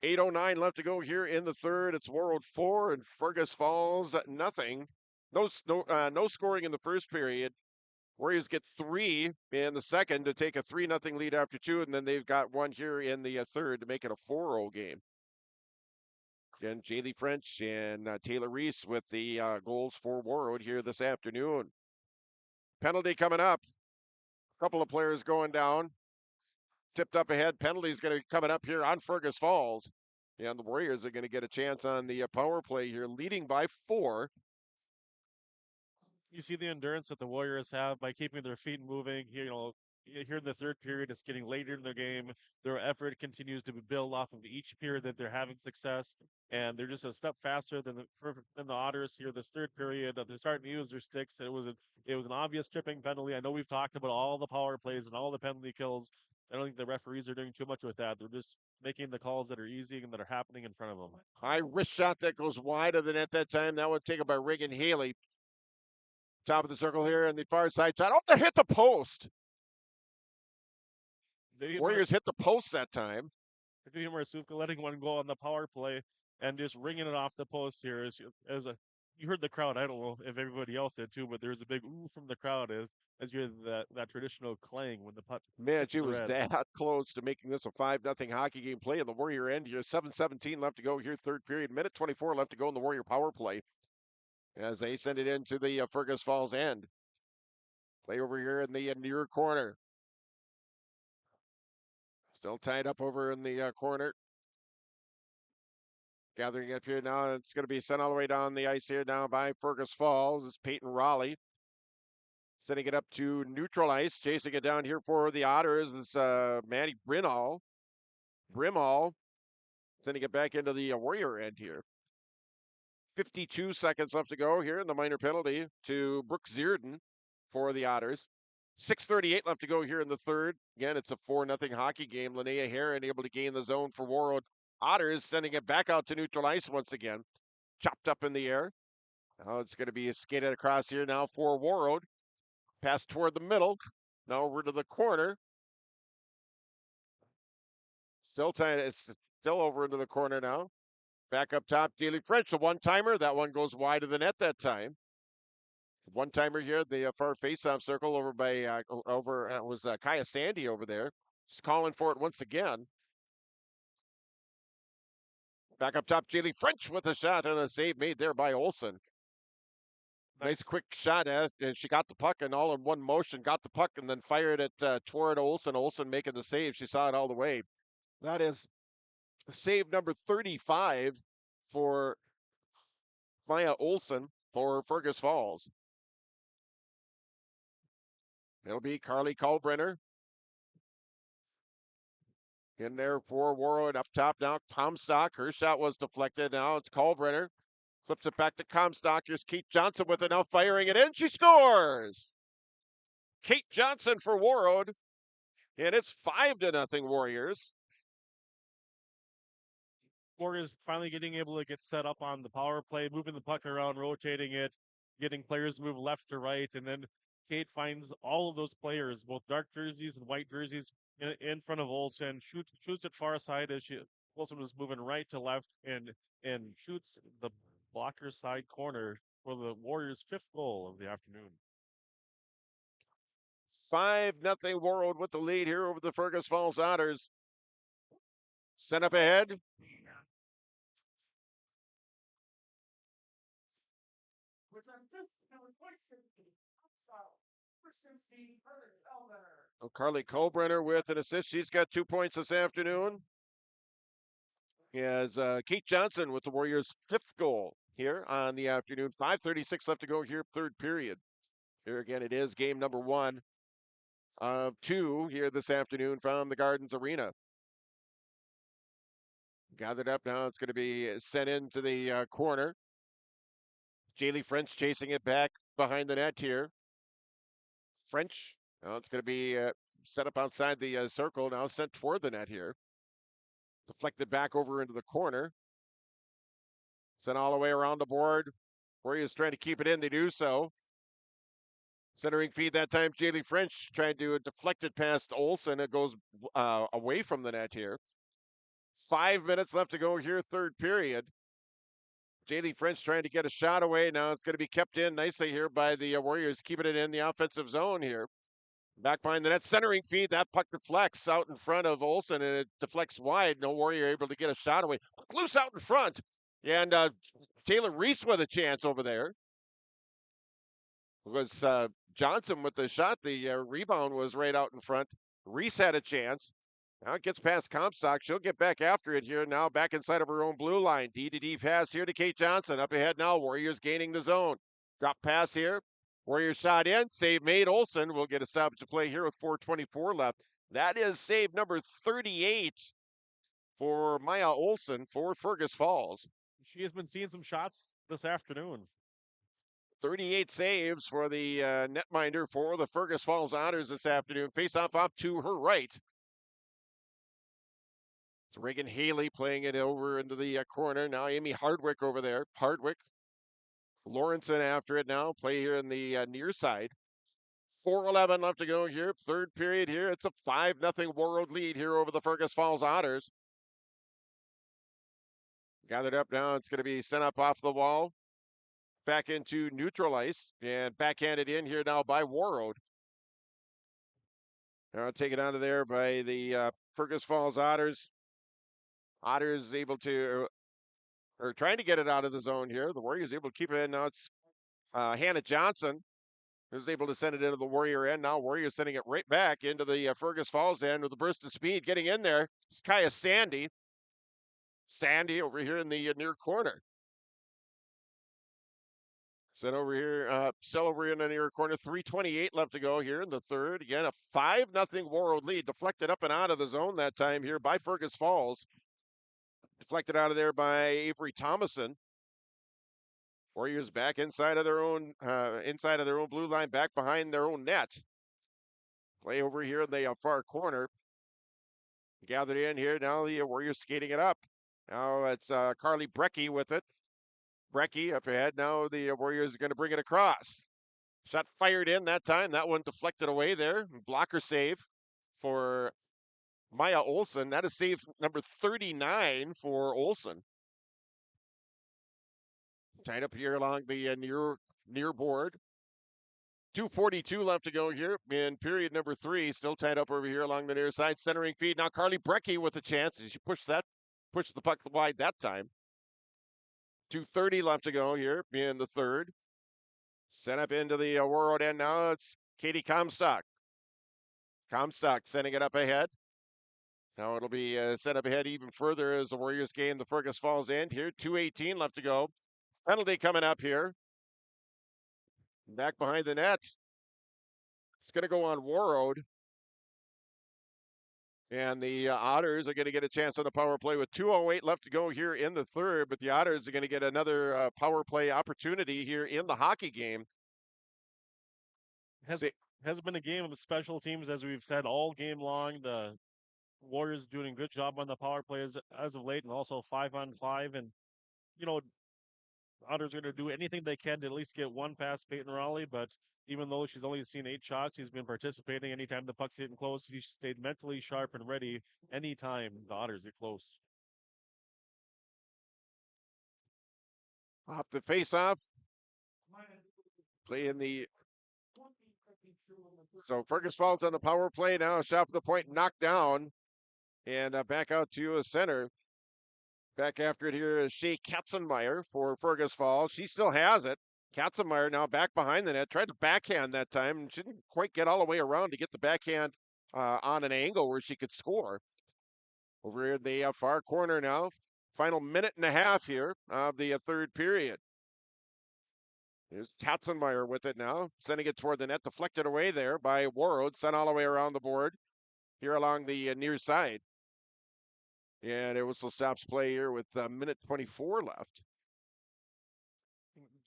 8:09 left to go here in the third. It's Warroad 4 and Fergus Falls nothing. No scoring in the first period. Warriors get 3 in the second to take a 3-0 lead after 2, and then they've got 1 here in the third to make it a 4-0 game. Again, Jaylee French and Taylor Reese with the goals for Warroad here this afternoon. Penalty coming up. A couple of players going down. Tipped up ahead. Penalty's going to be coming up here on Fergus Falls. And the Warriors are going to get a chance on the power play here, leading by 4. You see the endurance that the Warriors have by keeping their feet moving. Here in the third period, it's getting later in the game. Their effort continues to build off of each period that they're having success, and they're just a step faster than the Otters here this third period. They're starting to use their sticks. It was an obvious tripping penalty. I know we've talked about all the power plays and all the penalty kills. I don't think the referees are doing too much with that. They're just making the calls that are easy and that are happening in front of them. High wrist shot that goes wide of the net that time. That one taken by Reagan Haley. Top of the circle here and the far side shot. Oh, they hit the post. Warriors hit the post that time. Marsuvka letting one go on the power play and just ringing it off the post here. You heard the crowd. I don't know if everybody else did too, but there's a big ooh from the crowd as you're that traditional clang when the puck. Man, she was that close to making this a 5-0 hockey game play in the Warrior end here. 7:17 left to go here, third period. Minute 24 left to go in the Warrior power play as they send it into the Fergus Falls end. Play over here in the near corner. Still tied up over in the corner. Gathering up here now. It's going to be sent all the way down the ice here now by Fergus Falls. It's Peyton Raleigh. Sending it up to neutral ice. Chasing it down here for the Otters is Maddie Brimall. Sending it back into the Warrior end here. 52 seconds left to go here in the minor penalty to Brooke Zierden for the Otters. 6:38 left to go here in the third. Again, it's a 4-0 hockey game. Linnea Heron able to gain the zone for Warroad. Otters sending it back out to neutral ice once again. Chopped up in the air. Now it's going to be skated across here now for Warroad. Pass toward the middle. Now over to the corner. Still tight. It's still over into the corner now. Back up top, Daly French, a one-timer. That one goes wide of the net that time. One-timer here, the far face-off circle over by was Kaya Sandy over there. Just calling for it once again. Back up top, Jaylee French with a shot and a save made there by Olsen. Nice quick shot, and she got the puck and all in one motion, got the puck and then fired it toward Olsen. Olsen making the save. She saw it all the way. That is save number 35 for Maya Olsen for Fergus Falls. It'll be Carly Kalbrenner in there for Warroad. Up top now, Comstock. Her shot was deflected. Now it's Kalbrenner. Flips it back to Comstock. Here's Kate Johnson with it now, firing it in. She scores! Kate Johnson for Warroad. And it's 5-0 Warriors. Warriors finally getting able to get set up on the power play, moving the puck around, rotating it, getting players to move left to right, and then Kate finds all of those players, both dark jerseys and white jerseys, in front of Olsen, shoots it far side as Olsen was moving right to left, and shoots the blocker side corner for the Warriors' 5th goal of the afternoon. 5-0 Warroad with the lead here over the Fergus Falls Otters. Sent up ahead. Oh, Carly Colbrenner with an assist. She's got 2 points this afternoon. As Kate Johnson with the Warriors' 5th goal here on the afternoon. 5:36 left to go here, 3rd period. Here again, it is game number 1 of 2 here this afternoon from the Gardens Arena. Gathered up now. It's going to be sent into the corner. Jaylee French chasing it back behind the net here. French. Now it's going to be set up outside the circle. Now sent toward the net here. Deflected back over into the corner. Sent all the way around the board. Warriors trying to keep it in. They do so. Centering feed that time. Jaylee French trying to deflect it past Olsen. It goes away from the net here. 5 minutes left to go here, 3rd period. Jaylee French trying to get a shot away. Now it's going to be kept in nicely here by the Warriors, keeping it in the offensive zone here. Back behind the net, centering feed. That puck deflects out in front of Olsen, and it deflects wide. No Warrior able to get a shot away. Loose out in front. And Taylor Reese with a chance over there. It was Johnson with the shot. The rebound was right out in front. Reese had a chance. Now it gets past Comstock. She'll get back after it here now, back inside of her own blue line. D pass here to Kate Johnson. Up ahead now, Warriors gaining the zone. Drop pass here. Warriors shot in. Save made. Olsen will get a stoppage to play here with 4:24 left. That is save number 38 for Maya Olsen for Fergus Falls. She has been seeing some shots this afternoon. 38 saves for the netminder for the Fergus Falls Otters this afternoon. Face off to her right. It's Reagan Haley playing it over into the corner. Now Amy Hardwick over there. Hardwick. Lawrenson after it now. Play here in the near side. 4:11 left to go here. 3rd period here. It's a 5-0 Warroad lead here over the Fergus Falls Otters. Gathered up now. It's going to be sent up off the wall. Back into neutral ice. And backhanded in here now by Warroad. Now taken out of there by the Fergus Falls Otters. Otters able to, or trying to get it out of the zone here. The Warriors able to keep it in. Now it's Hannah Johnson who's able to send it into the Warrior end. Now Warriors sending it right back into the Fergus Falls end with a burst of speed. Getting in there, it's Kaya Sandy. Sandy over here in the near corner. Sent over here, still over here in the near corner. 3:28 left to go here in the 3rd. Again, a 5-0 Warroad lead. Deflected up and out of the zone that time here by Fergus Falls. Deflected out of there by Avery Thomason. Warriors back inside of their own blue line, back behind their own net. Play over here in the far corner. Gathered in here now. The Warriors skating it up. Now it's Carly Brecky with it. Brecky up ahead. Now the Warriors are going to bring it across. Shot fired in that time. That one deflected away there. Blocker save for Maya Olsen. That is save number 39 for Olsen. Tied up here along the near board. 2:42 left to go here in period number 3. Still tied up over here along the near side. Centering feed. Now Carly Brecky with a chance. She pushed the puck wide that time. 2:30 left to go here in the 3rd. Sent up into the Warroad end now. It's Katie Comstock. Comstock sending it up ahead. Now it'll be sent up ahead even further as the Warriors gain the Fergus Falls end here. 2:18 left to go. Penalty coming up here. Back behind the net. It's going to go on Warroad. And the Otters are going to get a chance on the power play with 2:08 left to go here in the third, but the Otters are going to get another power play opportunity here in the hockey game. Has been a game of special teams, as we've said, all game long. The Warriors doing a good job on the power play as of late, and also 5-on-5. And, Otters are going to do anything they can to at least get one past Peyton Raleigh, but even though she's only seen 8 shots, she's been participating anytime the puck's hitting close. She stayed mentally sharp and ready anytime the Otters get close. Off the face-off. Playing the... So Fergus Falls on the power play now. Shot for the point, knocked down. And back out to a center. Back after it here is Shea Katzenmeyer for Fergus Falls. She still has it. Katzenmeyer now back behind the net. Tried to backhand that time. And she didn't quite get all the way around to get the backhand on an angle where she could score. Over in the far corner now. Final minute and a half here of the third period. Here's Katzenmeyer with it now. Sending it toward the net. Deflected away there by Warroad. Sent all the way around the board here along the near side. And it whistle stops play here with minute 24 left.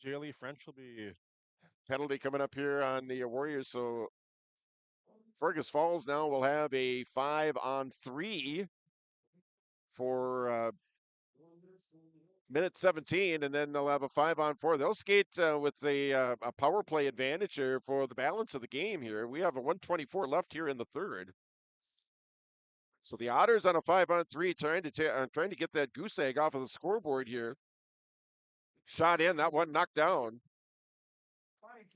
Jaylee French will be... Penalty coming up here on the Warriors. So Fergus Falls now will have a 5-on-3 for minute 17, and then they'll have a 5-on-4. They'll skate with a power play advantage here for the balance of the game here. We have a 1:24 left here in the third. So the Otters on a 5-on-3 trying to get that goose egg off of the scoreboard here. Shot in, that one knocked down.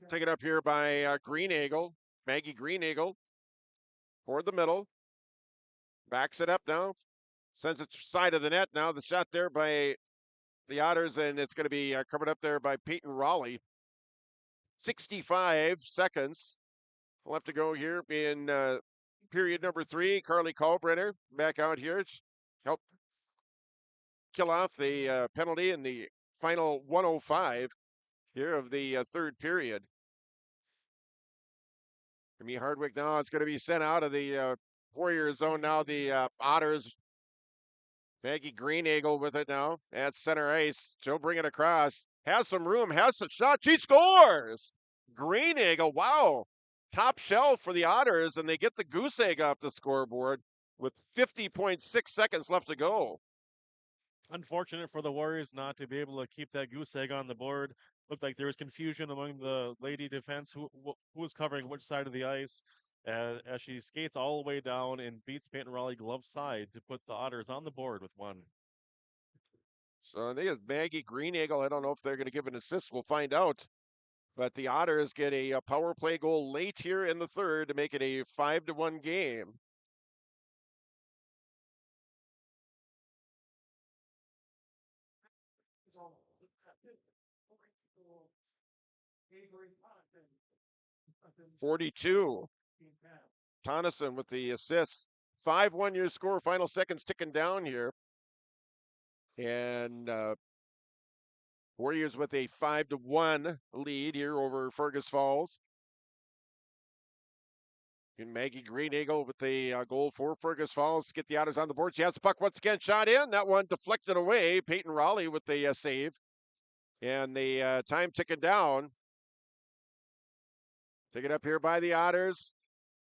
Taken up here by Greeneagle, Maggie Greeneagle, toward the middle. Backs it up now. Sends it side of the net now. The shot there by the Otters, and it's going to be covered up there by Peyton Raleigh. 65 seconds left to go here in period number 3. Carly Kalbrenner back out here. Help kill off the penalty in the final 1:05 here of the third period. Jimmy Hardwick now, it's going to be sent out of the Warrior zone now. The Otters, Maggie Greeneagle with it now at center ice. She'll bring it across. Has some room, has some shot. She scores! Greeneagle, wow. Top shelf for the Otters, and they get the goose egg off the scoreboard with 50.6 seconds left to go. Unfortunate for the Warriors not to be able to keep that goose egg on the board. Looked like there was confusion among the lady defense who was covering which side of the ice as she skates all the way down and beats Peyton Raleigh glove side to put the Otters on the board with 1. So I think it's Maggie Greeneagle. I don't know if they're going to give an assist. We'll find out. But the Otters get a power play goal late here in the third to make it a 5-1 game. .42. Tonneson with the assist. 5-1 your score. Final seconds ticking down here. And Warriors with a 5-1 lead here over Fergus Falls. And Maggie Greeneagle with the goal for Fergus Falls to get the Otters on the board. She has the puck once again, shot in. That one deflected away. Peyton Raleigh with the save. And the time ticking down. Taken up here by the Otters.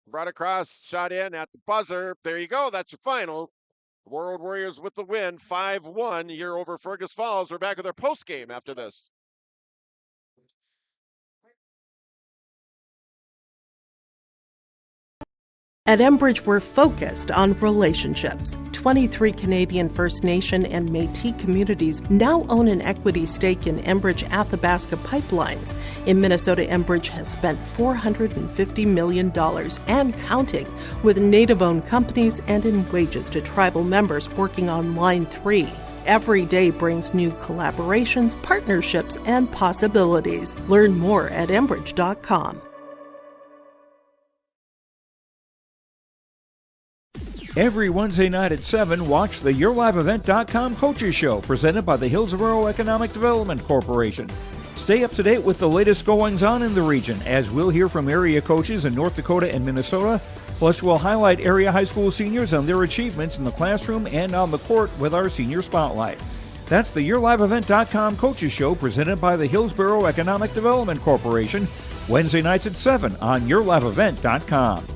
Brought across, shot in at the buzzer. There you go. That's your final. Warroad Warriors with the win, 5-1 here over Fergus Falls. We're back with our post game after this. At Enbridge, we're focused on relationships. 23 Canadian First Nation and Métis communities now own an equity stake in Enbridge Athabasca Pipelines. In Minnesota, Enbridge has spent $450 million and counting with Native-owned companies and in wages to tribal members working on Line 3. Every day brings new collaborations, partnerships, and possibilities. Learn more at Enbridge.com. Every Wednesday night at 7, watch the YourLiveEvent.com Coaches Show, presented by the Hillsborough Economic Development Corporation. Stay up to date with the latest goings-on in the region, as we'll hear from area coaches in North Dakota and Minnesota Plus, we'll highlight area high school seniors and their achievements in the classroom and on the court with our Senior Spotlight. That's the YourLiveEvent.com Coaches Show presented by the Hillsborough Economic Development Corporation, Wednesday nights at 7 on YourLiveEvent.com.